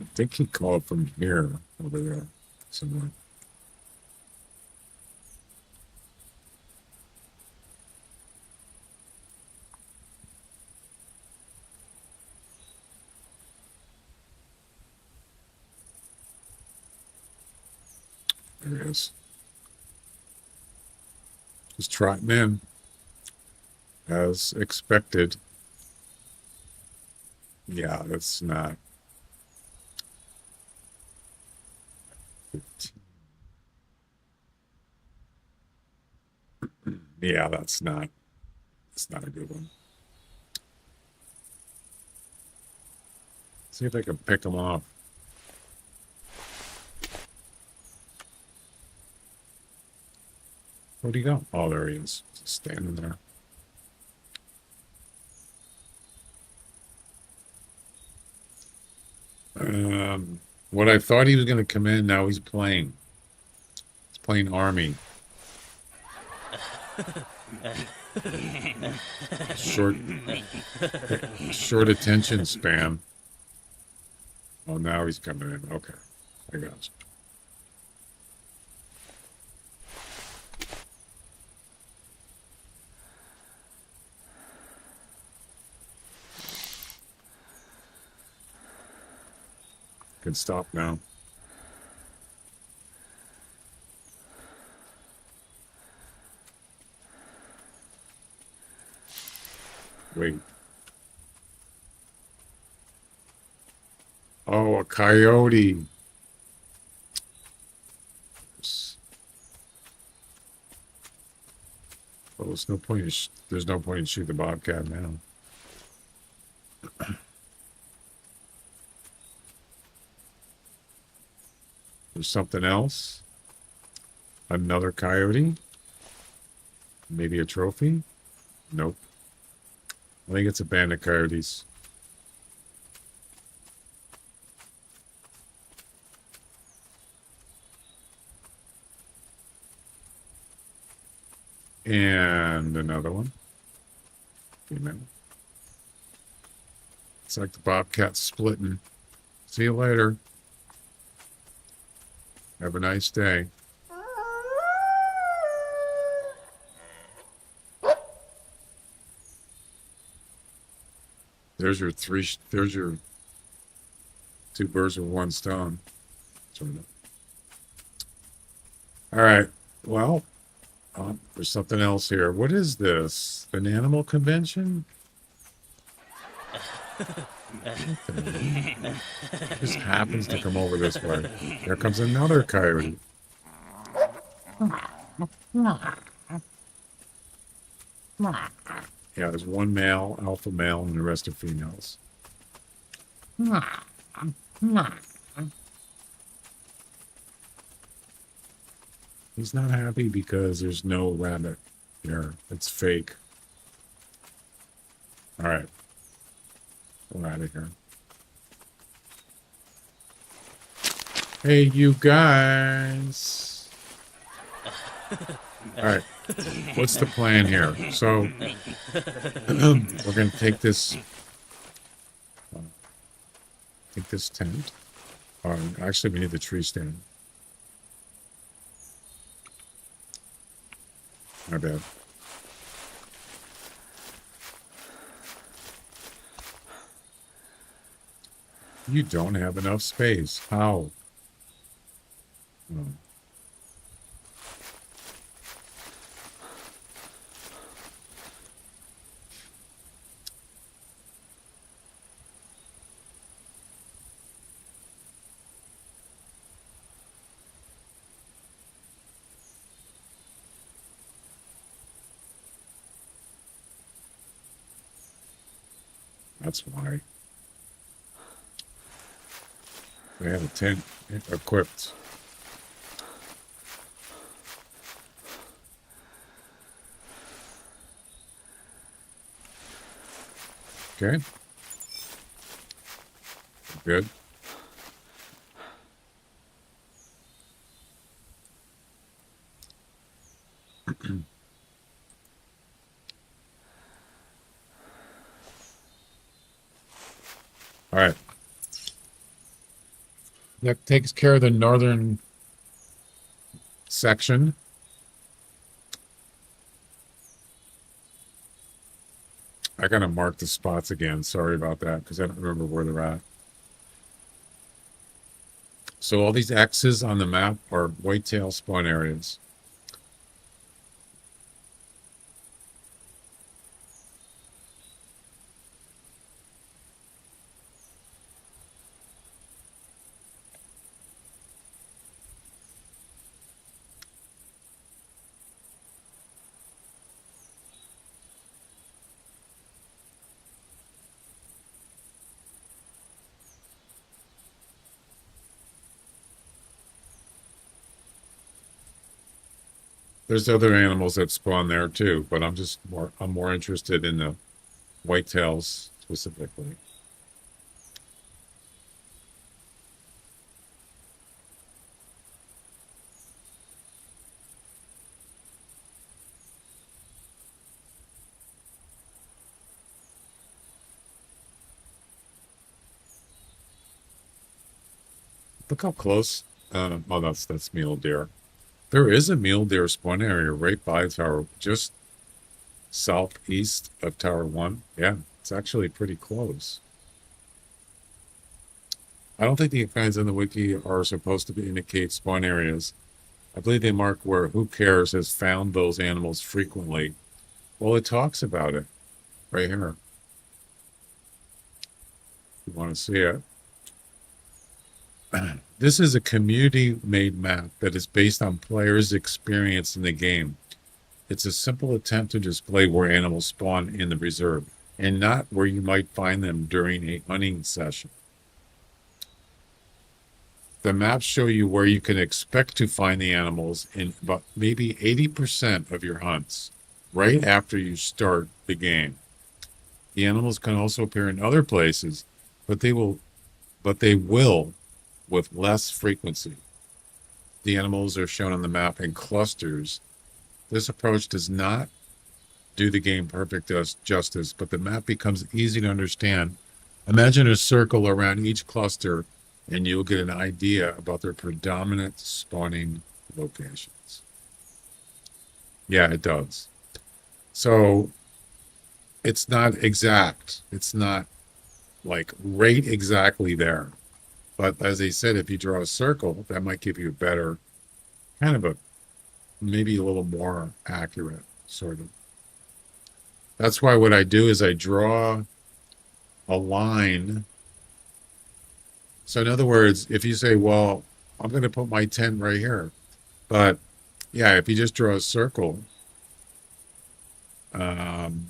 I think he called from here over there somewhere. There he is. Just trotting in, as expected. Yeah, that's not. Yeah, that's not. It's not a good one. See if I can pick him off. Where'd he go? Oh, there he is. Just standing there. What I thought he was going to come in, now he's playing. He's playing Army. Short, short attention span. Oh, now he's coming in. Okay, I got you. Can stop now. Wait. Oh, a coyote. Well, there's no point in there's no point in shooting the bobcat now. There's something else. Another coyote. Maybe a trophy. Nope. I think it's a band of coyotes. And another one. Amen. It's like the bobcat's splitting. See you later. Have a nice day. There's your there's your two birds with one stone. Sort of. All right. Well, there's something else here. What is this? An animal convention? Just happens to come over this way. There comes another coyote. Yeah, there's one male, alpha male, and the rest are females. He's not happy because there's no rabbit here. It's fake. All right. We're out of here. Hey, you guys. All right. What's the plan here? So we're going to take this tent. Actually, we need the tree stand. My bad. You don't have enough space. How? Oh. That's why. They have a tent equipped. Okay. Good. All right. That takes care of the northern section. I gotta mark the spots again. Sorry about that, because I don't remember where they're at. So all these X's on the map are whitetail spawn areas. There's other animals that spawn there too, but I'm more interested in the whitetails specifically. Look how close. Oh, that's mule deer. There is a mule deer spawn area right by Tower, just southeast of Tower 1. Yeah, it's actually pretty close. I don't think the kinds in the wiki are supposed to indicate spawn areas. I believe they mark where Who Cares has found those animals frequently. Well, it talks about it right here. If you want to see it. This is a community-made map that is based on players' experience in the game. It's a simple attempt to display where animals spawn in the reserve, and not where you might find them during a hunting session. The maps show you where you can expect to find the animals in about maybe 80% of your hunts, right after you start the game. The animals can also appear in other places, but they will with less frequency. The animals are shown on the map in clusters. This approach does not do the game perfect justice, but the map becomes easy to understand. Imagine a circle around each cluster, and you'll get an idea about their predominant spawning locations. Yeah, it does. So it's not exact. It's not like right exactly there. But as I said, if you draw a circle, that might give you a better, kind of maybe a little more accurate sort of. That's why what I do is I draw a line. So in other words, if you say, well, I'm going to put my tent right here. But yeah, if you just draw a circle, um,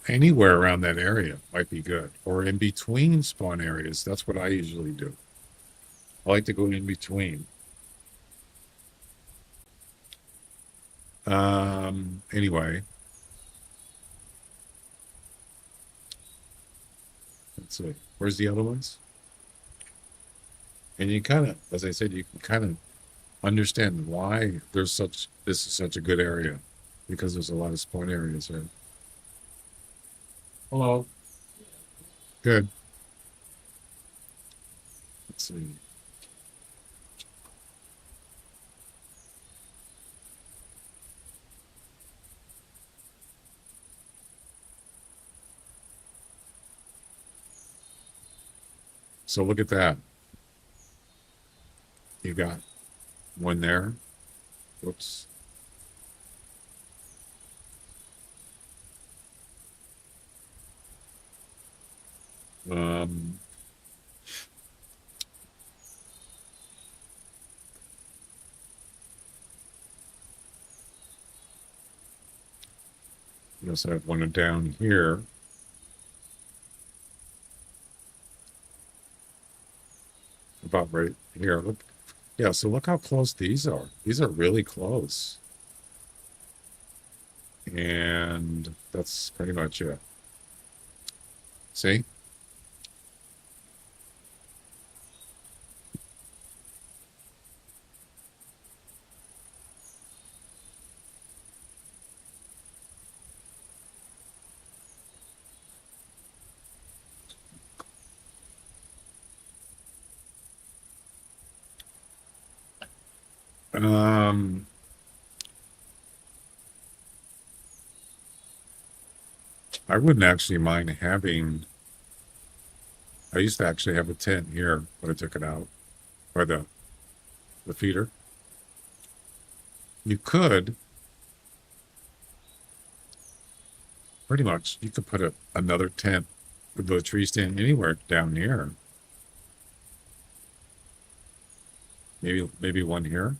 anywhere around that area might be good. Or in between spawn areas. That's what I usually do. I like to go in between. Anyway, let's see. Where's the other ones? And you kind of, as I said, you can kind of understand why this is such a good area, because there's a lot of spawn areas here. Hello. Good. Let's see. So look at that. You got one there. Whoops. Um, you also have one down here. About right here. Look. Yeah, so look how close these are. These are really close. And that's pretty much it. See? Um, I wouldn't actually mind having I used to actually have a tent here, but I took it out by the feeder. You could pretty much you could put another tent with the tree stand anywhere down here. Maybe one here,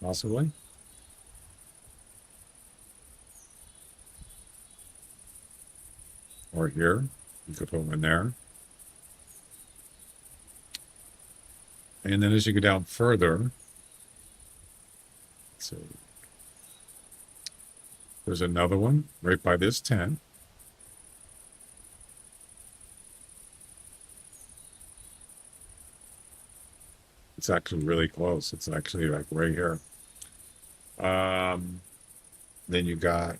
possibly. Or here. You could put one there. And then as you go down further, so there's another one right by this tent. It's actually really close. It's actually like right here. Then you got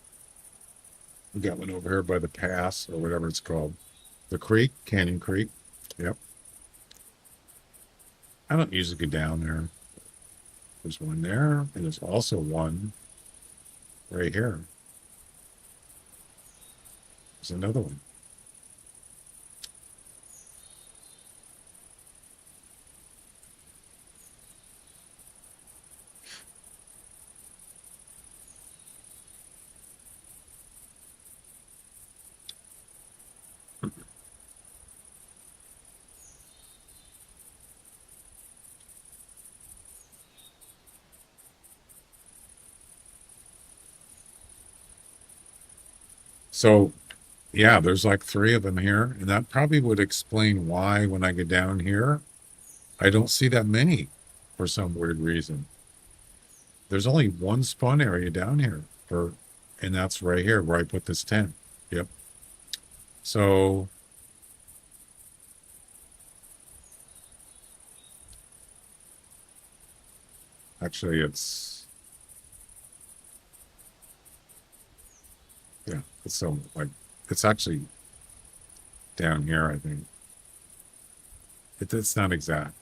one over here by the pass or whatever it's called. The creek, Canyon Creek. Yep. I don't usually go down there. There's one there, and there's also one right here. There's another one. So, yeah, there's like three of them here, and that probably would explain why when I get down here, I don't see that many for some weird reason. There's only one spawn area down here, and that's right here where I put this tent. Yep. So, actually, it's so like it's actually down here. I think it's not exact.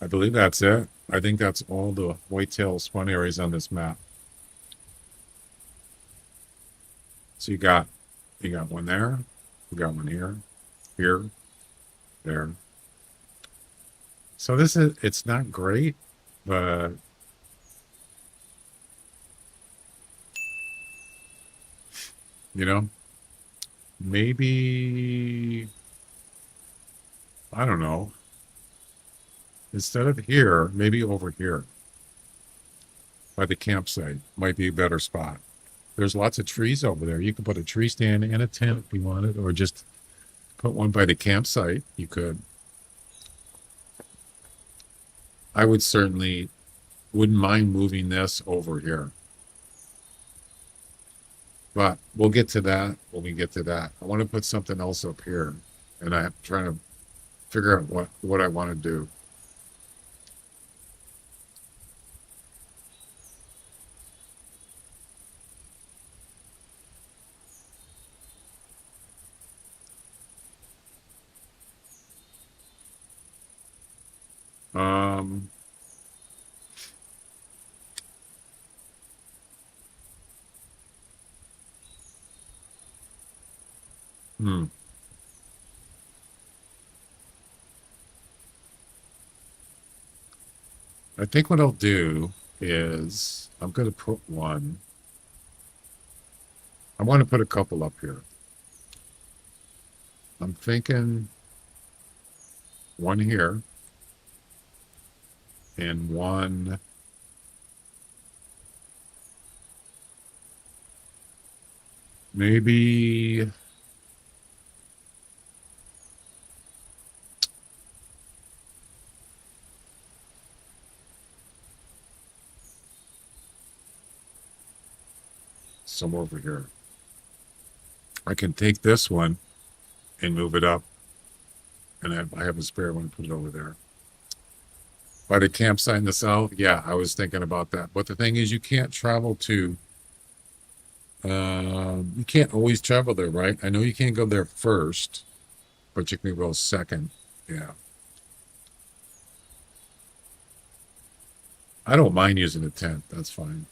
I believe that's it. I think that's all the whitetail spawn areas on this map. So you got one there, you got one here, there. So it's not great, but you know, maybe I don't know. Instead of here, maybe over here by the campsite might be a better spot. There's lots of trees over there. You could put a tree stand and a tent if you wanted, or just put one by the campsite. You could. I wouldn't mind moving this over here. But we'll get to that when we get to that. I want to put something else up here, and I'm trying to figure out what I want to do. Um, hmm. I think what I'll do is I'm going to put one. I want to put a couple up here. I'm thinking one here and one maybe some over here. I can take this one and move it up, and I have a spare one, put it over there. By the campsite in the south, yeah, I was thinking about that. But the thing is, you can't travel to, you can't always travel there, right? I know you can't go there first, but you can go second. Yeah. I don't mind using a tent. That's fine.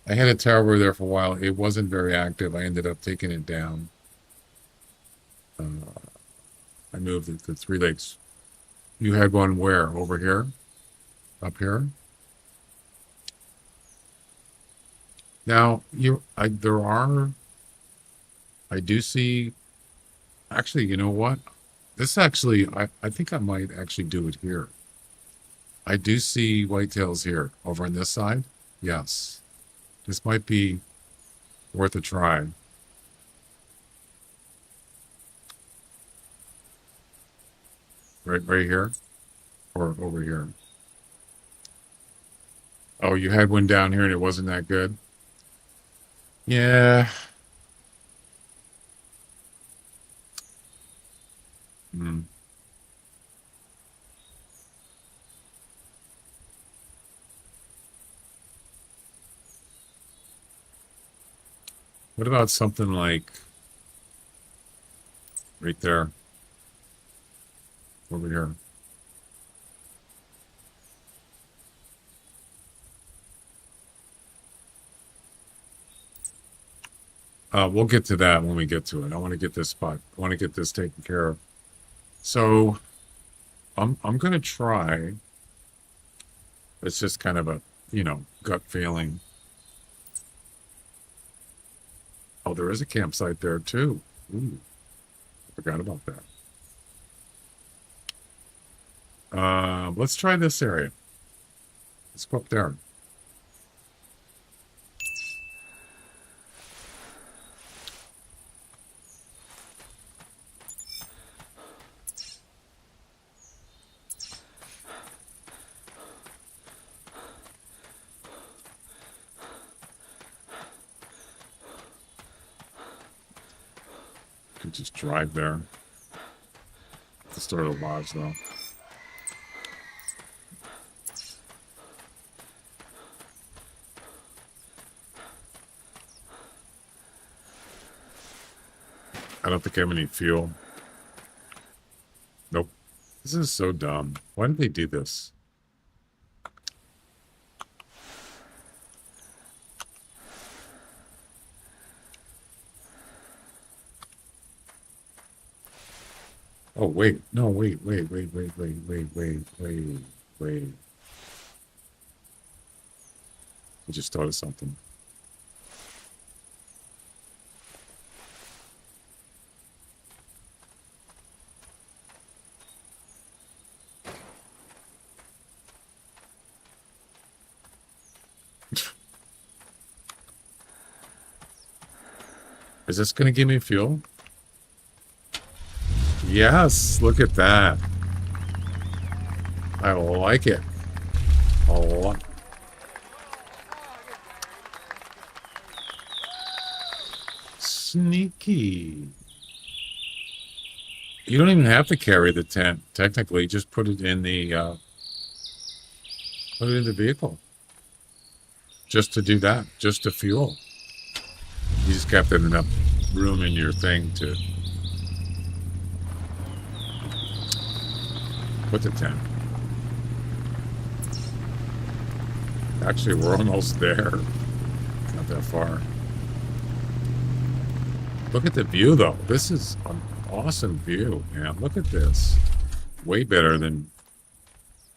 I had a tower there for a while. It wasn't very active. I ended up taking it down. I moved it to 3 Lakes. You had one where? Over here? Up here? Now, I do see, actually, you know what? This actually, I think I might actually do it here. I do see whitetails here, over on this side. Yes. This might be worth a try. Right here? Or over here? Oh, you had one down here and it wasn't that good? Yeah. Hmm. What about something like right there? Over here. We'll get to that when we get to it. I want to get this spot. I want to get this taken care of. So I'm gonna try. It's just kind of a, gut feeling. Oh, there is a campsite there too. Ooh, forgot about that. Let's try this area. Let's go up there. Could just drive there. The start of the lodge, though. I don't think I have any fuel. Nope. This is so dumb. Why did they do this? Oh, wait. No, wait. I just thought of something. Is this going to give me fuel? Yes, look at that. I like it. A lot. Sneaky. You don't even have to carry the tent. Technically, just put it in the vehicle. Just to do that, just to fuel. You just got that enough room in your thing to put the tent. Actually, we're almost there. Not that far. Look at the view, though. This is an awesome view, man. Look at this. Way better than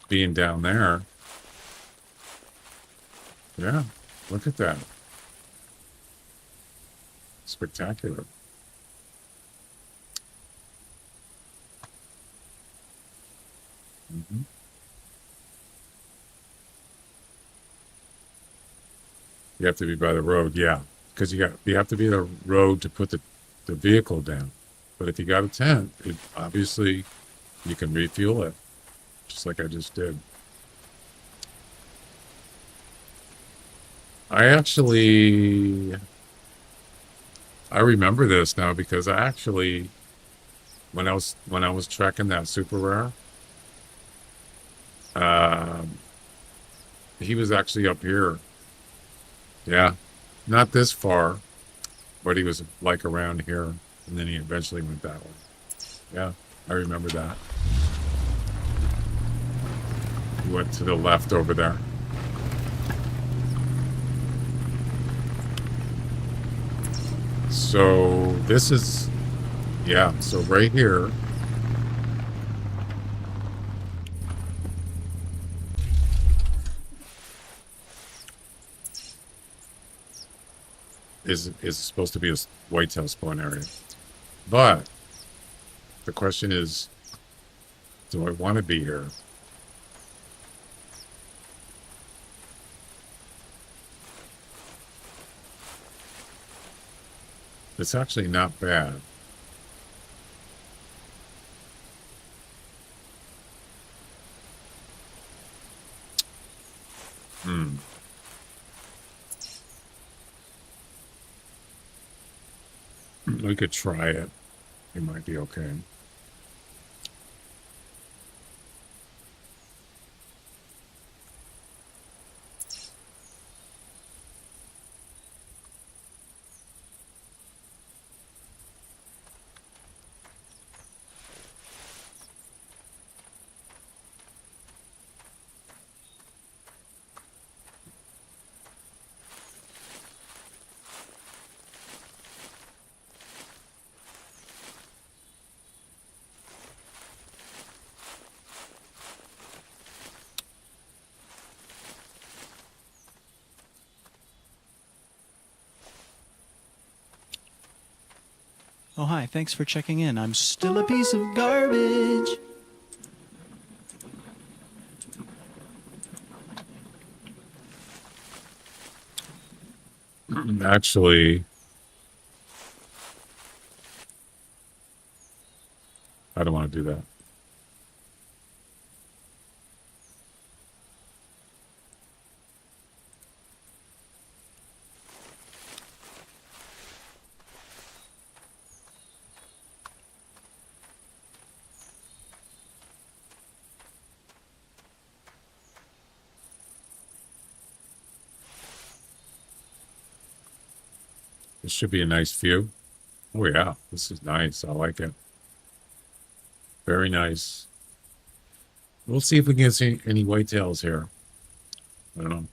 being down there. Yeah, look at that. Spectacular. Mm-hmm. You have to be by the road, yeah. Because you have to be the road to put the vehicle down. But if you got a tent, obviously you can refuel it. Just like I just did. I remember this now because I actually, when I was trekking that super rare, he was actually up here. Yeah, not this far, but he was like around here, and then he eventually went that way. Yeah, I remember that. went to the left over there. So this is, yeah, so right here. Is supposed to be a whitetail spawn area. But the question is, do I want to be here? It's actually not bad. We could try it. It might be okay. Oh, hi. Thanks for checking in. I'm still a piece of garbage. Actually, I don't want to do that. This should be a nice view. Oh yeah, this is nice. I like it. Very nice. We'll see if we can see any whitetails here. I don't know.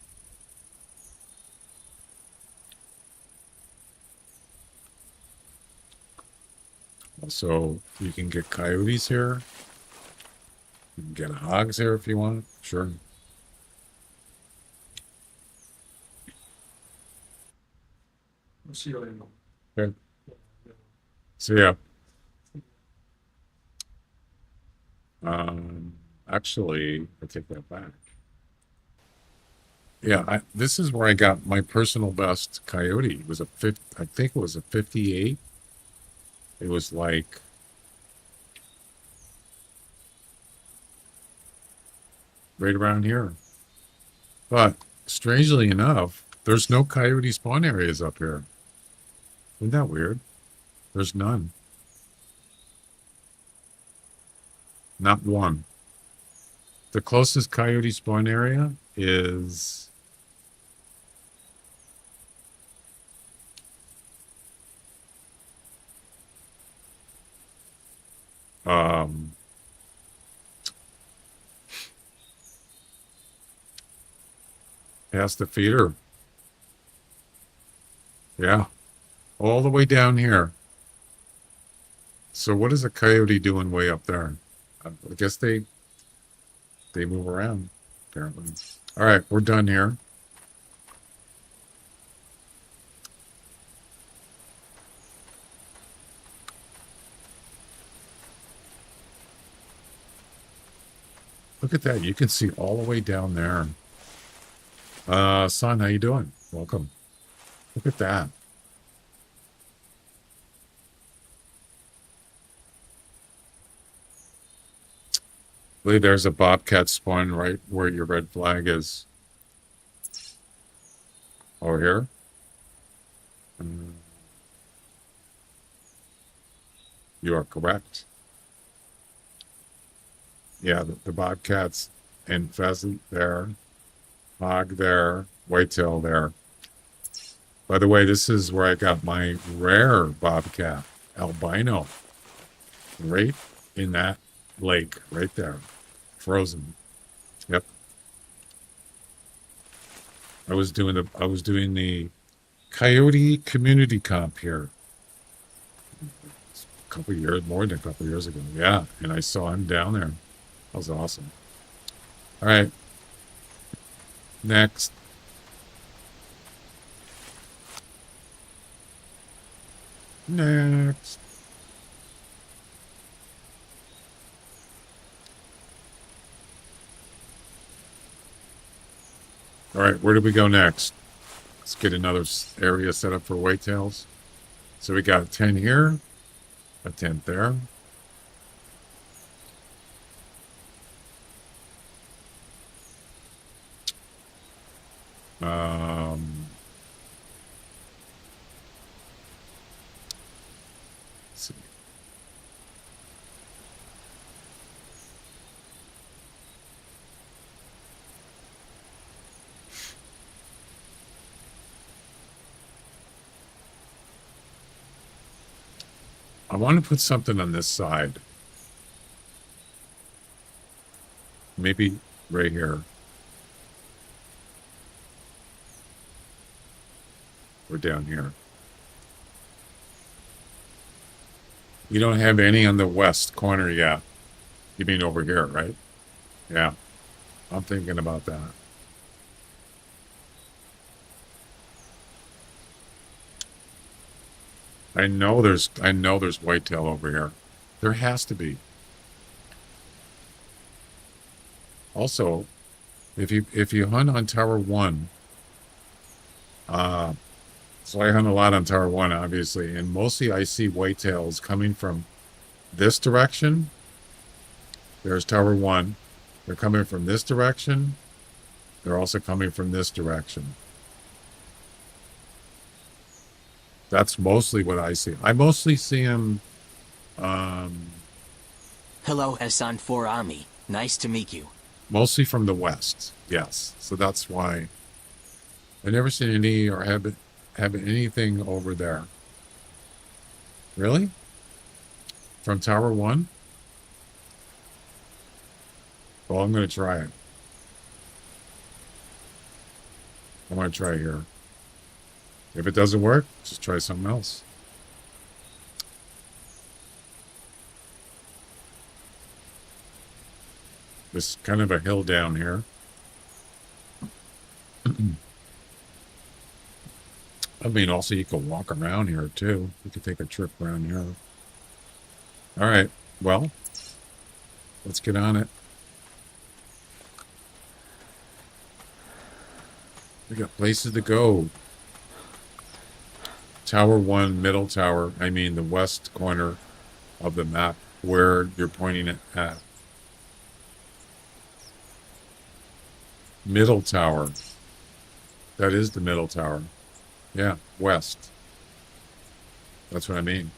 Also, you can get coyotes here. You can get hogs here if you want. Sure. See you later. Okay. See ya. Actually, I take that back. Yeah, this is where I got my personal best coyote. It was I think it was a 58. It was like right around here. But strangely enough, there's no coyote spawn areas up here. Isn't that weird? There's none. Not one. The closest coyote spawn area is past the feeder. Yeah. All the way down here. So what is a coyote doing way up there? I guess they move around, apparently. All right, we're done here. Look at that. You can see all the way down there. Son, how you doing? Welcome. Look at that. I believe there's a bobcat spawn right where your red flag is. Over here. You are correct. Yeah, the bobcats and pheasant there, hog there, whitetail there. By the way, this is where I got my rare bobcat, albino, right in that lake, right there, frozen. Yep. I was doing the Coyote Community Comp here a couple years, more than a couple years ago. Yeah, and I saw him down there. That was awesome. All right, next. Next. All right, where do we go next? Let's get another area set up for whitetails. So we got a tent here, a tent there. Let's see. I want to put something on this side. Maybe right here. Or down here. You don't have any on the west corner yet. You mean over here, right? Yeah. I'm thinking about that. I know there's whitetail over here. There has to be. Also, if you hunt on Tower 1, so I hunt a lot on Tower 1, obviously, and mostly I see whitetails coming from this direction. There's Tower 1. They're coming from this direction. They're also coming from this direction. That's mostly what I see. I mostly see them. Hello, Hassan Forami. Nice to meet you. Mostly from the west. Yes. So that's why I never seen any or have anything over there. Really? From Tower 1? Well, I'm going to try it. I'm going to try here. If it doesn't work, just try something else. There's kind of a hill down here. I mean, also you could walk around here too. You could take a trip around here. All right. Well, let's get on it. We got places to go. Tower 1, middle tower. I mean, the west corner of the map where you're pointing it at. Middle tower. That is the middle tower. Yeah, west. That's what I mean.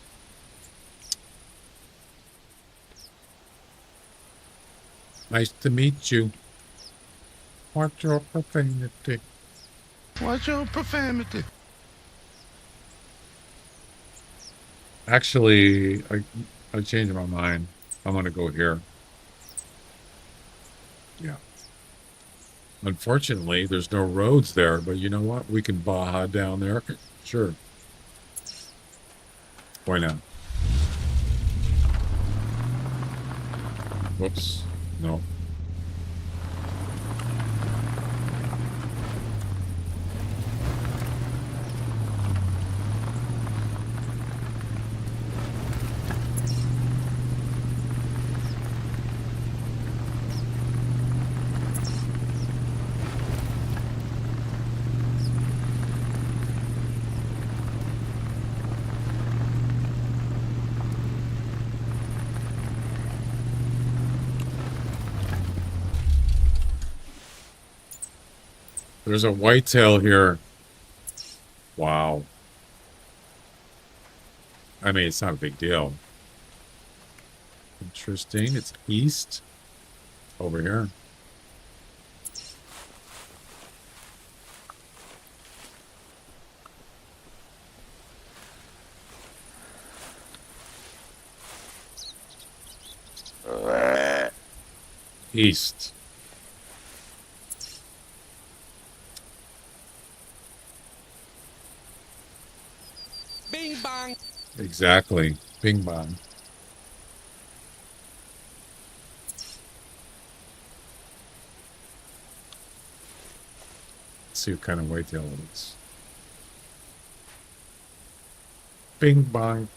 Nice to meet you. Watch your profanity. Watch your profanity. Actually, I changed my mind. I'm going to go here. Yeah. Unfortunately, there's no roads there, but you know what? We can baja down there. Sure. Why not? Whoops. No. There's a whitetail here. Wow. I mean, it's not a big deal. Interesting. It's east over here. East. Exactly. Bing bong. Let's see what kind of whitetail it is. Bing bong.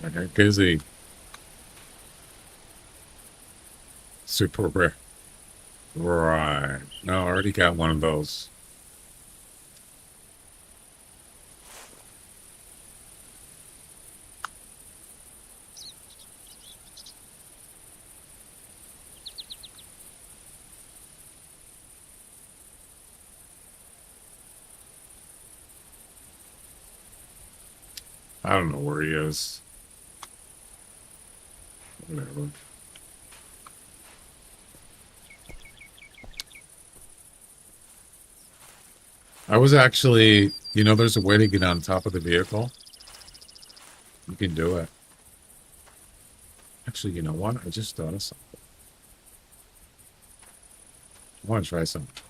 I got busy. Super rare. Right. No, I already got one of those. I don't know where he is. Whatever. I was actually, there's a way to get on top of the vehicle. You can do it. Actually, you know what? I just thought of something. I want to try something.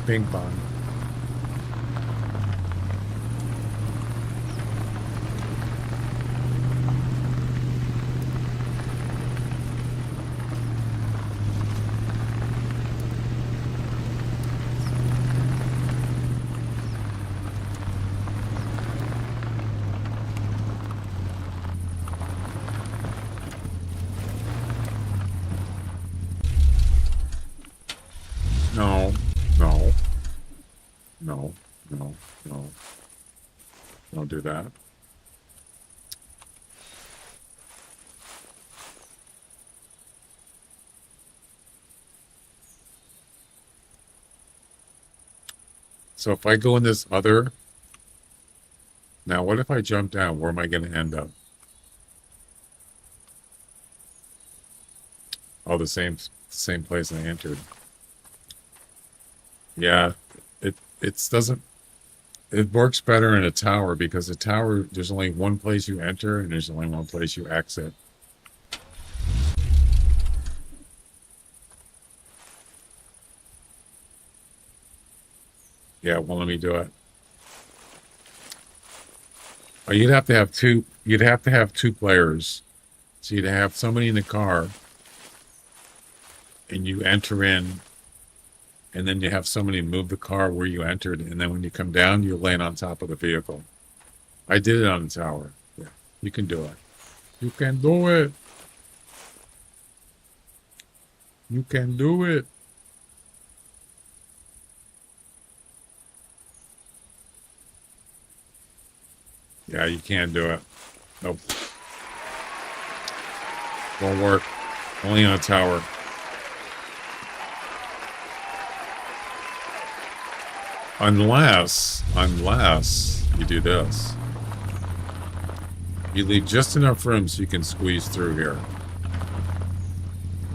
Ping pong. No, no, no, no, no. Don't do that. So if I go in this other, now what if I jump down? Where am I going to end up? Oh, the same place I entered. Yeah, it doesn't. It works better in a tower because a tower, there's only one place you enter and there's only one place you exit. Yeah, well, let me do it. Oh, you'd have to have two. You'd have to have two players. So you'd have somebody in the car, and you enter in, and then you have somebody move the car where you entered, and then when you come down, you land on top of the vehicle. I did it on the tower. Yeah, you can do it. You can do it. You can do it. Yeah, you can do it. Nope. Won't work. Only on a tower. Unless you do this. You leave just enough room so you can squeeze through here.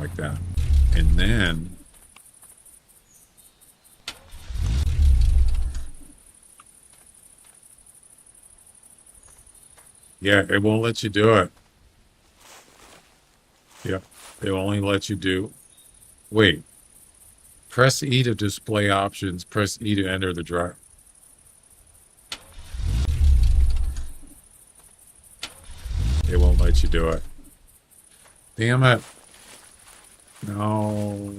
Like that. And then yeah, it won't let you do it. Yep. It will only let you do. Wait. Press E to display options. Press E to enter the drive. It won't let you do it. Damn it. No.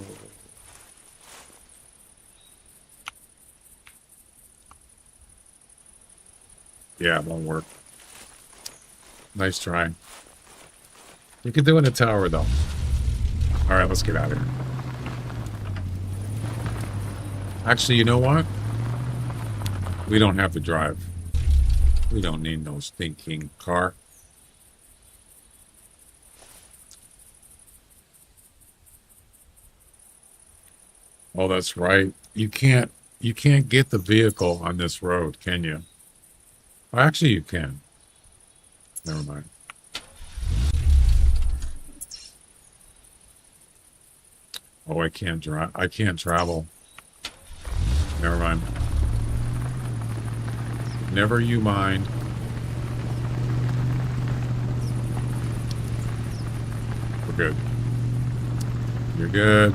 Yeah, it won't work. Nice try. You could do it in a tower, though. All right, let's get out of here. Actually, you know what? We don't have to drive. We don't need no stinking car. Oh, that's right. You can't get the vehicle on this road, can you? Well, actually, you can. Never mind. Oh, I can't drive. I can't travel. Never mind. Never you mind. We're good. You're good.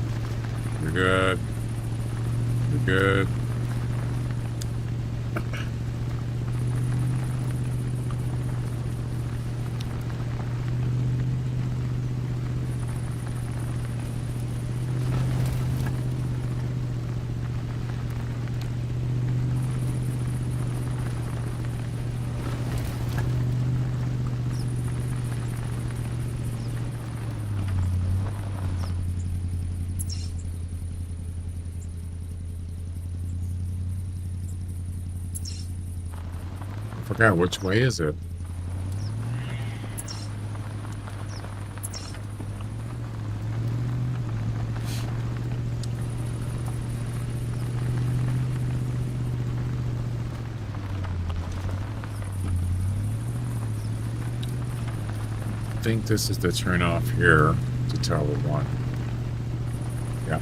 You're good. You're good. I forgot which way is it? I think this is the turn off here to Tower 1. Yeah.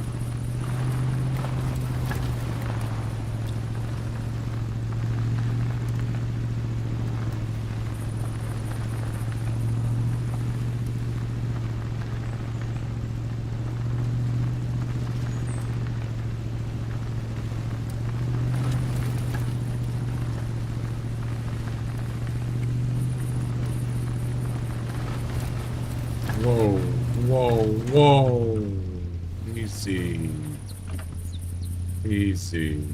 Whoa, whoa, whoa. Easy. Easy.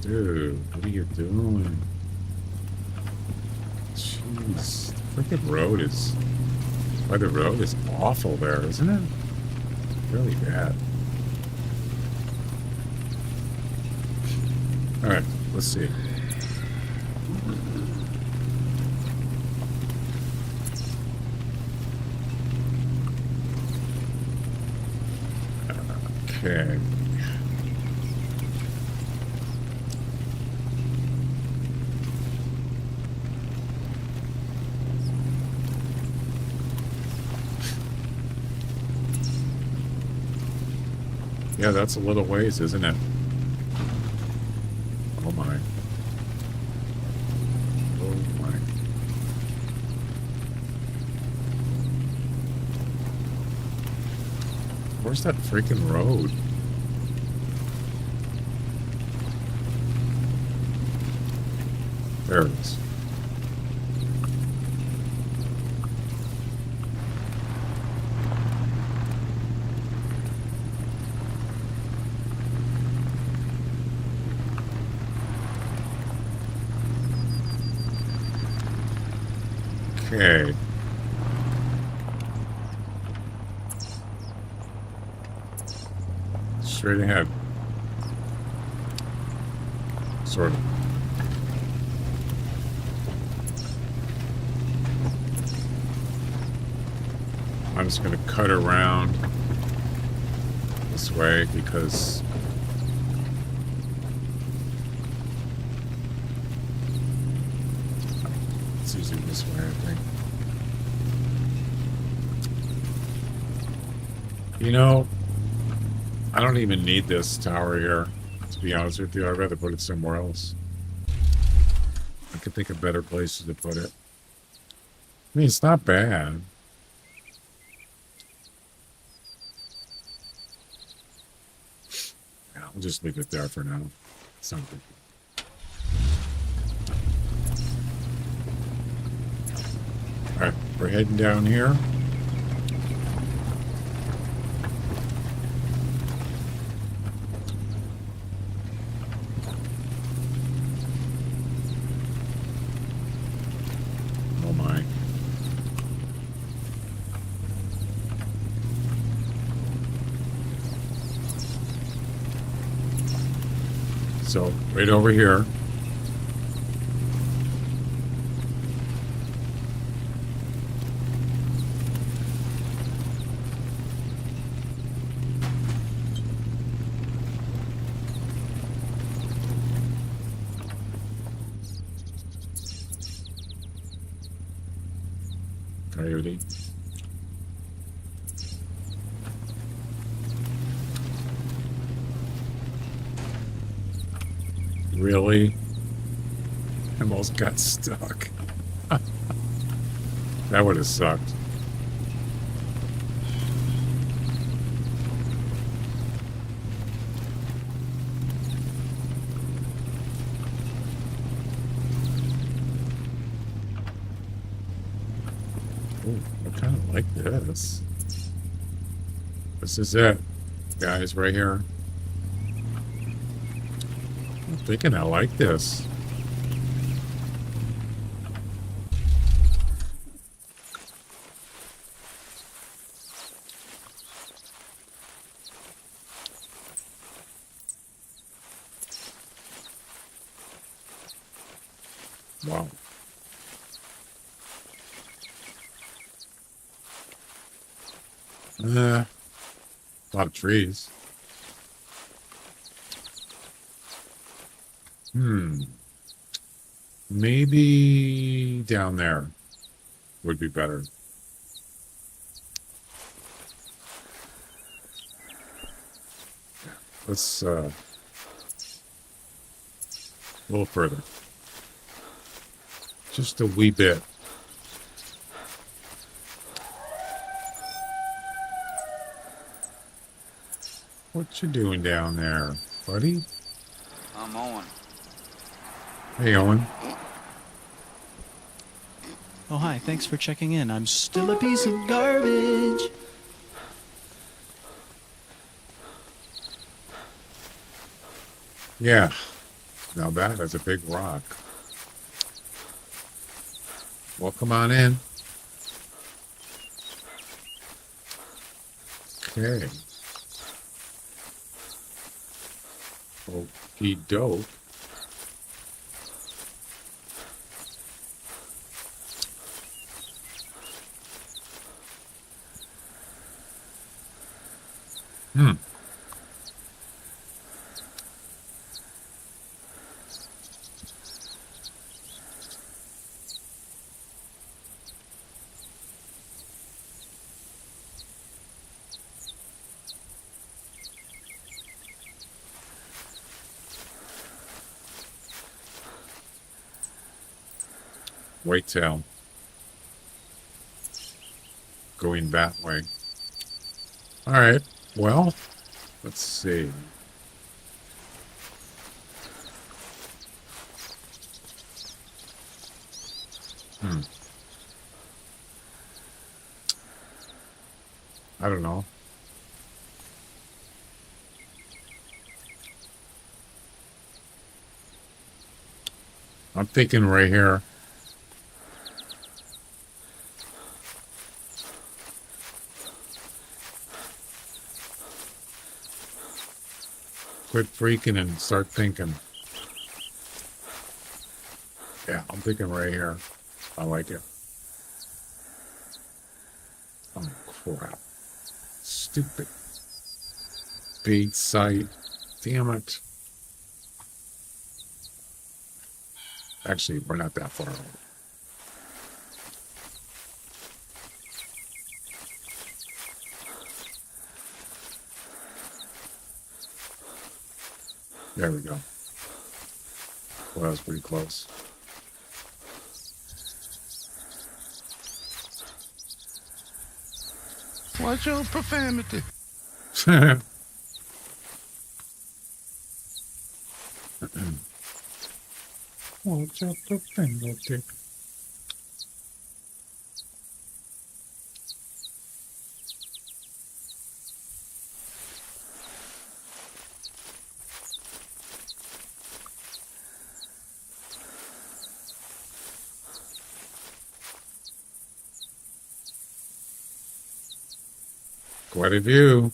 Dude, what are you doing? Jeez. The freaking road is... Why the road is awful there, isn't it? Really bad. Alright, let's see. Okay. Yeah, that's a little ways, isn't it? Oh my. Oh my. Where's that freaking road? There it is. Okay. Straight ahead. Sort of. I'm just going to cut around this way because it's usually this way, I think. You know, I don't even need this tower here, to be honest with you. I'd rather put it somewhere else. I could think of better places to put it. I mean, it's not bad. Yeah, I'll just leave it there for now. It's not big. Alright, we're heading down here. Oh my. So, right over here. Coyote. Really? I almost got stuck. That would have sucked. Ooh, I kind of like this. This is it, guys, right here. I'm thinking I like this. Wow. A lot of trees. Maybe down there would be better. Let's a little further. Just a wee bit. What you doing down there, buddy? I'm Owen. Hey, Owen. Oh, hi. Thanks for checking in. I'm still a piece of garbage. Yeah. Now that is a big rock. Well, come on in. Okay. Okey doke. Whitetail. Going that way. All right. Well, let's see. I don't know. I'm thinking right here. Quit freaking and start thinking. Yeah, I'm thinking right here. I like it. Oh, crap. Stupid bait site. Damn it. Actually, we're not that far away. There we go. Well, that was pretty close. What's your profanity? What's your profanity? Quite a view.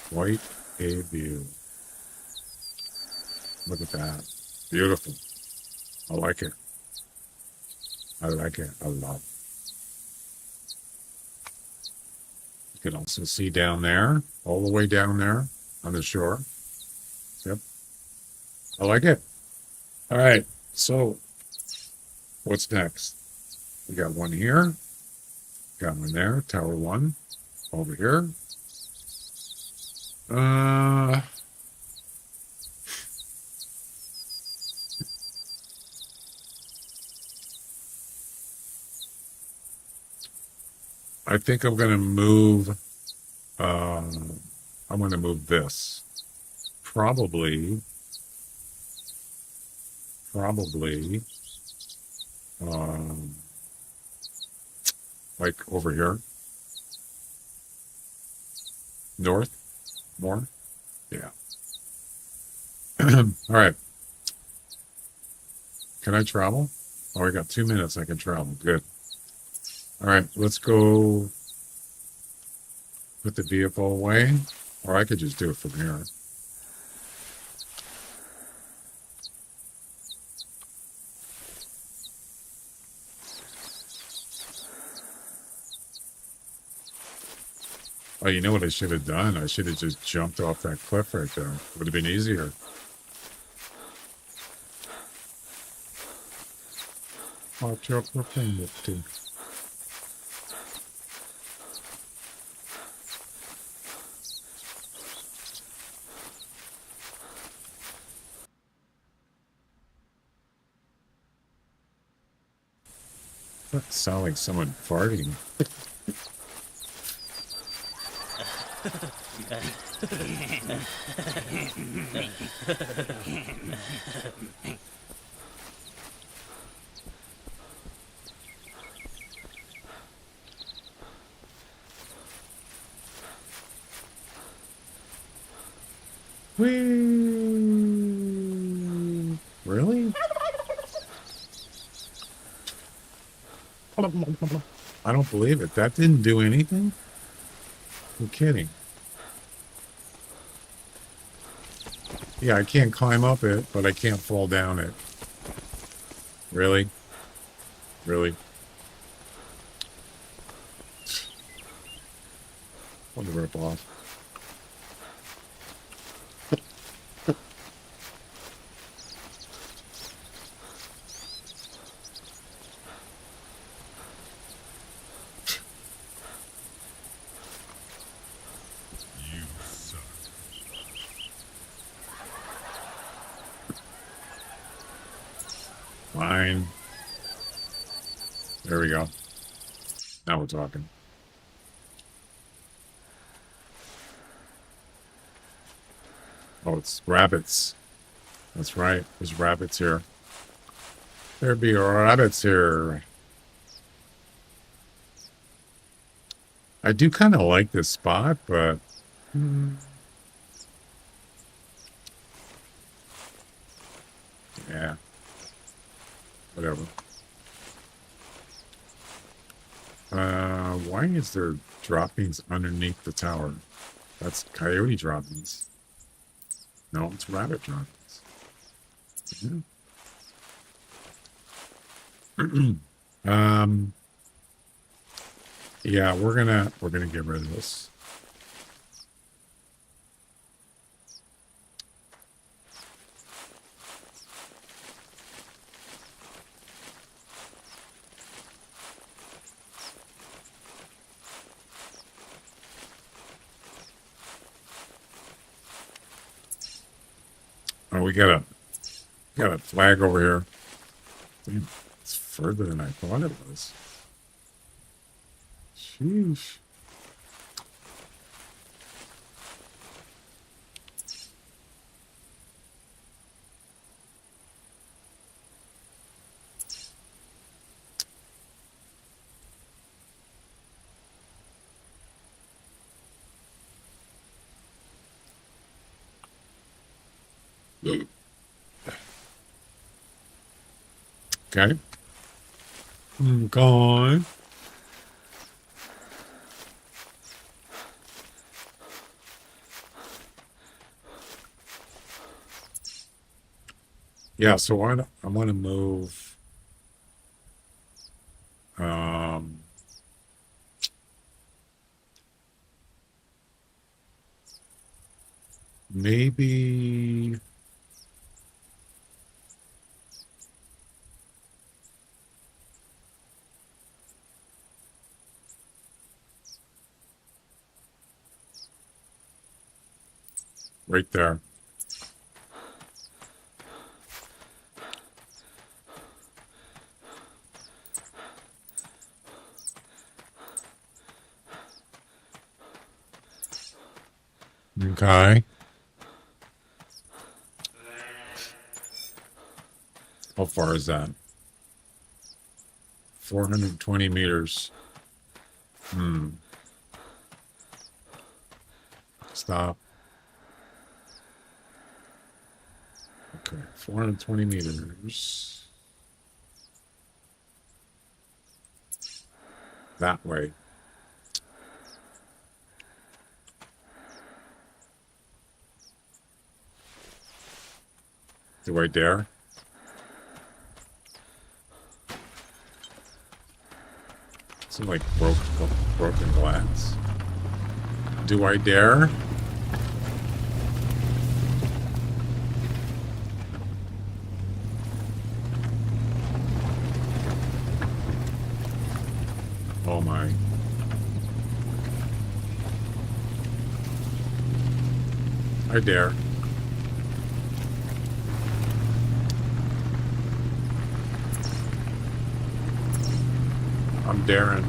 Quite a view. Look at that. Beautiful. I like it. I like it a lot. You can also see down there, all the way down there on the shore. Yep. I like it. All right. So what's next? We got one here. Got one there. Tower 1. Over here. I think I'm going to move. I'm going to move this. Probably. Um, like over here. North. More. Yeah. All right. Can I travel? Oh, I got 2 minutes. I can travel. Good. All right. Let's go put the vehicle away. Or I could just do it from here. Oh, you know what I should have done? I should have just jumped off that cliff right there. Would have been easier. Watch your profanity. That sounds like someone farting. Whee! Really? I don't believe it. That didn't do anything? You're kidding. Yeah, I can't climb up it, but I can't fall down it. Really? Really? What a rip off. Fine. There we go. Now we're talking. Oh, it's rabbits. That's right. There's rabbits here. There be rabbits here. I do kind of like this spot, but... yeah. Whatever. Why is there droppings underneath the tower? That's coyote droppings. No, it's rabbit droppings. Yeah. Yeah, we're gonna get rid of this. Oh, we got a flag over here. Damn, it's further than I thought it was. Sheesh. Okay. Gone. Yeah, so I want to move. Um, maybe. Right there. Okay. How far is that? 420 meters. Stop. Okay, 420 meters. That way. Do I dare? Seems like broken glass. Do I dare? Oh my. I dare. I'm daring.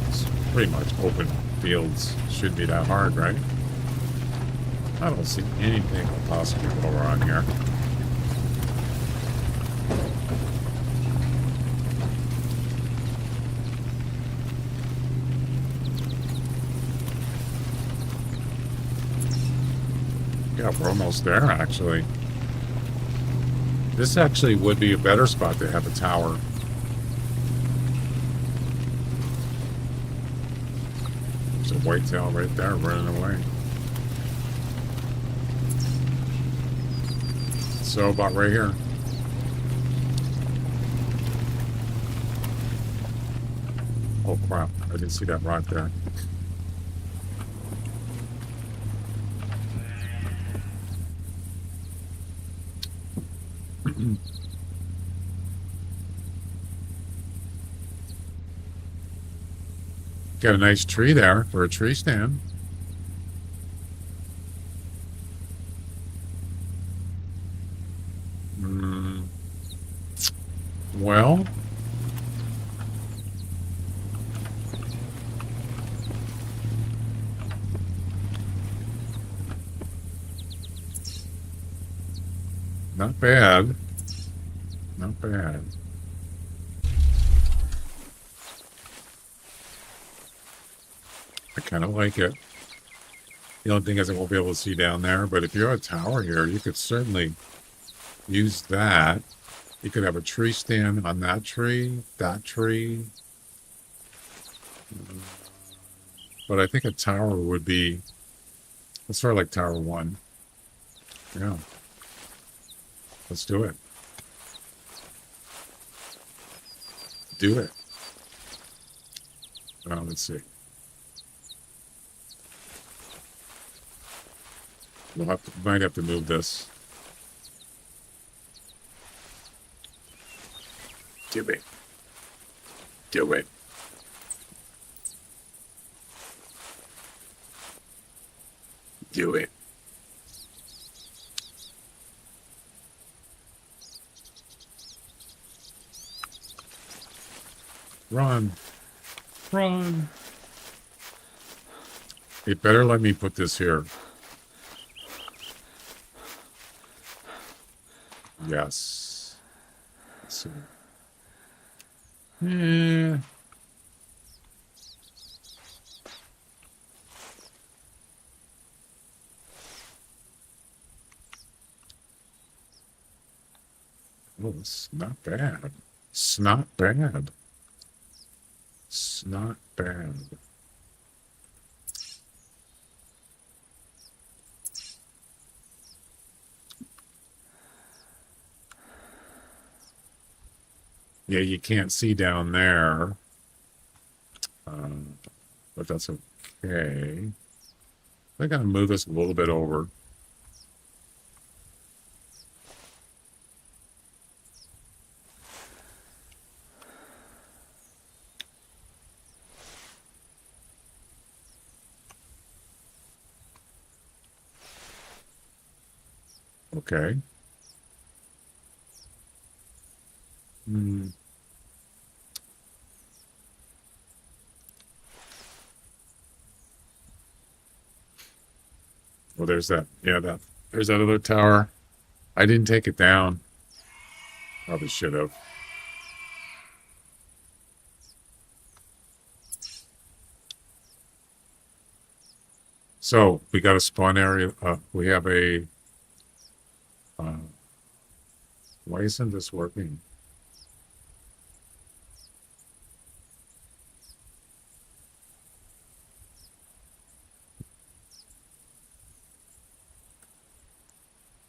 It's pretty much open fields. Shouldn't be that hard, right? I don't see anything will possibly go wrong here. Yeah, we're almost there, actually. This actually would be a better spot to have a tower. There's a whitetail right there running away. So about right here. Oh crap, I didn't see that rock there. Got a nice tree there for a tree stand. Well, not bad. Not bad. I kind of like it. The only thing is I won't be able to see down there, but if you have a tower here, you could certainly use that. You could have a tree stand on that tree. But I think a tower would be, it's sort of like Tower 1. Yeah. Let's do it. Do it. Let's see. Might have to move this. Do it. Do it. Do it. Run. Run. It better let me put this here. Yes. Let's see. Yeah. Oh, it's not bad. It's not bad. It's not bad. Yeah, you can't see down there. But that's okay. I gotta move this a little bit over. Okay. Hmm. Well, there's that. Yeah, there's that other tower. I didn't take it down. Probably should have. So we got a spawn area. We have a. Why isn't this working?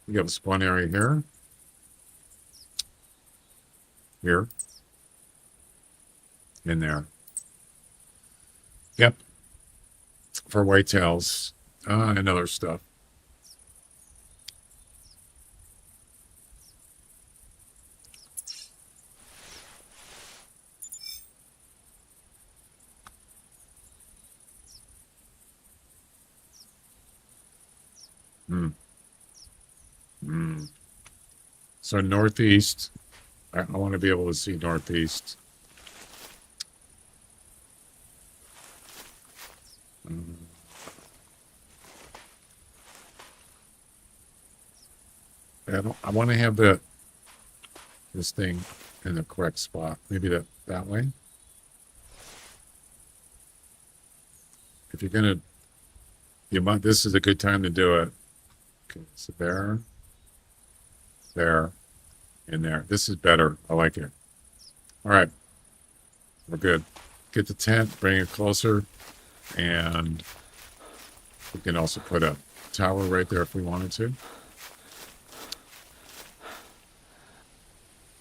We have a spawn area here. Here. In there. Yep. For whitetails. And other stuff. Hmm. Hmm. So northeast. I want to be able to see northeast. I want to have this thing in the correct spot. Maybe that way. If you're gonna, this is a good time to do it. Okay, so there, and there. This is better. I like it. All right, we're good. Get the tent, bring it closer, and we can also put a tower right there if we wanted to.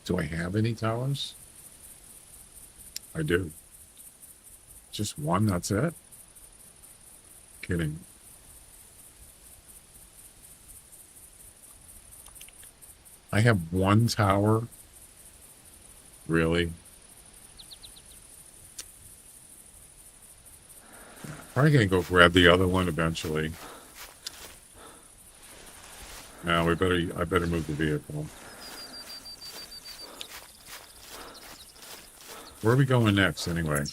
Do I have any towers? I do. Just one, that's it? Kidding. I have one tower? Really? Probably gonna go grab the other one eventually. Now I better move the vehicle. Where are we going next anyway?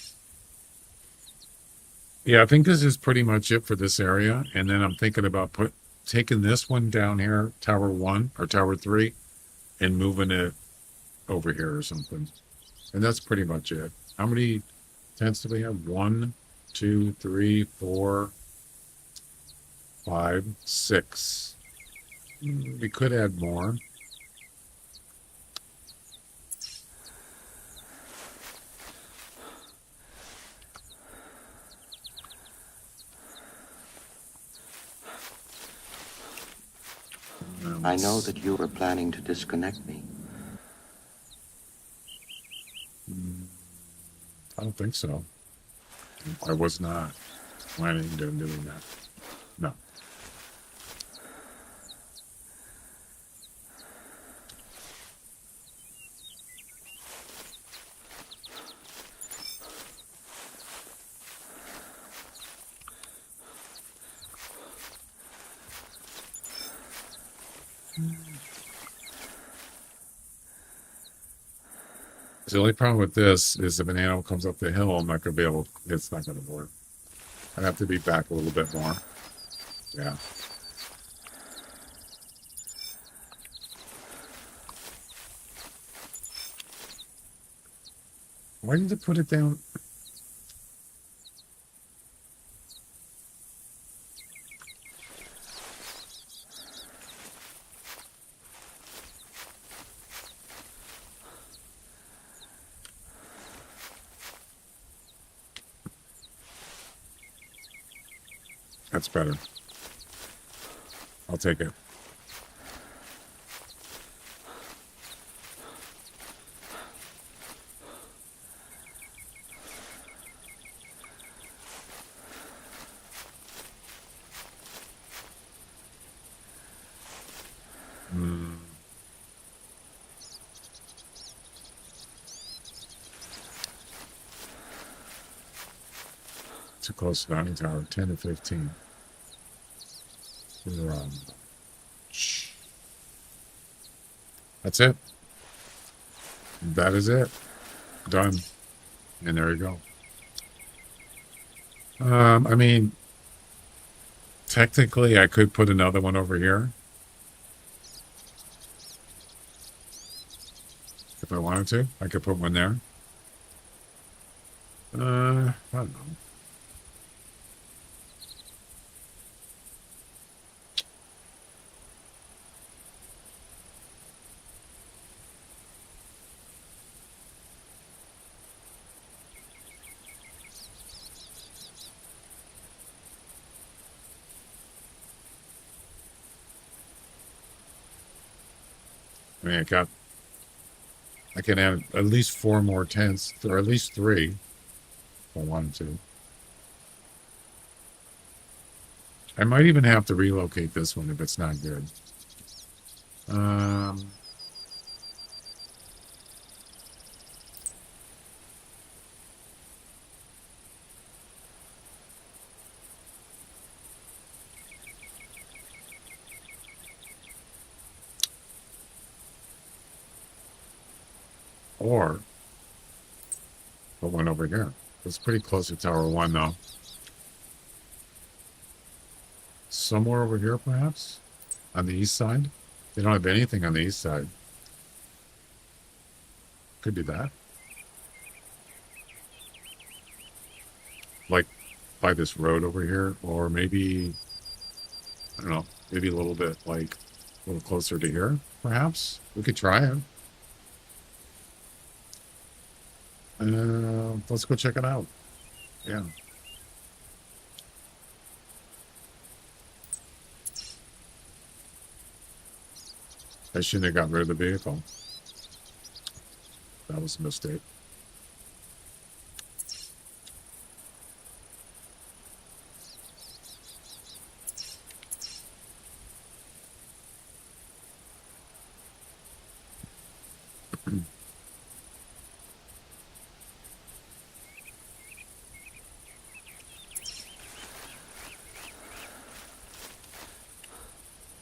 Yeah, I think this is pretty much it for this area. And then I'm thinking about taking this one down here, Tower 1 or Tower 3, and moving it over here or something. And that's pretty much it. How many tents do we have? 1, 2, 3, 4, 5, 6. We could add more. I know that you were planning to disconnect me. I don't think so. I was not planning on doing that. No. The only problem with this is if an animal comes up the hill, I'm not going to be able, it's not going to work. I'd have to be back a little bit more. Yeah. Why did you put it down? That's better. I'll take it. too close to the hunting tower. 10 to 15. That's it. That is it. Done. And there you go. I mean, technically, I could put another one over here if I wanted to. I could put one there. I don't know. I mean, I can add at least 4 more tents, or at least 3, if I wanted to. I might even have to relocate this one if it's not good. Or put one over here. It's pretty close to Tower 1, though. Somewhere over here, perhaps? On the east side? They don't have anything on the east side. Could be that. Like, by this road over here. Or maybe, I don't know, maybe a little bit, like, a little closer to here, perhaps? We could try it. Let's go check it out. Yeah. I shouldn't have got rid of the vehicle. That was a mistake.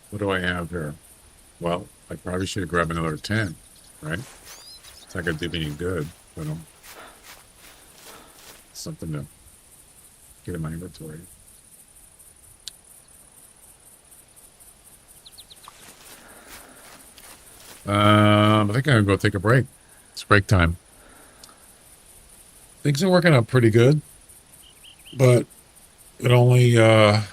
What do I have here? Well, I probably should have grabbed another 10, right? It's not going to do me any good, but something to get in my inventory. I think I'm going to go take a break. It's break time. Things are working out pretty good, but it only, we'll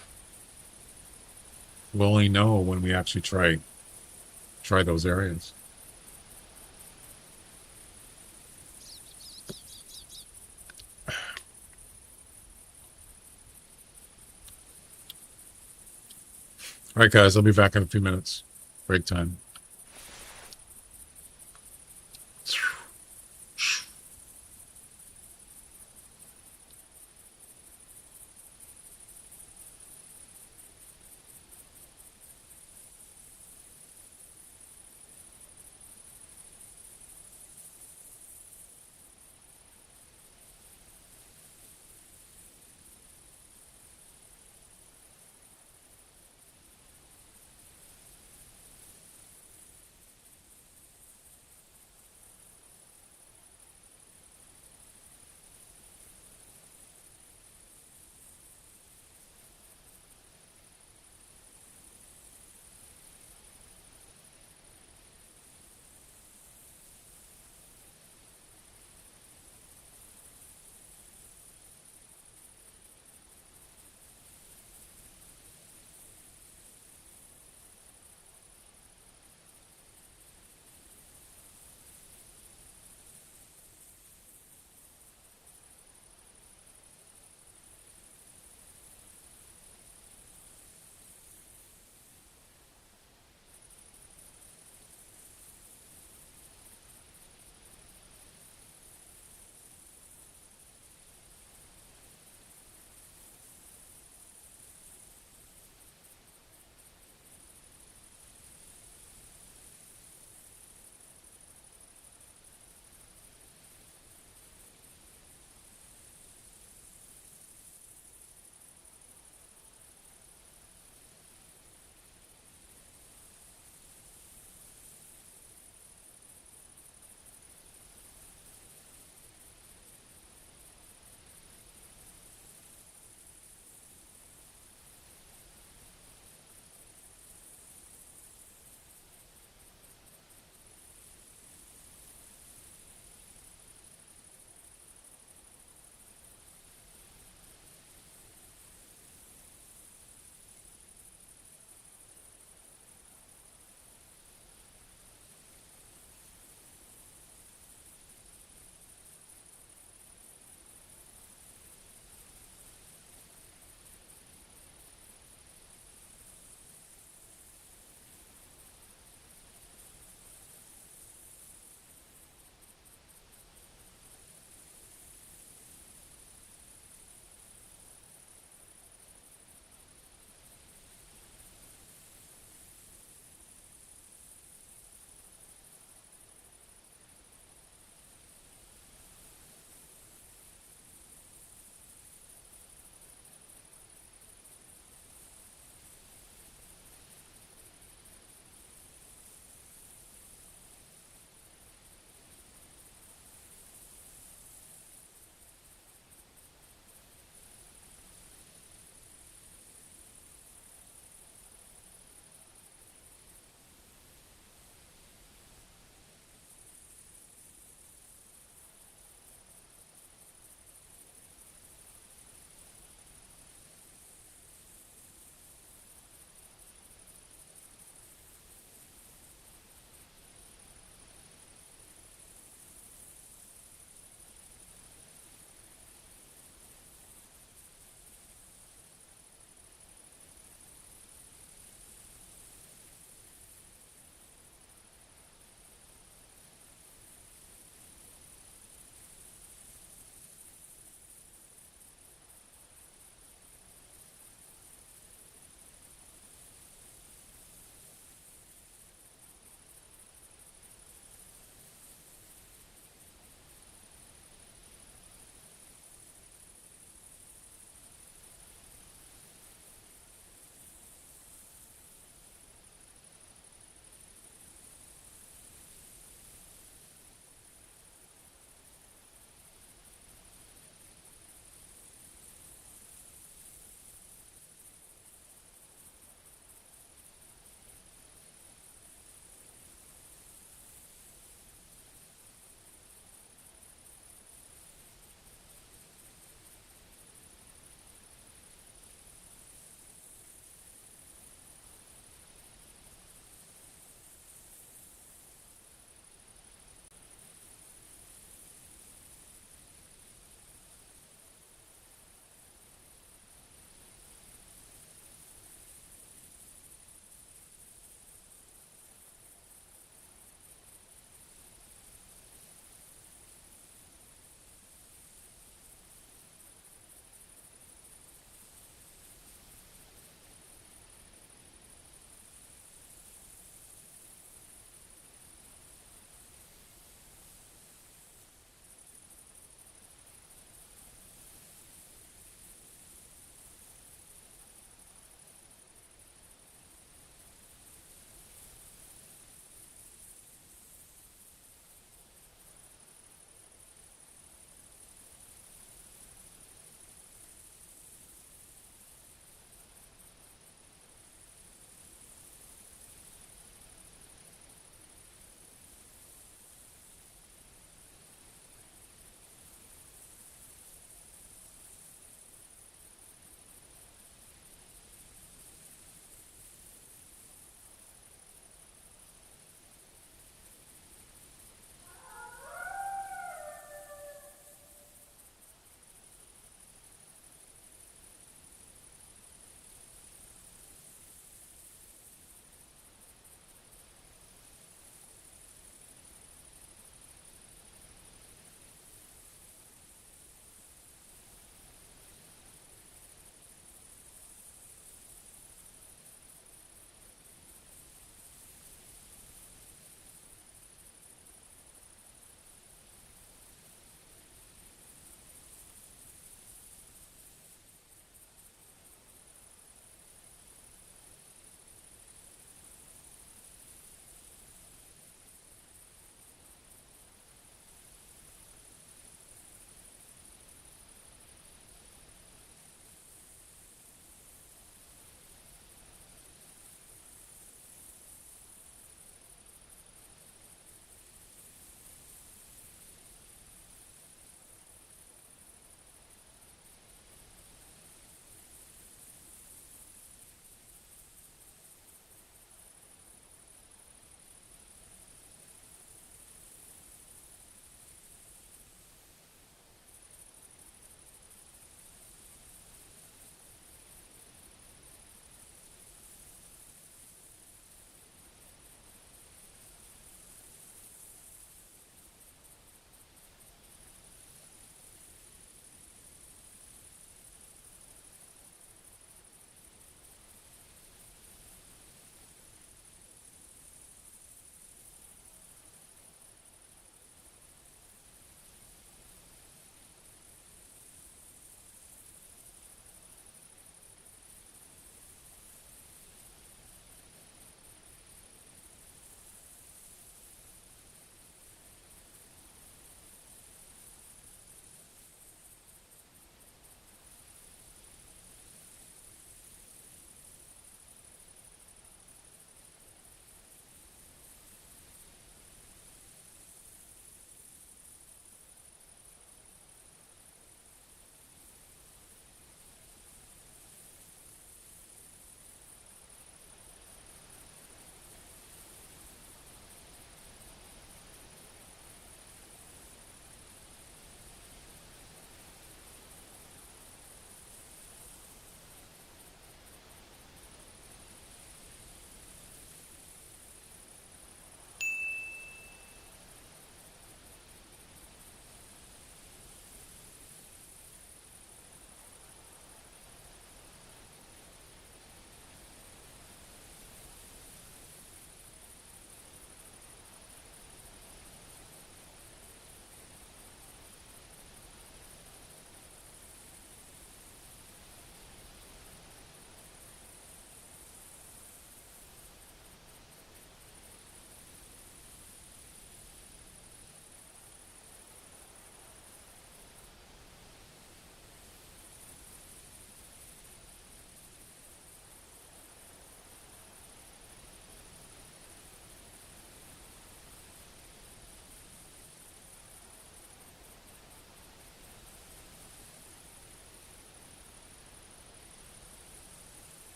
only know when we actually try those areas. All right, guys, I'll be back in a few minutes. Break time.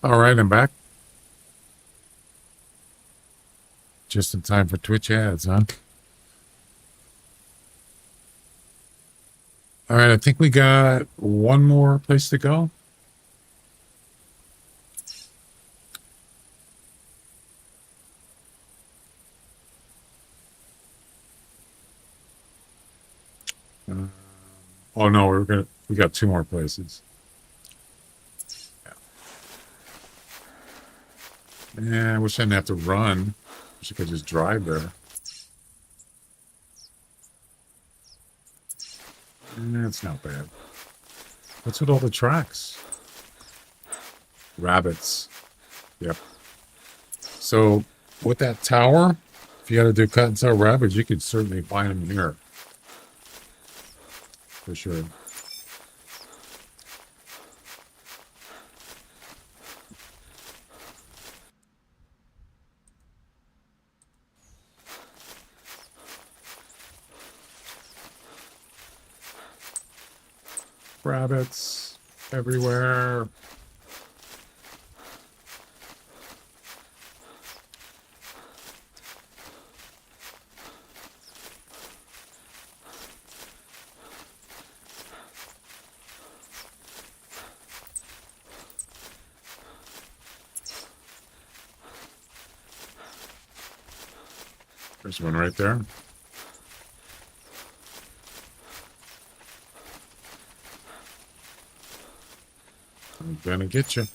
All right, I'm back. Just in time for Twitch ads, huh? All right, I think we got one more place to go. Oh no, we got two more places. Yeah, I wish I didn't have to run. Wish I could just drive there. It's not bad. What's with all the tracks? Rabbits. Yep. So with that tower, if you got to do cut and sell rabbits, you could certainly find them here. For sure. Rabbits everywhere. There's one right there. I'm gonna get you.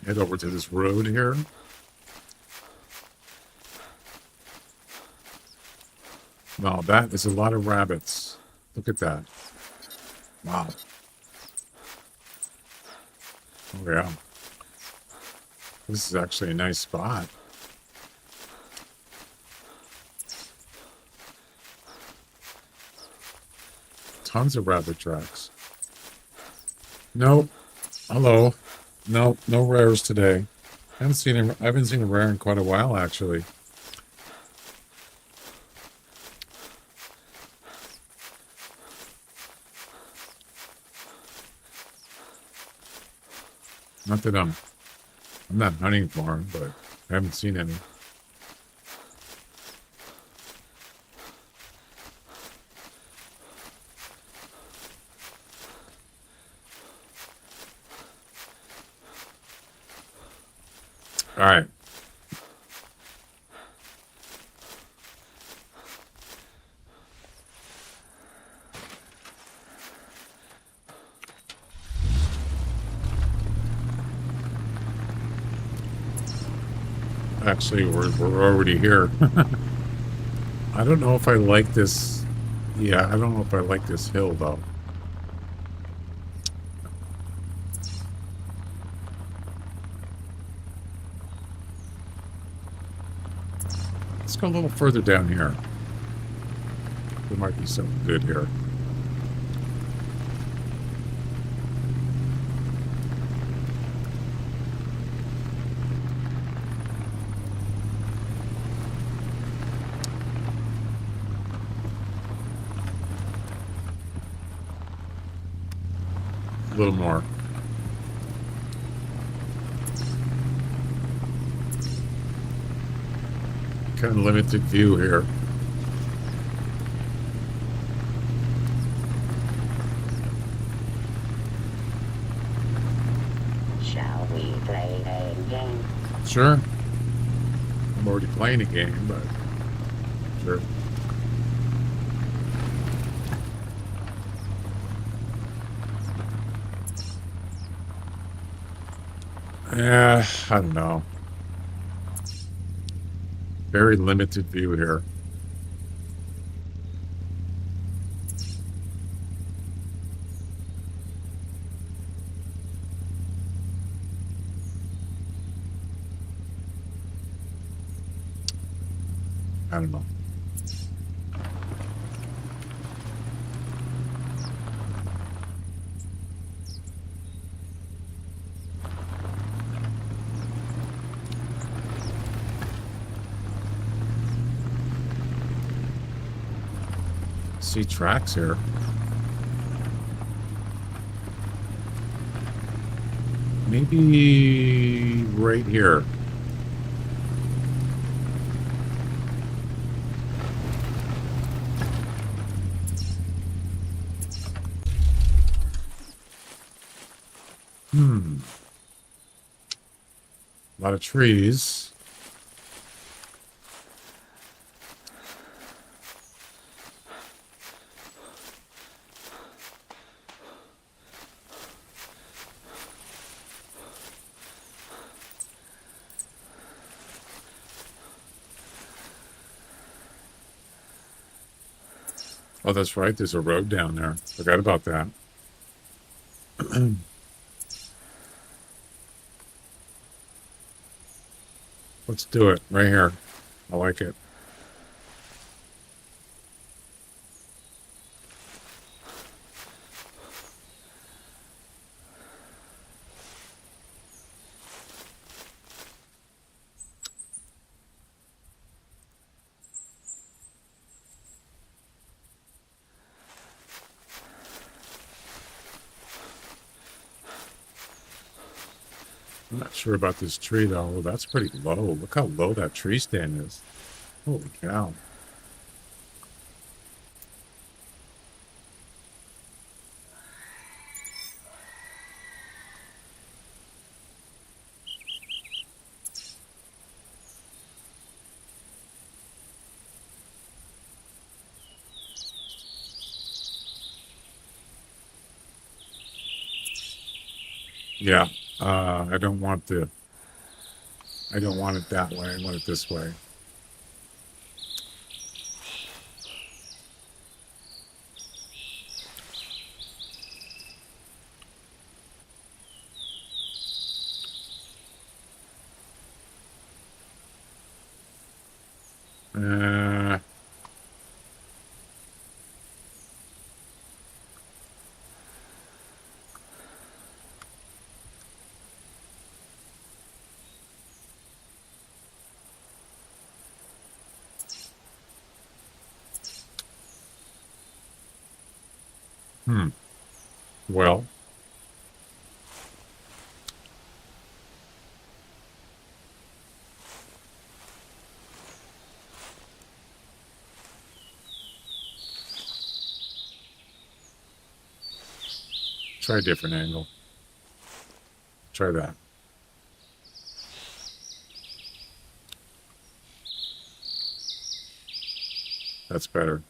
Head over to this road here. Wow, that is a lot of rabbits. Look at that. Wow. Oh, yeah. This is actually a nice spot. Tons of rabbit tracks. Nope. Hello. Nope, no rares today. I haven't seen a rare in quite a while, actually. Not that I'm not hunting for them, but I haven't seen any. All right. Actually, we're already here. I don't know if I like this. Yeah, I don't know if I like this hill, though. Let's go a little further down here. There might be something good here. A little more. Kind of limited view here. Shall we play a game? Sure. I'm already playing a game, but sure. Yeah, I don't know. Very limited view here. I don't know. See tracks here. Maybe right here. A lot of trees. Oh, that's right. There's a road down there. Forgot about that. Let's do it right here. I like it. I'm not sure about this tree though. That's pretty low. Look how low that tree stand is. Holy cow. Yeah. I don't want it that way. I want it this way. Uh, well, try a different angle. Try that. That's better.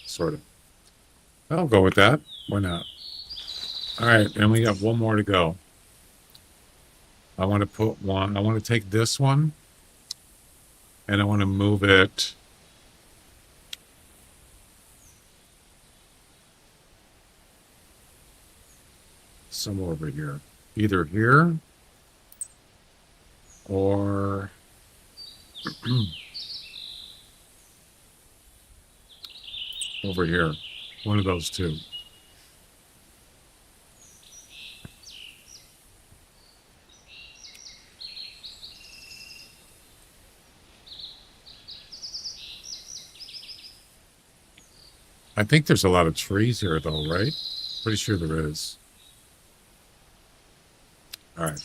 Sort of. I'll go with that. Why not? All right, and we got one more to go. I want to put one. I want to take this one, and I want to move it somewhere over here. Either here or over here. One of those two. I think there's a lot of trees here, though, right? Pretty sure there is. All right.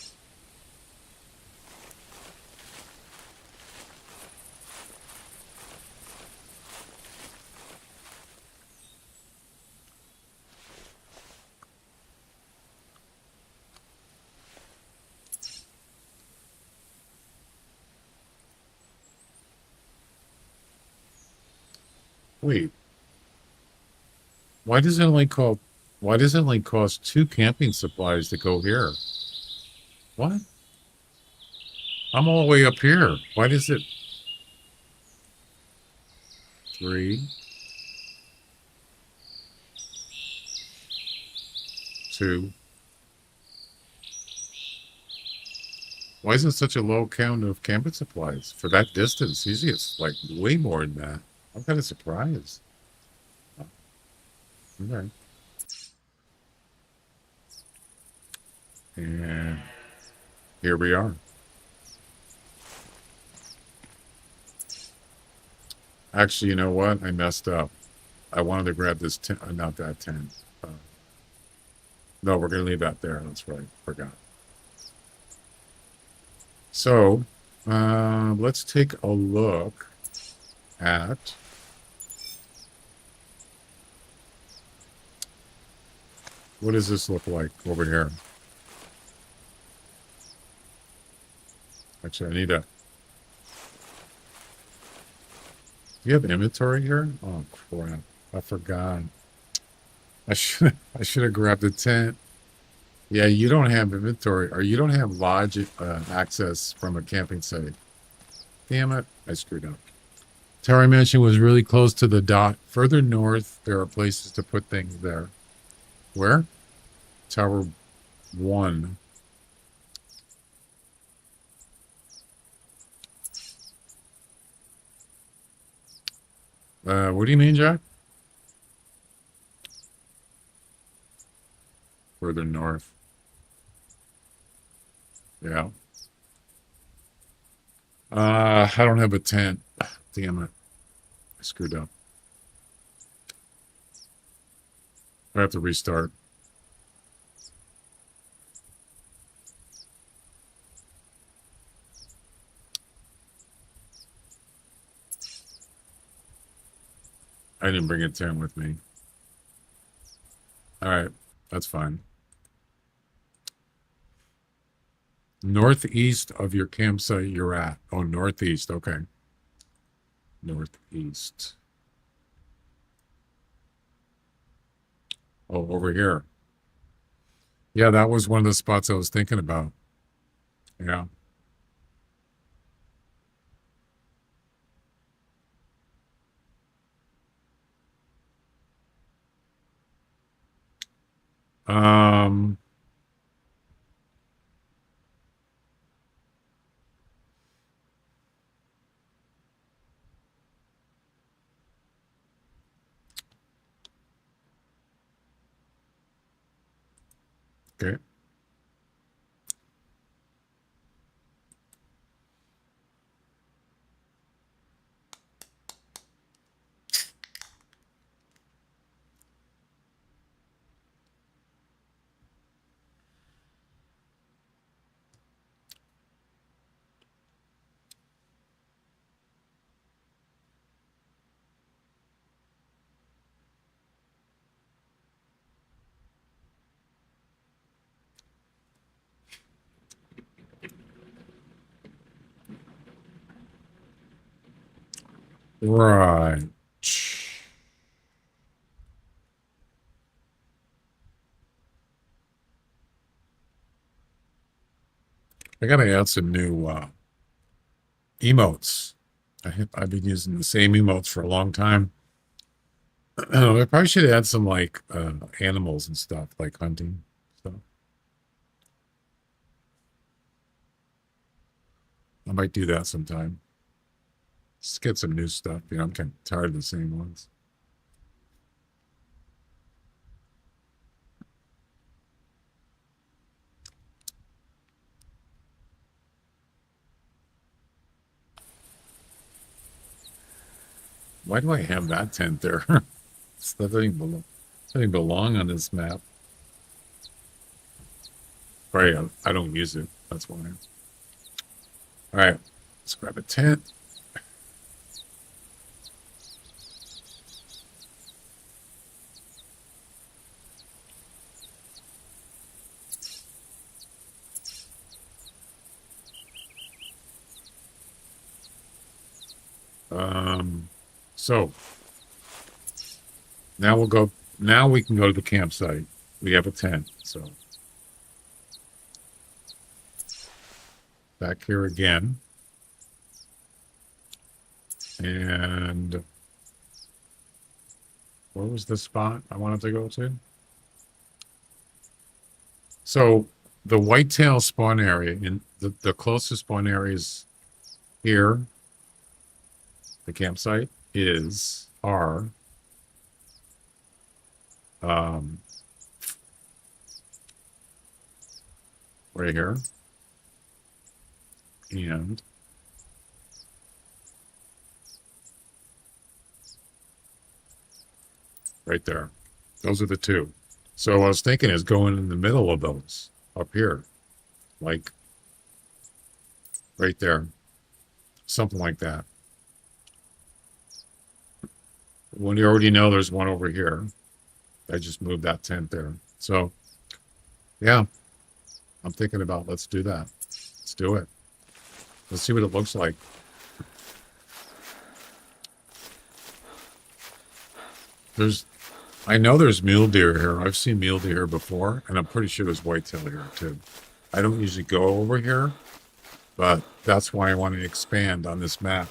Wait. Why does it only cost 2 camping supplies to go here? What? I'm all the way up here. Why does it 3, 2, Why is it such a low count of camping supplies for that distance? Usually it's like way more than that. I'm kind of surprised. Okay. And here we are. Actually, you know what? I messed up. I wanted to grab this tent, not that tent. No, we're going to leave that there. That's right. Forgot. So, let's take a look at what does this look like over here? Actually, I need a. Do you have inventory here? Oh crap! I forgot. I should have grabbed the tent. Yeah, you don't have inventory, or you don't have lodge access from a camping site. Damn it! I screwed up. Tower I mentioned was really close to the dot. Further north, there are places to put things there. Where? Tower 1. What do you mean, Jack? Further north. Yeah. I don't have a tent. Damn it. I screwed up. I have to restart. I didn't bring a tent with me. All right. That's fine. Northeast of your campsite you're at. Oh, northeast. Okay. Northeast. Oh, over here. Yeah, that was one of the spots I was thinking about. Yeah. Um, okay. Right. I gotta add some new emotes. I've been using the same emotes for a long time. I probably should add some like animals and stuff, like hunting stuff. I might do that sometime. Just get some new stuff. You know, I'm kind of tired of the same ones. Why do I have that tent there? That doesn't belong on this map. Right, I don't use it. That's why. All right, let's grab a tent. So now we'll go. Now we can go to the campsite. We have a tent. So back here again, and where was the spot I wanted to go to? So the whitetail spawn area in the closest spawn areas here, the campsite are right here and right there. Those are the two. So what I was thinking is going in the middle of those up here, like right there, something like that. When you already know there's one over here, I just moved that tent there. So yeah, I'm thinking about let's do that. Let's do it. Let's see what it looks like. I know there's mule deer here. I've seen mule deer here before, and I'm pretty sure there's whitetail here too. I don't usually go over here, but that's why I want to expand on this map.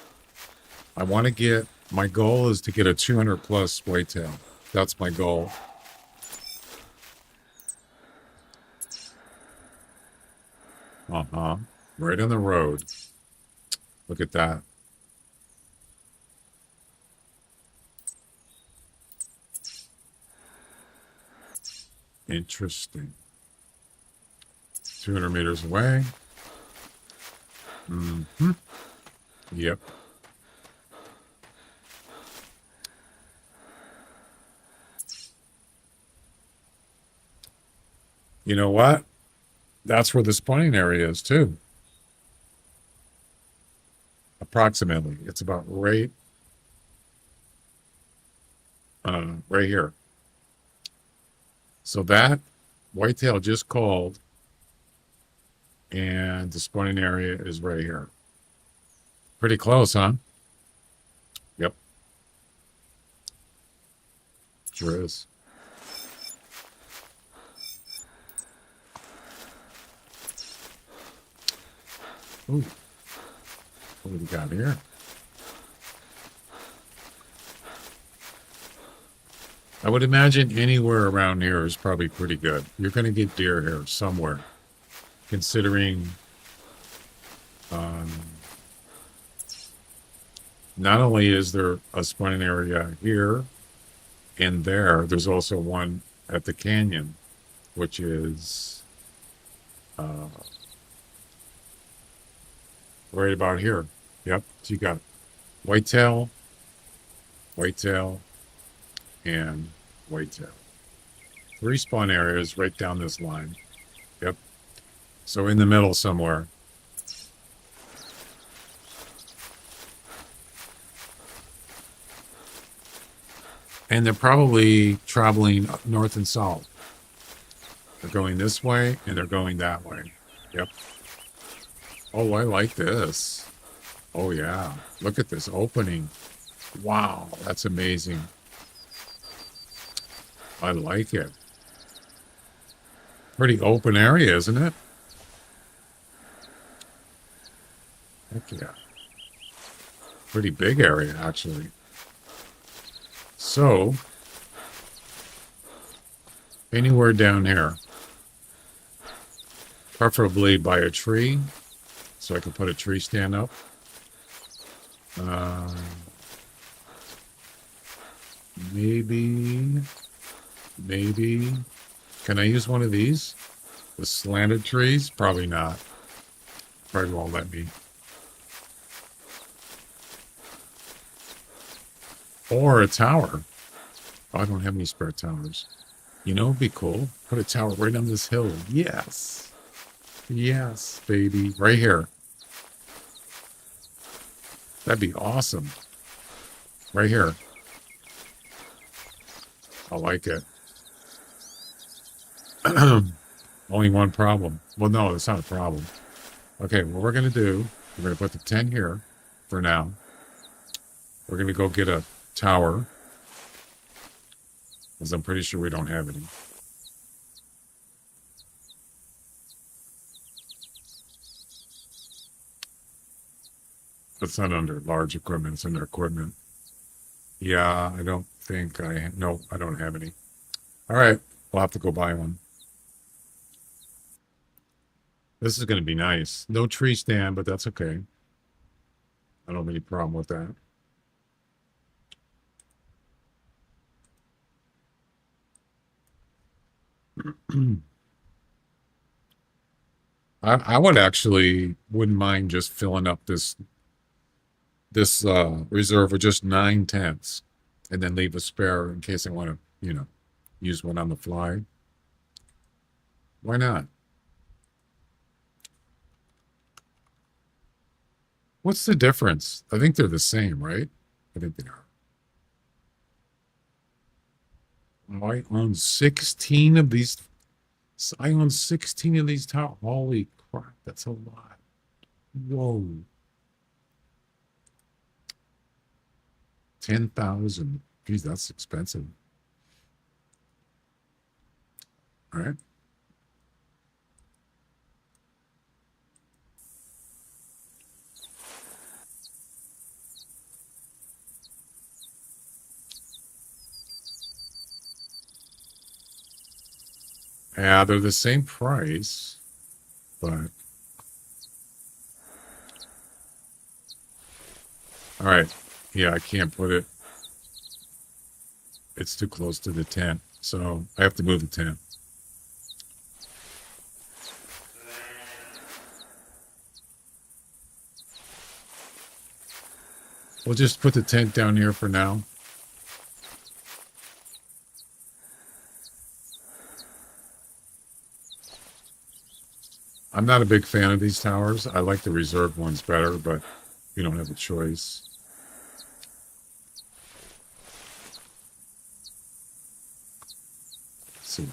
I want to get, my goal is to get a 200 plus whitetail. That's my goal. Uh-huh. Right on the road. Look at that. Interesting. 200 meters away. Mm-hmm. Yep. You know what? That's where the spawning area is too. Approximately. It's about right here. So that whitetail just called, and the spawning area is right here. Pretty close, huh? Yep. Sure is. Ooh. What do we got here? I would imagine anywhere around here is probably pretty good. You're going to get deer here somewhere, considering not only is there a spawning area here and there's also one at the canyon, which is right about here. Yep. So you got whitetail, and whitetail. 3 spawn areas right down this line. Yep. So in the middle somewhere. And they're probably traveling north and south. They're going this way and they're going that way. Yep. Oh, I like this. Oh, yeah. Look at this opening. Wow, that's amazing. I like it. Pretty open area, isn't it? Heck yeah. Pretty big area, actually. So, anywhere down here, preferably by a tree, so I can put a tree stand up. Maybe. Can I use one of these? The slanted trees? Probably not. Probably won't let me. Or a tower. Oh, I don't have any spare towers. You know, it'd be cool. Put a tower right on this hill. Yes. Yes, baby. Right here. That'd be awesome. Right here. I like it. Only one problem. Well, no, it's not a problem. Okay, what we're going to do, we're going to put the tent here for now. We're going to go get a tower, because I'm pretty sure we don't have any. It's not under large equipment, it's under equipment. Yeah, I don't think no, I don't have any. All right, we'll have to go buy one. This is going to be nice. No tree stand, but that's okay. I don't have any problem with that. I would actually wouldn't mind just filling up this reserve with just 9 tents and then leave a spare in case I want to, use one on the fly. Why not? What's the difference? I think they're the same, right? I think they are. I own 16 of these. I own 16 of these towers. Holy crap, that's a lot. Whoa. 10,000. Geez, that's expensive. All right. Yeah, they're the same price, but all right. Yeah, I can't put it. It's too close to the tent, so I have to move the tent. We'll just put the tent down here for now. I'm not a big fan of these towers. I like the reserved ones better, but you don't have a choice. Let's see.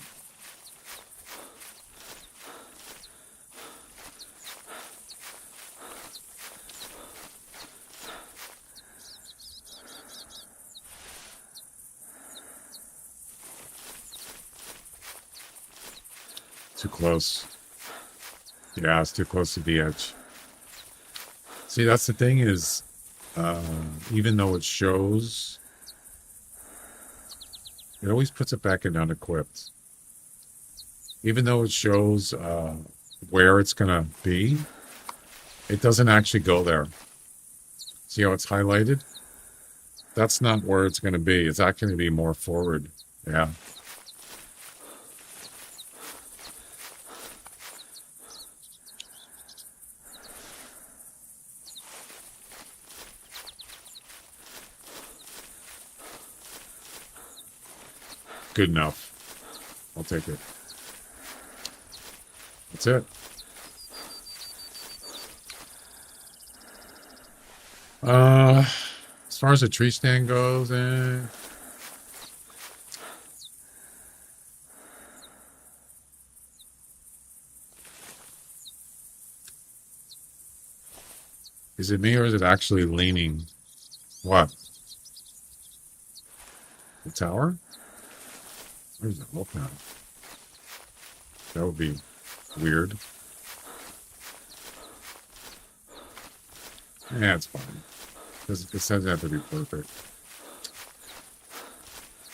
Too close. Yeah, it's too close to the edge. See, that's the thing is, even though it shows, it always puts it back in unequipped. Even though it shows where it's going to be, it doesn't actually go there. See how it's highlighted? That's not where it's going to be. It's actually going to be more forward. Yeah. Good enough. I'll take it. That's it. As far as the tree stand goes, is it me or is it actually leaning? What? The tower? Where's the wolf now? That would be weird. Yeah, it's fine. It doesn't have to be perfect.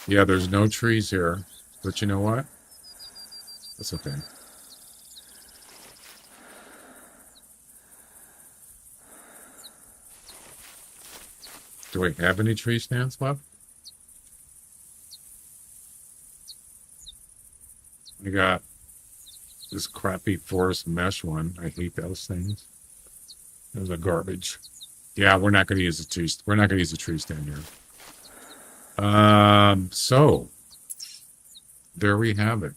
Yeah, there's no trees here. But you know what? That's okay. Do we have any tree stands left? I got this crappy forest mesh one. I hate those things. Those are garbage. Yeah, we're not going to use the tree. We're not going to use the tree stand here. So there we have it.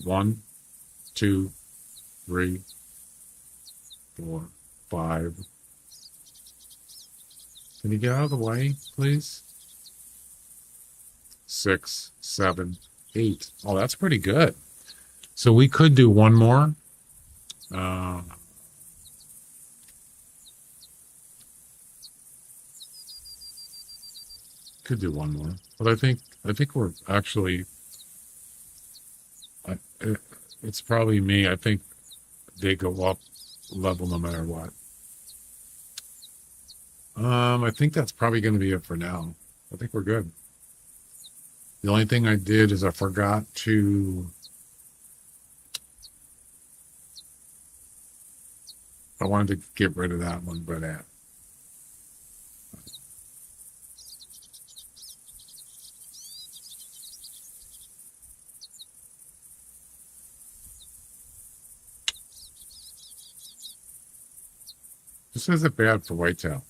1, 2, 3, 4, 5. Can you get out of the way, please? 6, 7, 8. Oh, that's pretty good. So we could do one more. Could do one more, but I think we're actually. It's probably me. I think they go up level no matter what. I think that's probably going to be it for now. I think we're good. The only thing I did is I forgot to I wanted to get rid of that one, but this isn't bad for whitetail.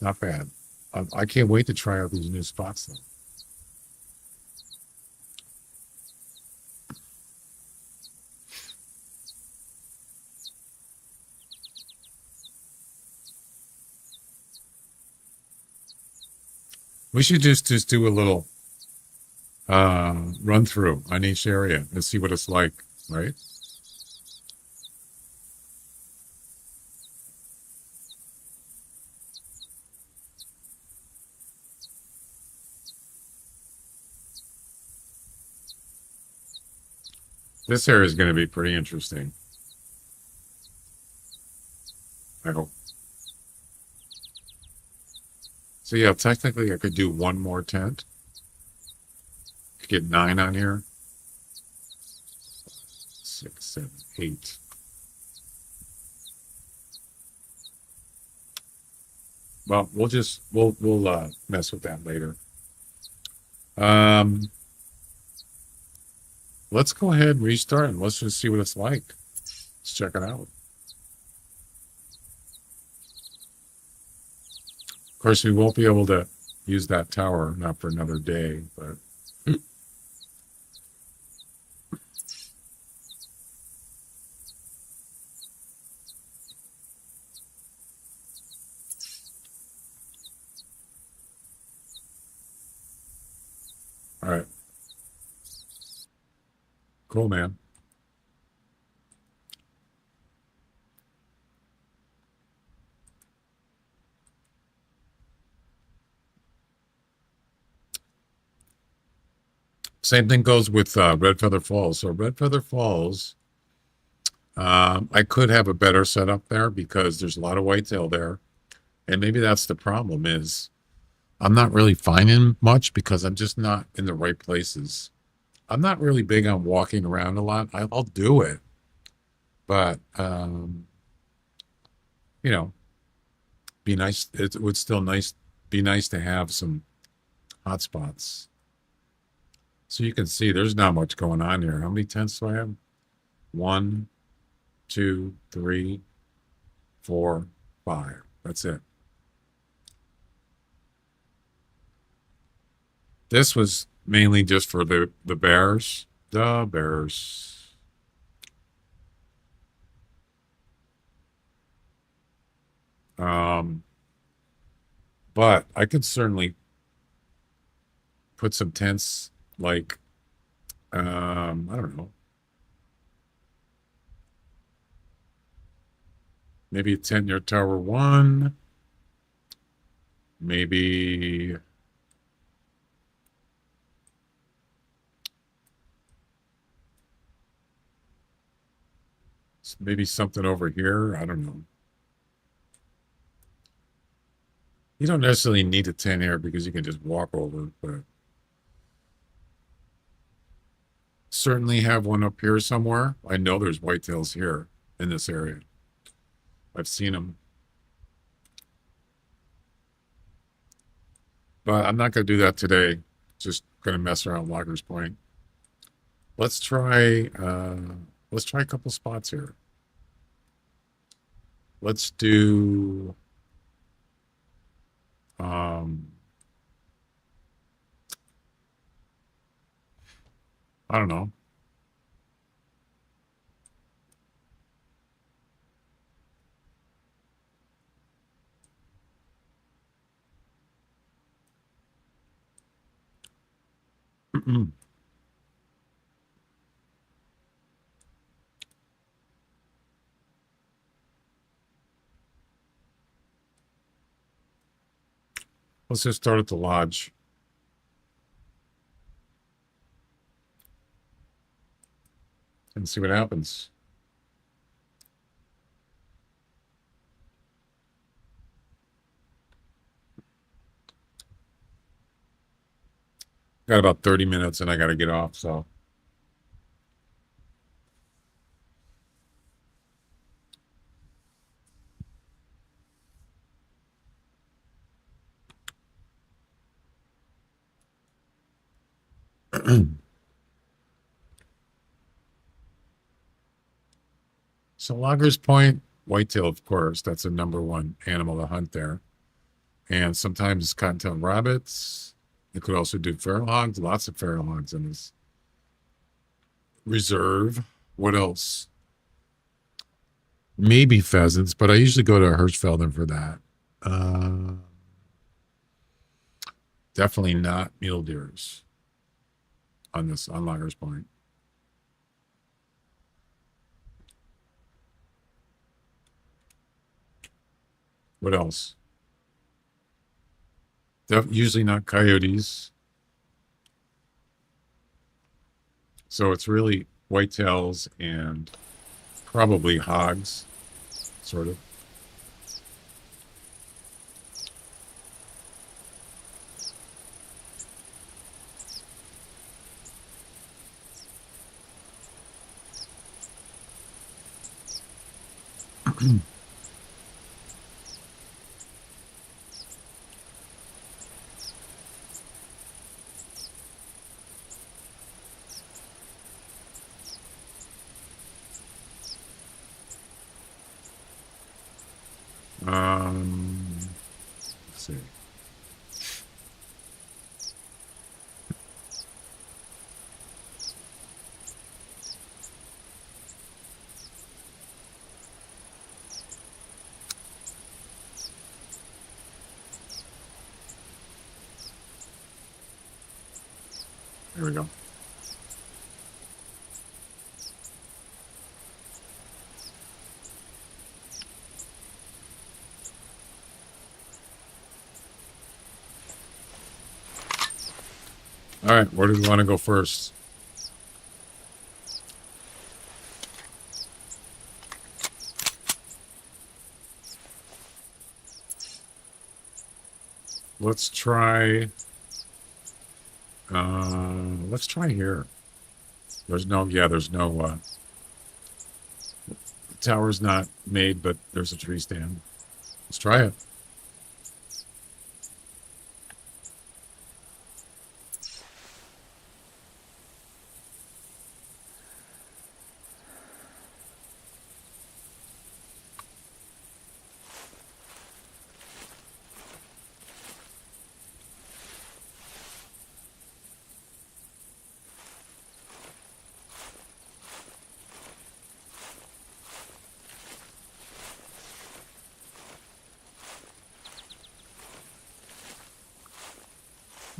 Not bad. I can't wait to try out these new spots though. We should just do a little run through on each area and see what it's like, right? This area is going to be pretty interesting. I hope. So yeah, technically I could do one more tent. Could get 9 on here. 6, 7, 8. Well, we'll mess with that later. Let's go ahead and restart and let's just see what it's like. Let's check it out. Of course, we won't be able to use that tower, not for another day, but all right. Cool, man. Same thing goes with Red Feather Falls. So Red Feather Falls, I could have a better setup there because there's a lot of whitetail there. And maybe that's the problem is I'm not really finding much because I'm just not in the right places. I'm not really big on walking around a lot. I'll do it. But, you know, be nice. It would still be nice to have some hot spots. So you can see there's not much going on here. How many tents do I have? 1, 2, 3, 4, 5. That's it. This was mainly just for the bears. The bears. But I could certainly put some tents like I don't know. Maybe a tent near Tower 1. Maybe something over here. I don't know. You don't necessarily need a tent here because you can just walk over, but certainly have one up here somewhere. I know there's whitetails here in this area. I've seen them. But I'm not going to do that today. Just going to mess around Loggers Point. Let's try a couple spots here. Let's do I don't know. Let's just start at the lodge. And see what happens. Got about 30 minutes and I got to get off, so. So Loggers Point, whitetail, of course, that's a number one animal to hunt there. And sometimes cottontail rabbits. You could also do feral hogs, lots of feral hogs in this reserve. What else? Maybe pheasants, but I usually go to Hirschfelden for that. Definitely not mule deers on Loggers Point. What else? Usually not coyotes. So it's really whitetails and probably hogs, sort of. Let's see. There we go. All right, where do we want to go first? Let's try here. There's no the tower's not made, but there's a tree stand. Let's try it.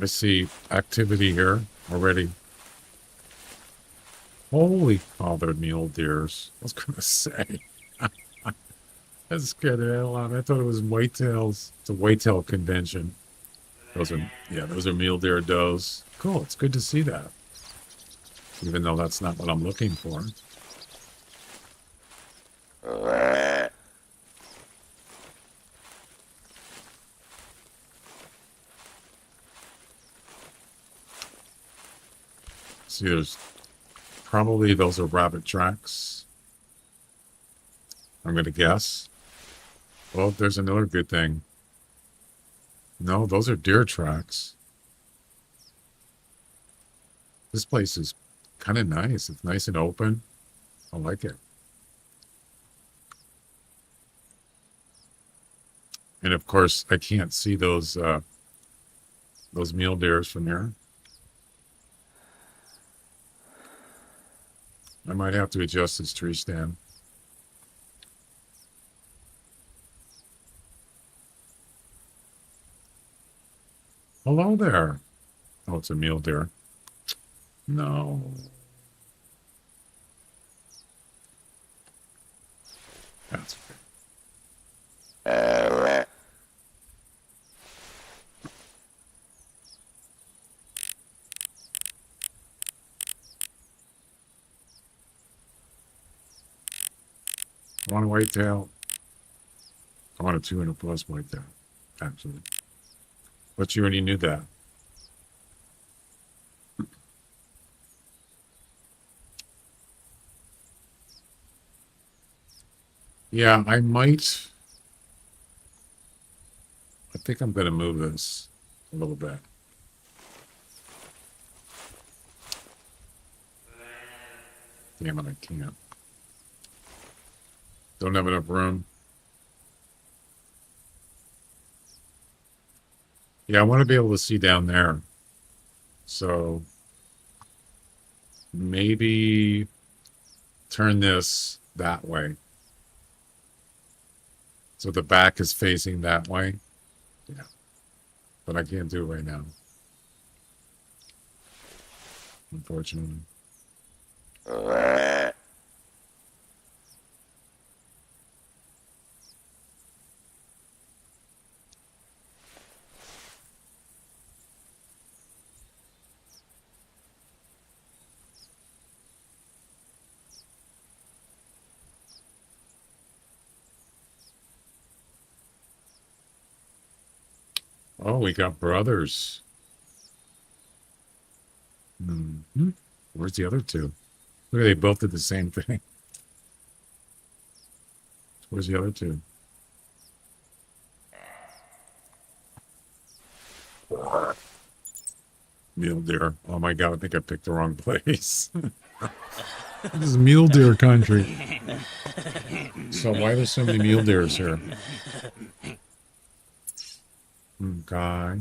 I see activity here already. Holy cow, they're mule deers. I was gonna say. That scared the hell out of me. I thought it was whitetails. It's a whitetail convention. Those are mule deer does. Cool, it's good to see that. Even though that's not what I'm looking for. See, those are rabbit tracks. I'm gonna guess. Well, there's another good thing. No, those are deer tracks. This place is kind of nice. It's nice and open. I like it. And of course, I can't see those mule deers from here. I might have to adjust this tree stand. Hello there. Oh, it's a mule deer. No. That's okay. I want a whitetail. I want a 200 plus whitetail, actually. But you already knew that. Yeah, I might. I think I'm going to move this a little bit. Damn it, I can't. Don't have enough room. Yeah, I want to be able to see down there. So maybe turn this that way. So the back is facing that way. Yeah. But I can't do it right now. Unfortunately. Oh, we got brothers. Hmm. Where's the other two? Look, they both did the same thing. Where's the other two? Mule deer. Oh my God, I think I picked the wrong place. This is mule deer country. So why are there so many mule deers here? Okay.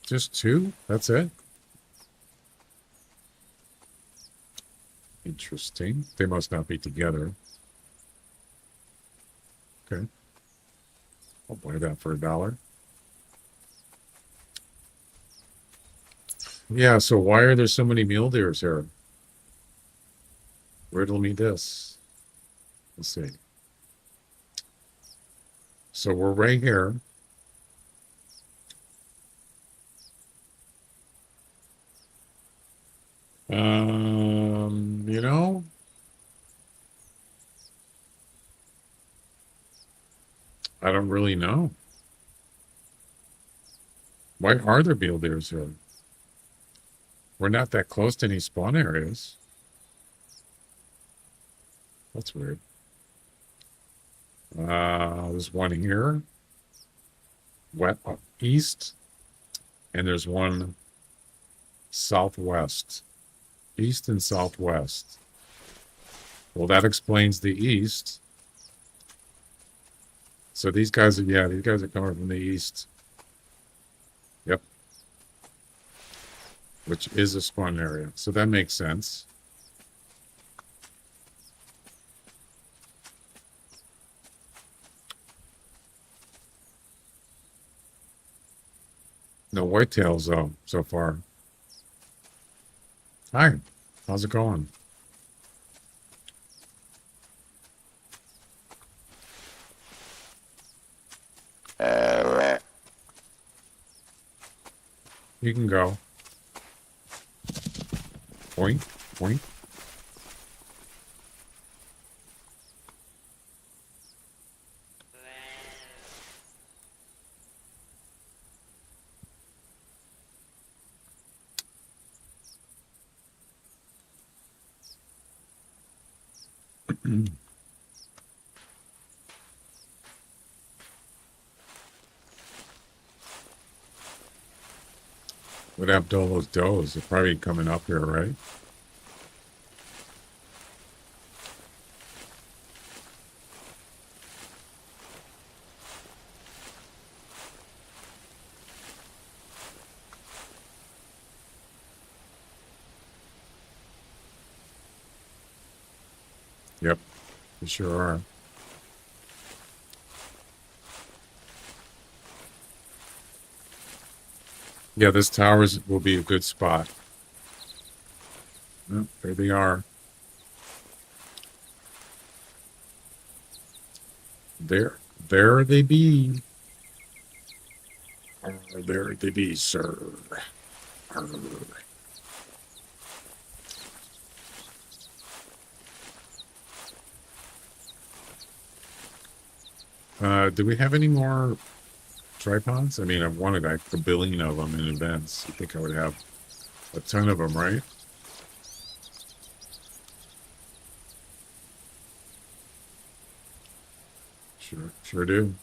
Just two? That's it? Interesting. They must not be together. Okay. I'll buy that for $1. Yeah, so why are there so many mule deers here? Riddle me this. Let's see. So we're right here. You know, I don't really know. Why are there mule deers here? We're not that close to any spawn areas. That's weird. There's one here, east, and there's one southwest, east and southwest. Well, that explains the east. So these guys are, yeah, these guys are coming from the east. Yep. Which is a spawn area. So that makes sense. No whitetails though, so far. Hi, how's it going? You can go. Point, point. What happened to all those does? They're probably coming up here, right? Yep, they sure are. Yeah, this towers will be a good spot. Oh, there they are. There they be. There they be, sir. Do we have any more tripods? I mean, I've wanted like a billion of them in events. You think I would have a ton of them, right? Sure do.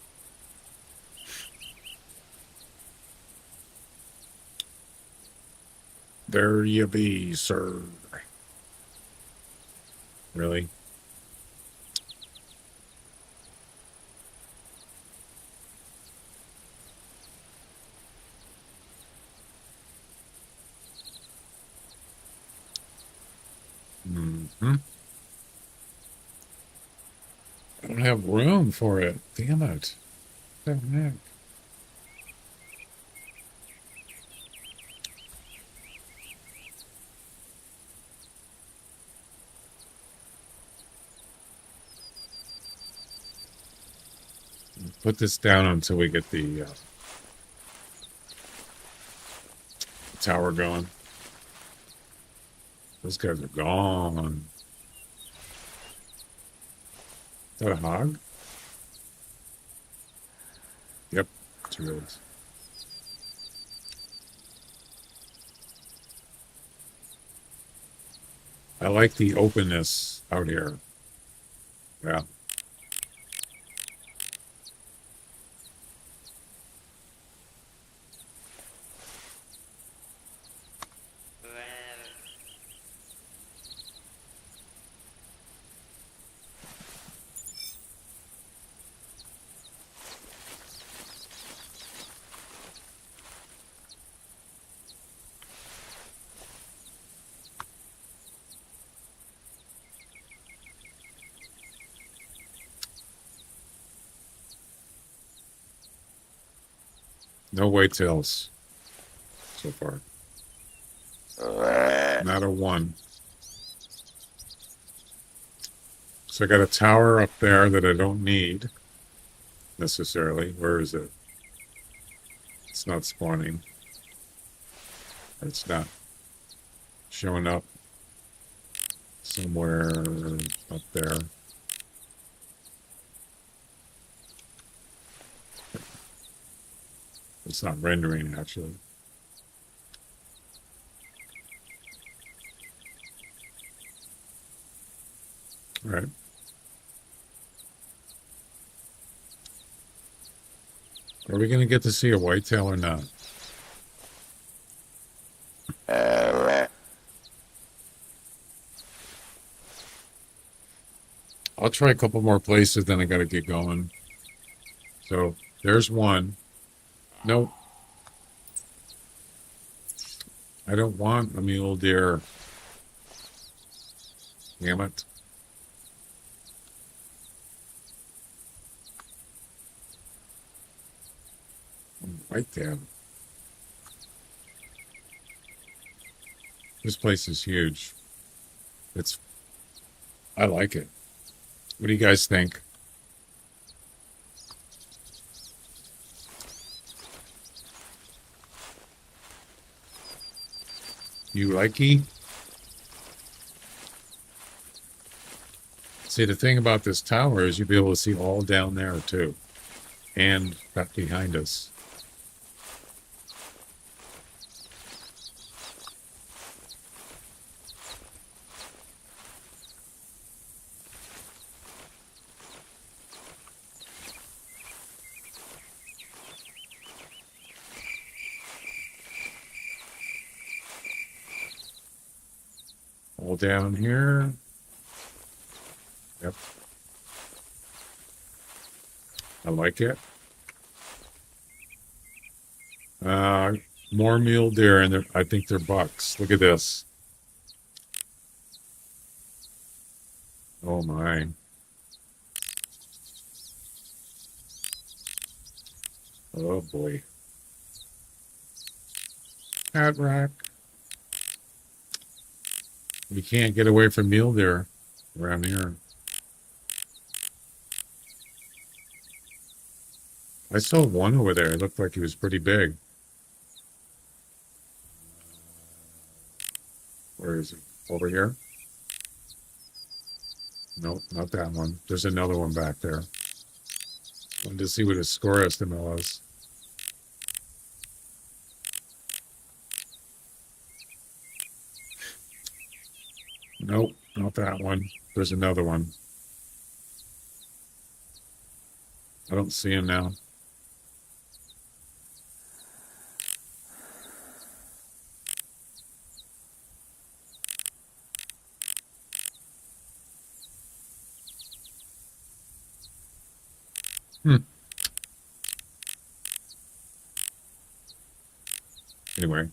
There you be, sir. Really? Mm-hmm. I don't have room for it. Damn it. What the heck? Put this down until we get the tower going. Those guys are gone. Is that a hog? Yep, it's really. I like the openness out here. Yeah. No whitetails so far. Not a one. So I got a tower up there that I don't need necessarily. Where is it? It's not spawning. It's not showing up somewhere up there. It's not rendering actually. All right. Are we going to get to see a whitetail or not? I'll try a couple more places, then I got to get going. So there's one. Nope. I don't want a mule deer. Damn it. Right there. This place is huge. I like it. What do you guys think? You likey? See, the thing about this tower is you'll be able to see all down there too. And back behind us. All down here. Yep. I like it. More mule deer, and I think they're bucks. Look at this. Oh my. Oh boy. Hat rack. We can't get away from mule deer around here. I saw one over there. It looked like he was pretty big. Where is he? Over here? Nope, not that one. There's another one back there. Wanted to see what his score estimate was. Nope, not that one. There's another one. I don't see him now. Hmm. Anyway,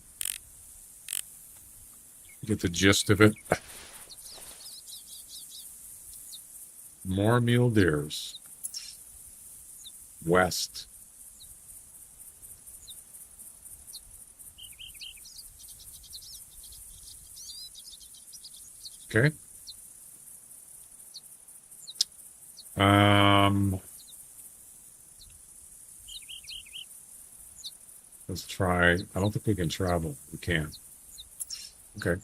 you get the gist of it. More mule deers. West. Okay. Let's try. I don't think we can travel. We can. Okay.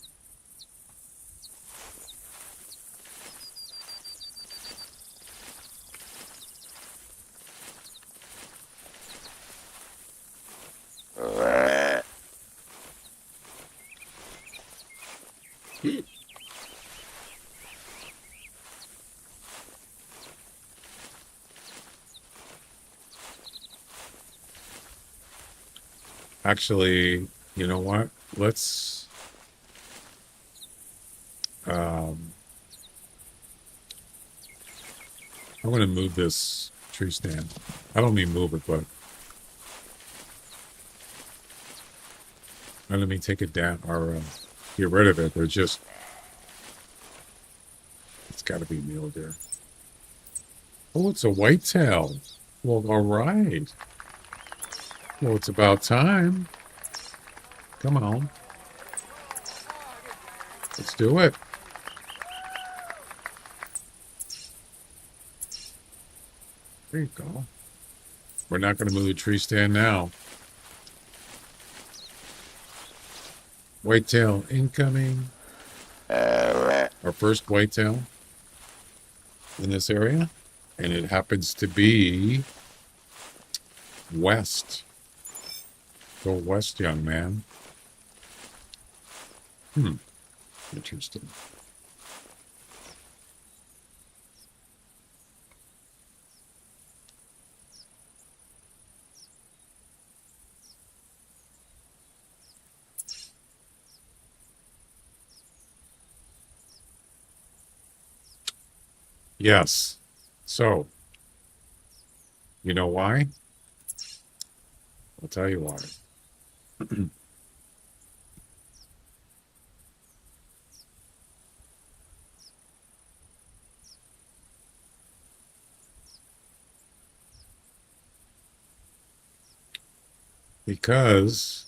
Actually, you know what? Let's um I'm gonna move this tree stand. I don't mean move it, but let me take it down or get rid of it. They're just it's gotta be mule deer. Oh, it's a whitetail. Well, all right. Well, it's about time. Come on. Let's do it. There you go. We're not going to move the tree stand now. Whitetail incoming. Our first whitetail in this area. And it happens to be west. Go west, young man. Interesting. Yes. So, you know why? I'll tell you why. Because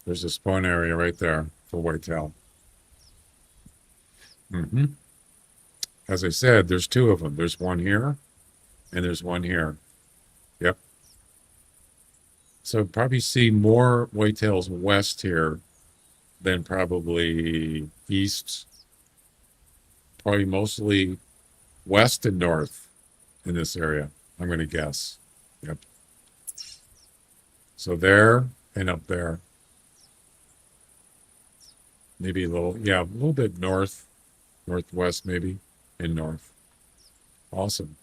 there's a spawn area right there for whitetail. As I said, there's two of them. There's one here, and there's one here. Yep. So probably see more whitetails west here than probably east. Probably mostly west and north in this area, I'm going to guess. Yep. So there and up there. Maybe a little, yeah, a little bit north, northwest maybe, and north. Awesome.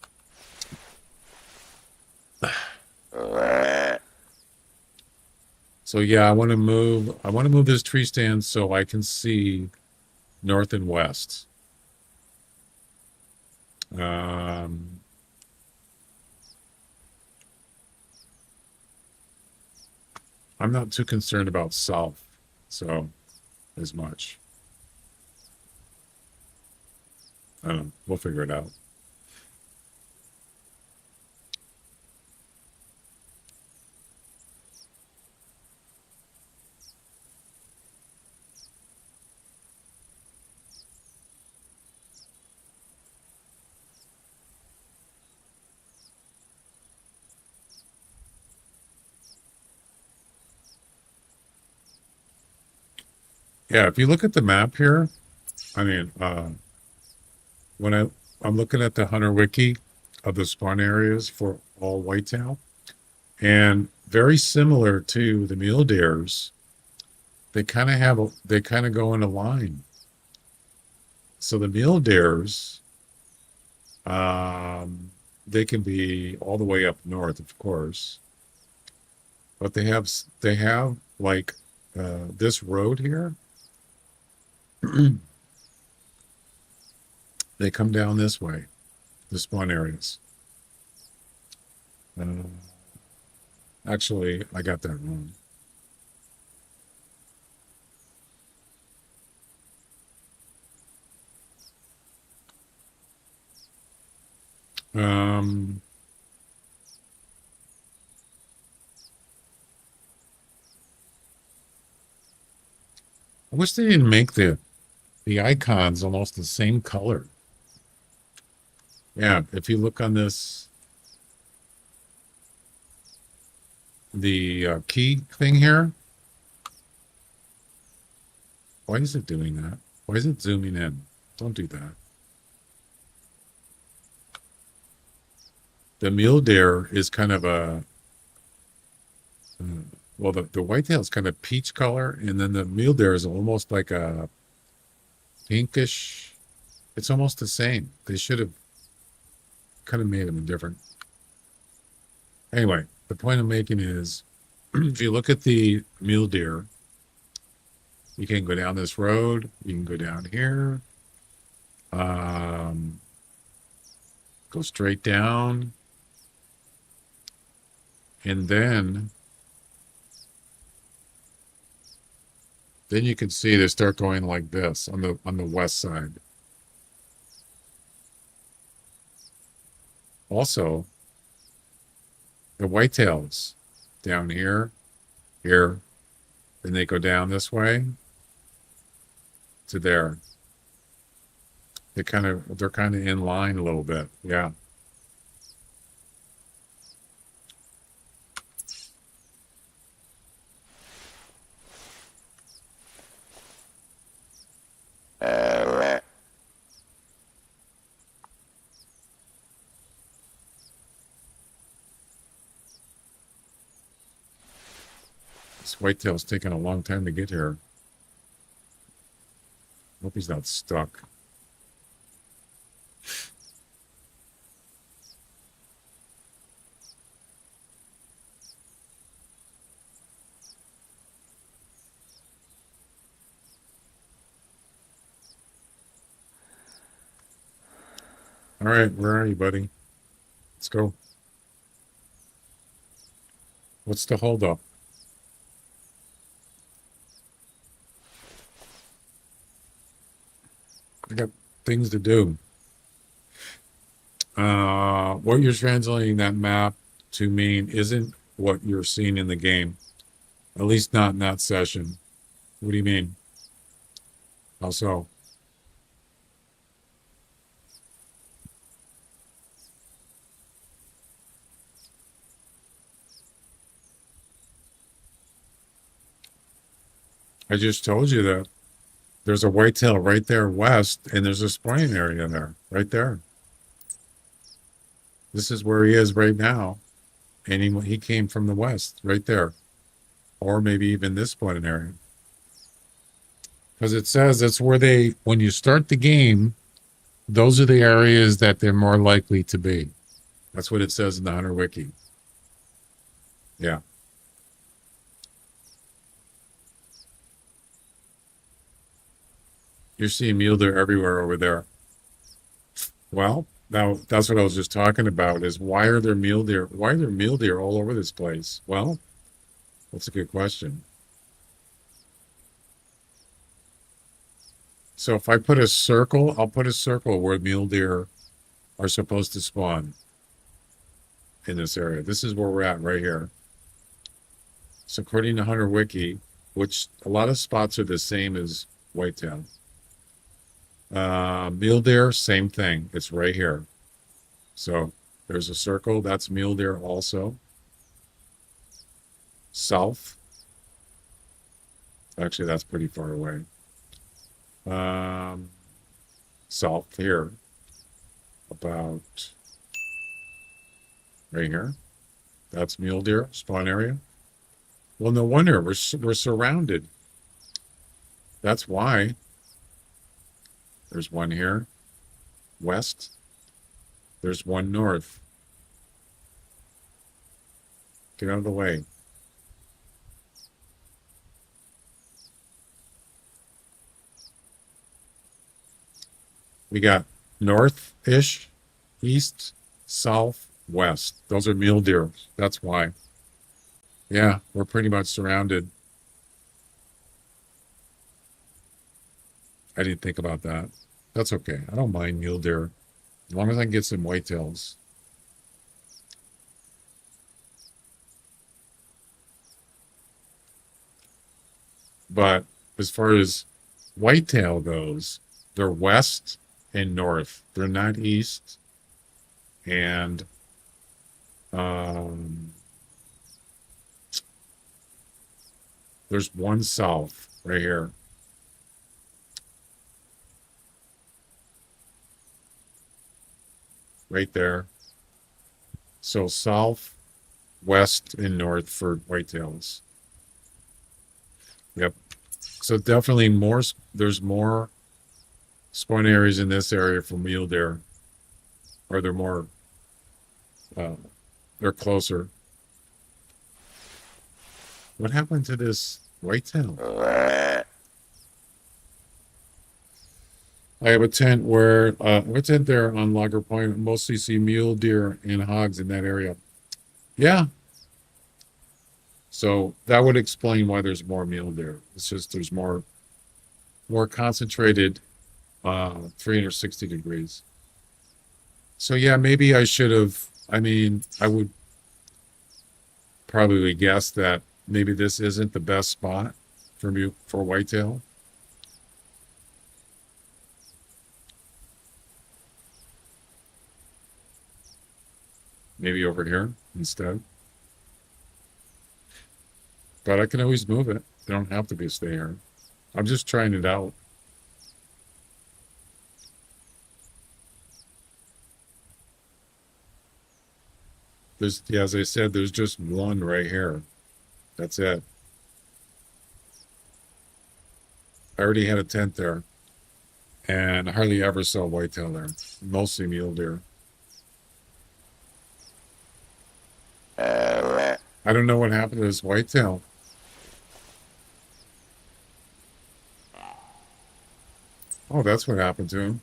So yeah, I want to move this tree stand so I can see north and west. I'm not too concerned about south, so as much. I don't know. We'll figure it out. Yeah, if you look at the map here, I mean, when I'm looking at the Hunter Wiki of the spawn areas for all whitetail, and very similar to the mule deers, they kind of go in a line. So the mule deers, they can be all the way up north, of course, but they have like this road here. They come down this way, the spawn areas. Uh, Actually, I got that wrong. Um, I wish they didn't make the icons almost the same color. Yeah, if you look on this, the key thing here, why is it doing that? Why is it zooming in? Don't do that. The mule deer is kind of a, well, the whitetail is kind of peach color, and then the mule deer is almost like a pinkish. It's almost the same. They should have kind of made them different. Anyway, the point I'm making is, if you look at the mule deer, you can go down this road. You can go down here. Go straight down. And then you can see they start going like this on the west side. Also, the whitetails down here, then they go down this way to there. They're kind of in line a little bit. Yeah. This whitetail's taking a long time to get here. Hope he's not stuck. All right, where are you, buddy? Let's go. What's the holdup? I got things to do. What you're translating that map to mean isn't what you're seeing in the game. At least not in that session. What do you mean? How so? I just told you that there's a whitetail right there west, and there's a spawning area there, right there. This is where he is right now, and he came from the west, right there, or maybe even this spawning area, because it says that's where when you start the game, those are the areas that they're more likely to be. That's what it says in the Hunter Wiki. Yeah. You're seeing mule deer everywhere over there. Well, now that's what I was just talking about is why are there mule deer? Why are there mule deer all over this place? Well, that's a good question. So if I put a circle, I'll put a circle where mule deer are supposed to spawn in this area. This is where we're at right here. So according to Hunter Wiki, which a lot of spots are the same as whitetail. Mule deer, same thing. It's right here. So there's a circle. That's mule deer also. South. Actually, that's pretty far away. South here. About right here. That's mule deer spawn area. Well, no wonder we're surrounded. That's why. There's one here, west. There's one north. Get out of the way. We got north-ish, east, south, west. Those are mule deer. That's why. Yeah, we're pretty much surrounded. I didn't think about that. That's okay. I don't mind mule deer. As long as I can get some whitetails. But as far as whitetail goes, they're west and north. They're not east. And there's one south right here. Right there. So south, west, and north for whitetails. Yep. So definitely more, there's more spawn areas in this area for mule deer. Or they're more, they're closer. What happened to this whitetail? I have a tent where, what's in there on Logger Point? Mostly see mule deer and hogs in that area. Yeah. So that would explain why there's more mule deer. It's just there's more concentrated 360 degrees. So yeah, maybe I should have, I mean, I would probably guess that maybe this isn't the best spot for whitetail. Maybe over here instead. But I can always move it. They don't have to be stay here. I'm just trying it out. There's, yeah, as I said, there's just one right here. That's it. I already had a tent there. And I hardly ever saw whitetail there. Mostly mule deer. I don't know what happened to this whitetail. Oh, that's what happened to him.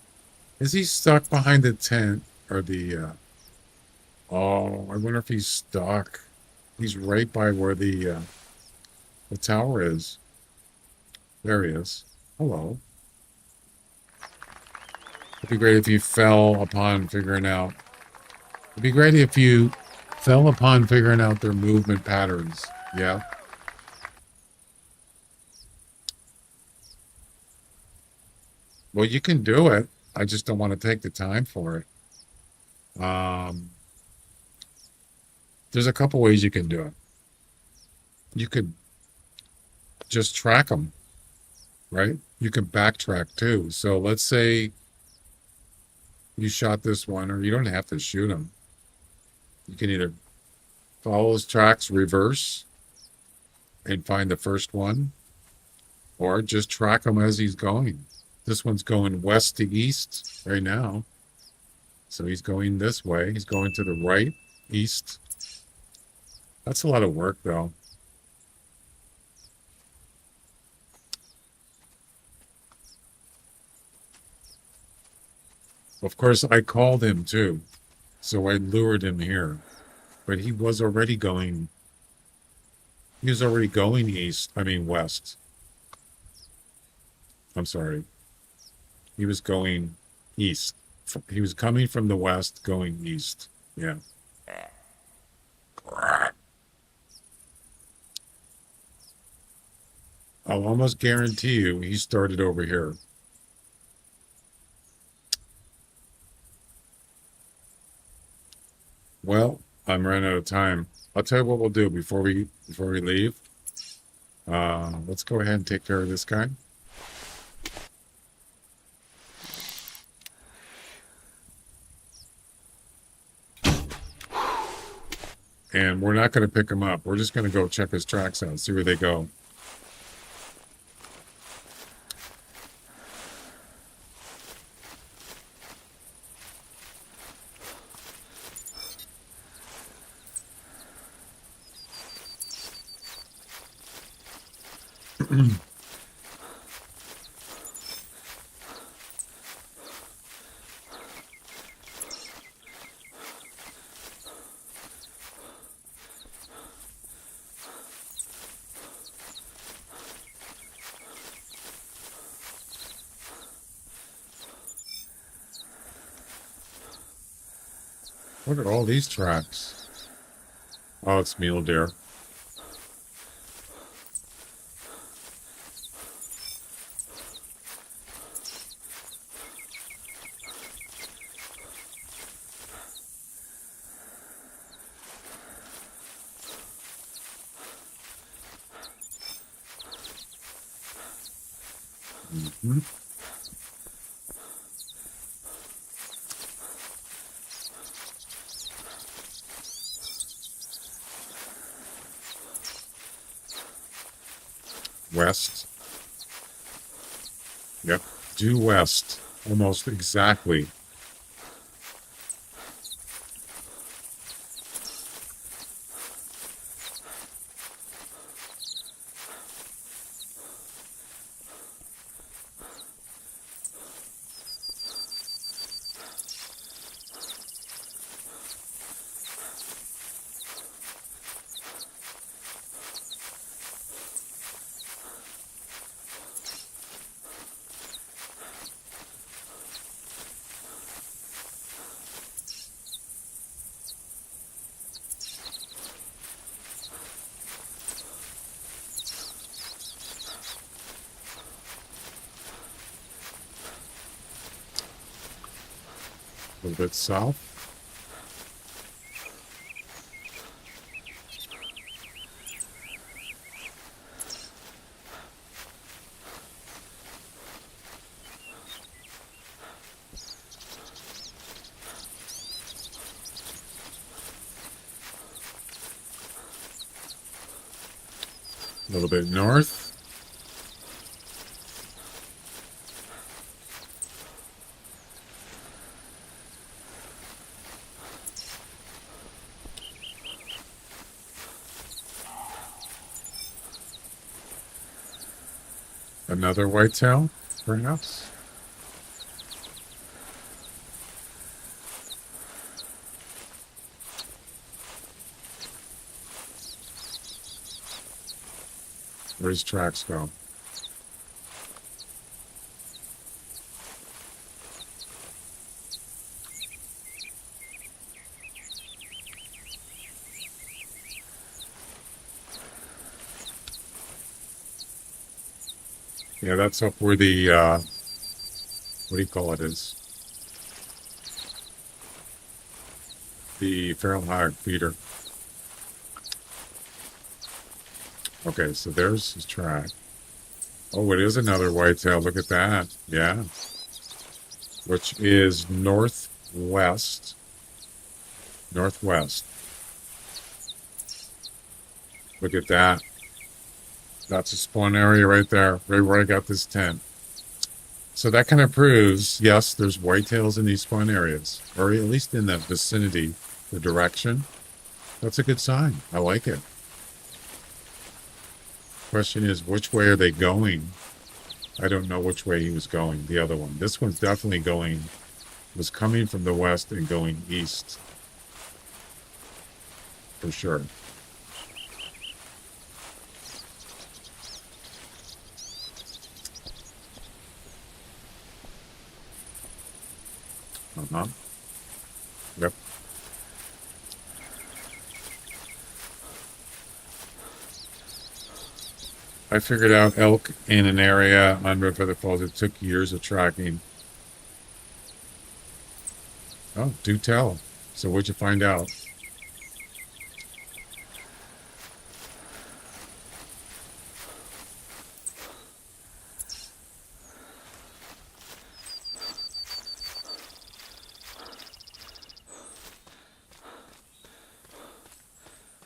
Is he stuck behind the tent or the, oh, I wonder if he's stuck. He's right by where the tower is. There he is. Hello. It'd be great if you fell upon figuring out. It'd be great if you fell upon figuring out their movement patterns. Yeah. Well, you can do it. I just don't want to take the time for it. There's a couple ways you can do it. You could just track them, right? You can backtrack too. So let's say you shot this one, or you don't have to shoot him. You can either follow his tracks, reverse, and find the first one, or just track him as he's going. This one's going west to east right now. So he's going this way. He's going to the right, east. That's a lot of work, though. Of course, I called him, too. So I lured him here. But he was already going... He was already going east. I mean, west. I'm sorry. He was going east. He was coming from the west, going east. Yeah. I'll almost guarantee you he started over here. Well, I'm running out of time. I'll tell you what we'll do before we leave. Let's go ahead and take care of this guy. And we're not going to pick him up. We're just going to go check his tracks out, see where they go. What are all these tracks? Oh, it's mule deer. Mhm. West. Yep, due west. Almost exactly. A little bit south. A little bit north. Another whitetail, perhaps. Where's tracks go? Yeah, that's up where the what do you call it is? The feral hog feeder. Okay, so there's his track. Oh, it is another whitetail. Look at that. Yeah. Which is northwest. Northwest. Look at that. That's a spawn area right there, right where I got this tent. So that kind of proves, yes, there's whitetails in these spawn areas, or at least in that vicinity, the direction. That's a good sign. I like it. Question is, which way are they going? I don't know which way he was going, the other one. This one's definitely going, was coming from the west and going east. For sure. Uh-huh. Yep. I figured out elk in an area on Red Feather Falls. It took years of tracking. Oh, do tell. So what'd you find out?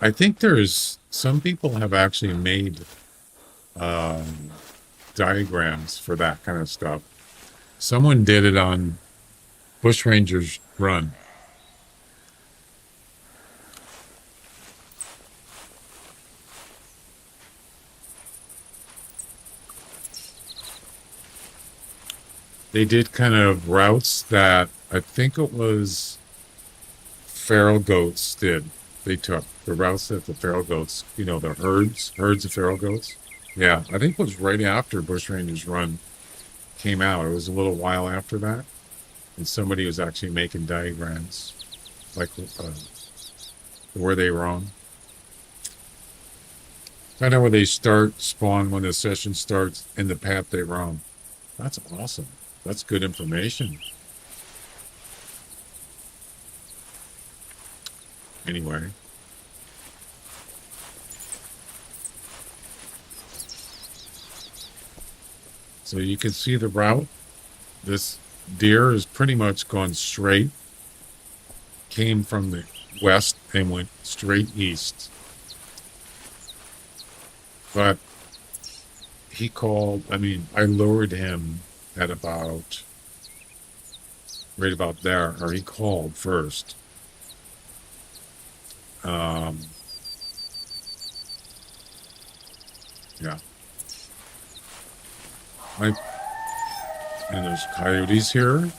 I think there's some people have actually made diagrams for that kind of stuff. Someone did it on Bushrangers Run. they did kind of routes that I think it was feral goats did. They took the routes that the feral goats, you know, the herds of feral goats. Yeah, I think it was right after Bushrangers Run came out. It was a little while after that, and somebody was actually making diagrams, like where they roam. Kind of where they start, spawn when the session starts, and the path they roam. That's awesome. That's good information. Anyway. So you can see the route. This deer is pretty much gone straight. Came from the west and went straight east. But he called, I mean, I lured him at about, right about there, or he called first. Yeah. And there's coyotes here.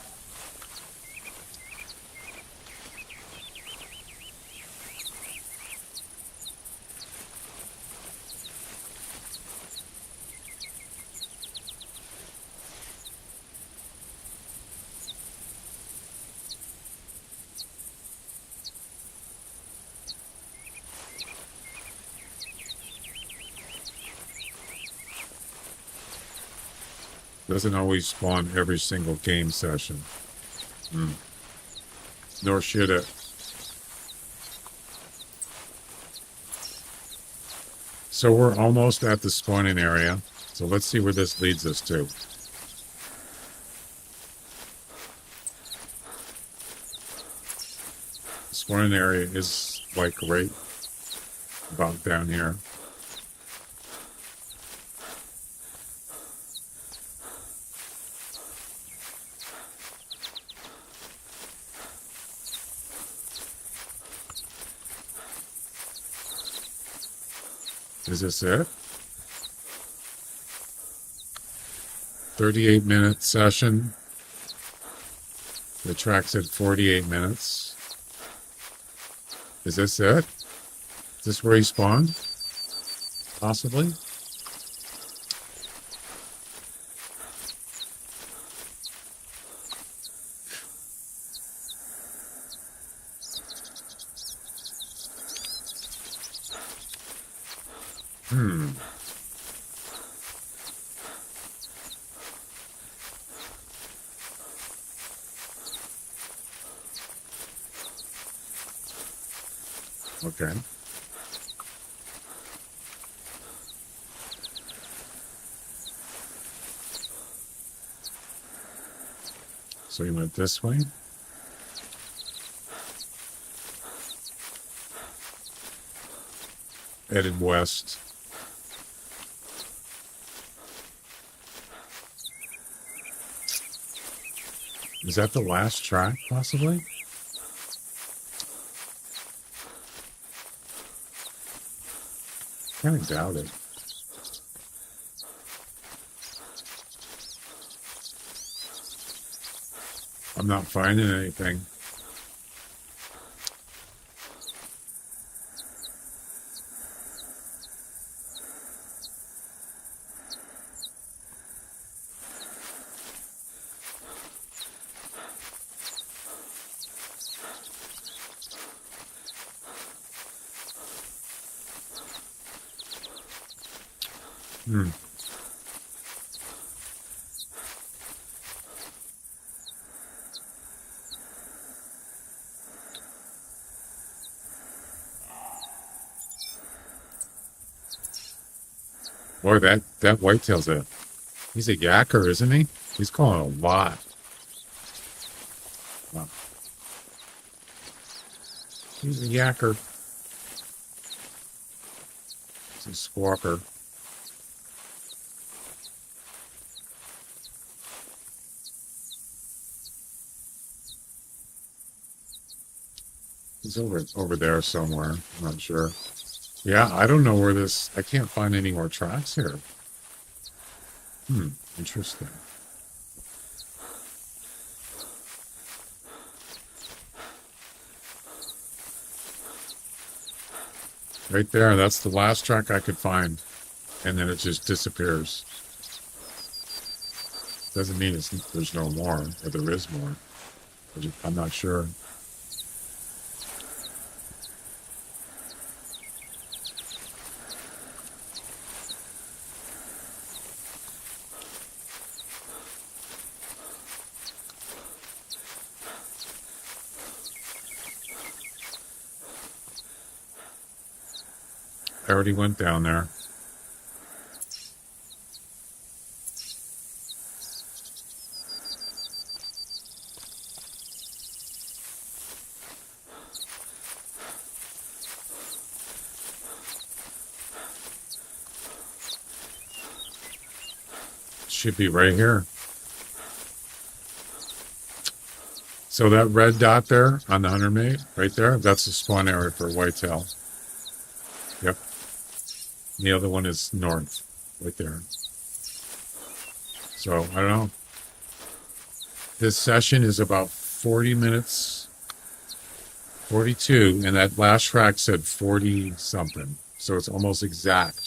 Doesn't always spawn every single game session. Nor should it. So we're almost at the spawning area. So let's see where this leads us to. The spawning area is like right about down here. Is this it? 38-minute session. The track's at 48 minutes. Is this it? Is this where he spawned? Possibly? Okay. So he went this way. Headed west. Is that the last track, possibly? I kind of doubt it. I'm not finding anything. Boy, that whitetail's he's a yacker, isn't he? He's calling a lot. Wow. He's a yacker. He's a squawker. He's over there somewhere. I'm not sure. Yeah, I don't know where this... I can't find any more tracks here. Interesting. Right there. That's the last track I could find. And then it just disappears. Doesn't mean there's no more, or there is more. I'm not sure. I already went down there. Should be right here. So that red dot there on the hunter mate, right there, that's the spawn area for whitetail. Yep. The other one is north, right there. So, I don't know. This session is about 40 minutes, 42, and that last track said 40 something. So it's almost exact.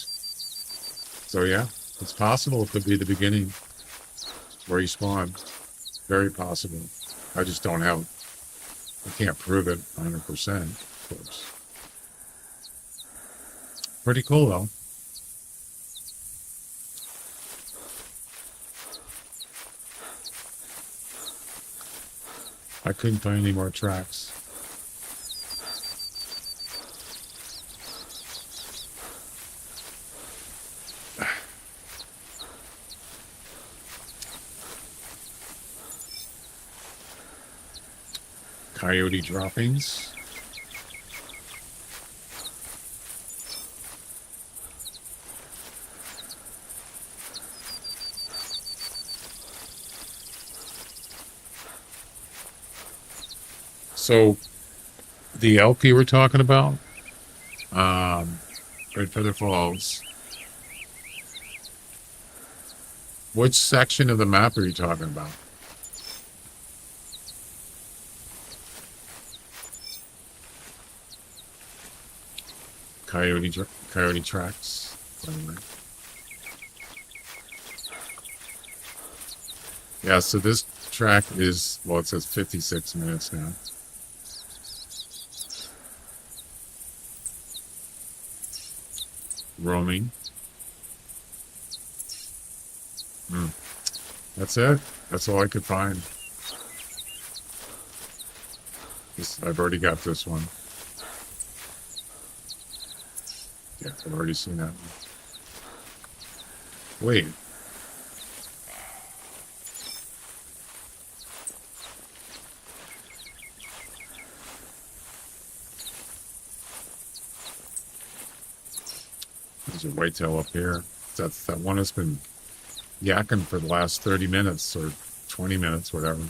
So yeah, it's possible it could be the beginning where you spawn. Very possible. I just don't have, I can't prove it 100%, of course. Pretty cool though. I couldn't find any more tracks. Coyote droppings. So the elk you were talking about, Red Feather Falls. Which section of the map are you talking about? Coyote tracks. Yeah, so this track is, well, it says 56 minutes now. Roaming. That's it. That's all I could find. I've already got this one. Yeah, I've already seen that one. Wait. There's a whitetail up here. That's that one that's been yakking for the last 30 minutes or 20 minutes, whatever.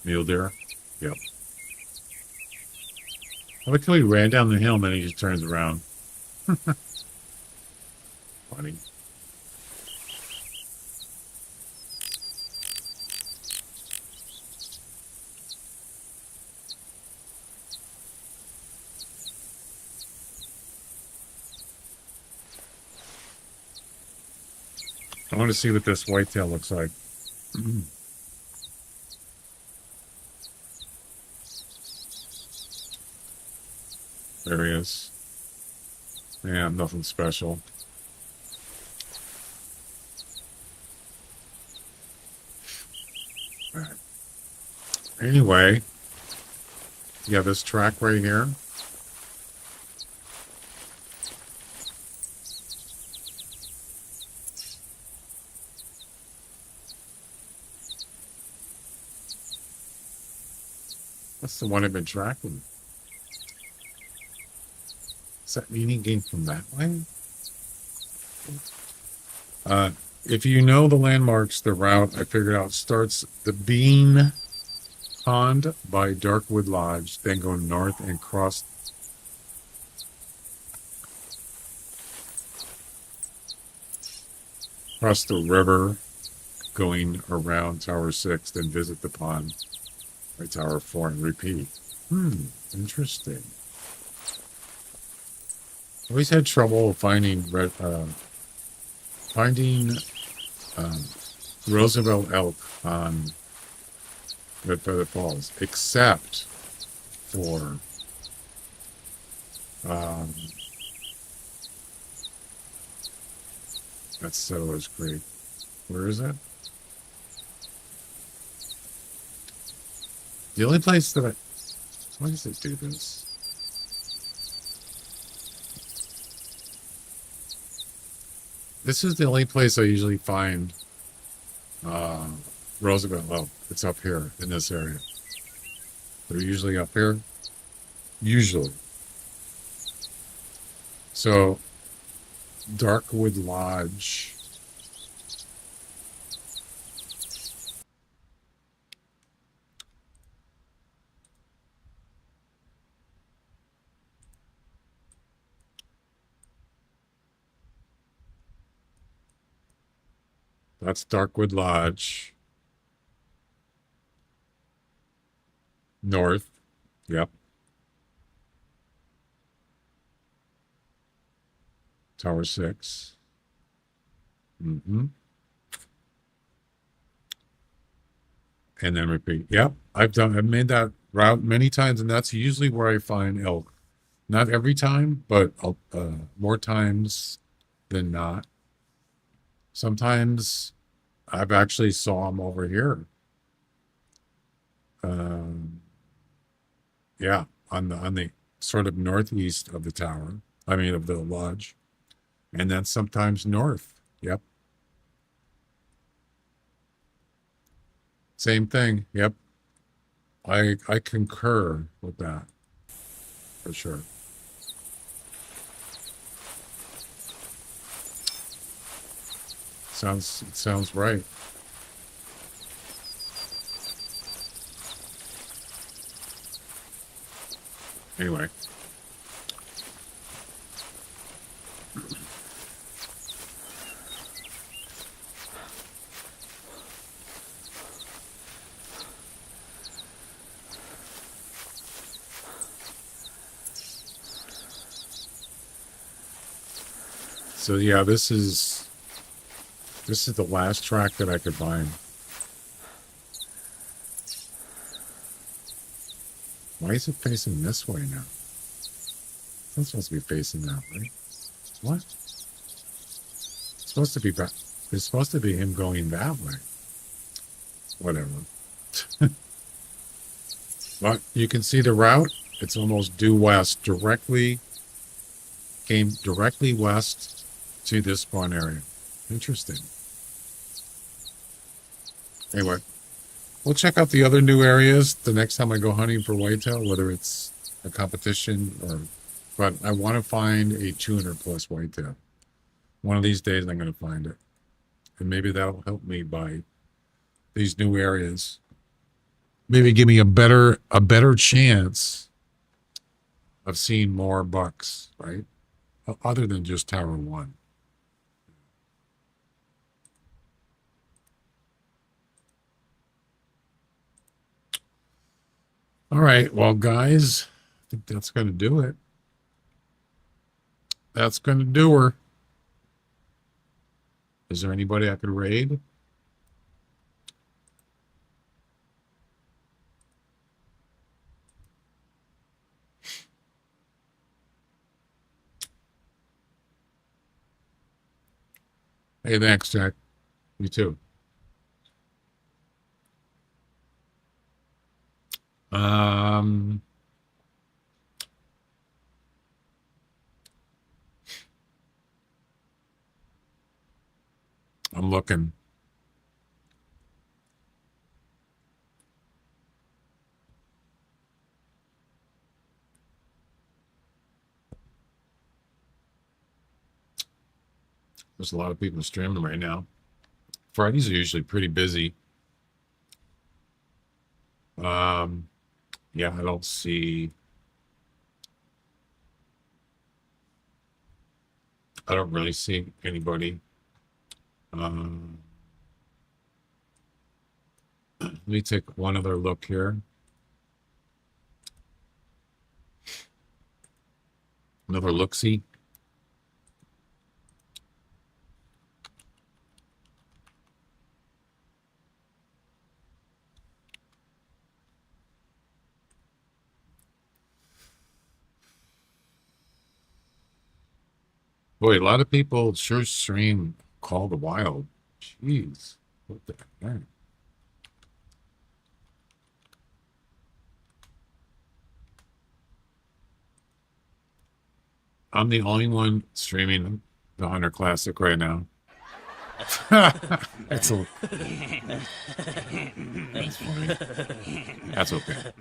Mule deer? Yep. I like how he ran down the hill and then he just turns around. Funny. I want to see what this whitetail looks like. There he is. Yeah, nothing special. All right. Anyway, yeah, this track right here. That's the one I've been tracking. Does that mean he came from that way? If you know the landmarks, the route I figured out starts the bean pond by Darkwood Lodge, then go north and cross the river, going around Tower 6, then visit the pond by Tower 4 and repeat. Interesting. Always had trouble finding Roosevelt elk on Red Feather Falls, except for that's Settlers Creek. Where is that? The only place that why does it do this? This is the only place I usually find Roosevelt. Oh, it's up here in this area. They're usually up here. Usually. So, Darkwood Lodge. That's Darkwood Lodge. North. Yep. Tower 6. And then repeat. Yep. I've made that route many times, and that's usually where I find elk. Not every time, but more times than not. Sometimes I've actually saw them over here. Yeah, on the sort of northeast of the tower. I mean, of the lodge, and then sometimes north. Yep. Same thing. Yep. I concur with that for sure. Sounds right. Anyway. So yeah, this is the last track that I could find. Why is it facing this way now? It's not supposed to be facing that way. What? It's supposed to be back. It's supposed to be him going that way. Whatever. But you can see the route. It's almost due west. Came directly west to this spawn area. Interesting. Anyway, we'll check out the other new areas the next time I go hunting for whitetail, whether it's a competition or, but I want to find a 200 plus whitetail. One of these days I'm going to find it. And maybe that'll help me by these new areas. Maybe give me a better chance of seeing more bucks, right? Other than just Tower 1. All right, well, guys, I think that's going to do it. That's going to do her. Is there anybody I could raid? Hey, thanks, Jack. You too. I'm looking. There's a lot of people streaming right now. Fridays are usually pretty busy. Yeah, I don't see. I don't really see anybody. Um, let me take one other look here. Another look-see. Boy, a lot of people sure stream Call the Wild. Jeez, what the heck? I'm the only one streaming the Hunter Classic right now. That's a, that's funny. That's okay.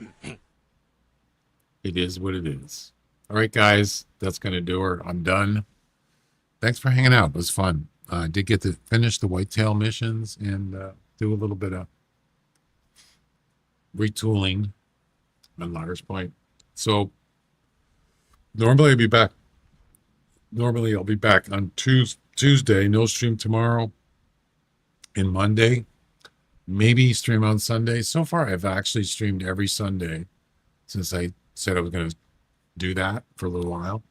It is what it is. All right, guys, that's gonna do her. I'm done. Thanks for hanging out. It was fun. I did get to finish the Whitetail missions and do a little bit of retooling on Loggers Point. So normally I'll be back. Normally I'll be back on Tuesday. No stream tomorrow and Monday. Maybe stream on Sunday. So far, I've actually streamed every Sunday since I said I was going to do that for a little while.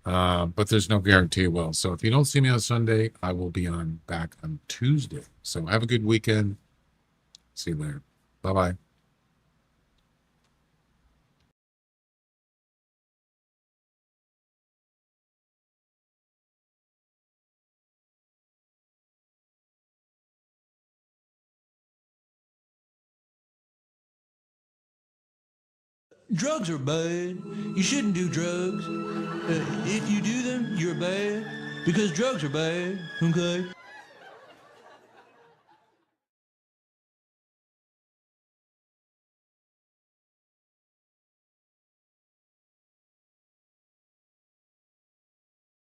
But there's no guarantee it will. So if you don't see me on Sunday, I will be back on Tuesday. So have a good weekend. See you later. Bye-bye. Drugs are bad. You shouldn't do drugs. If you do them, you're bad. Because drugs are bad, okay?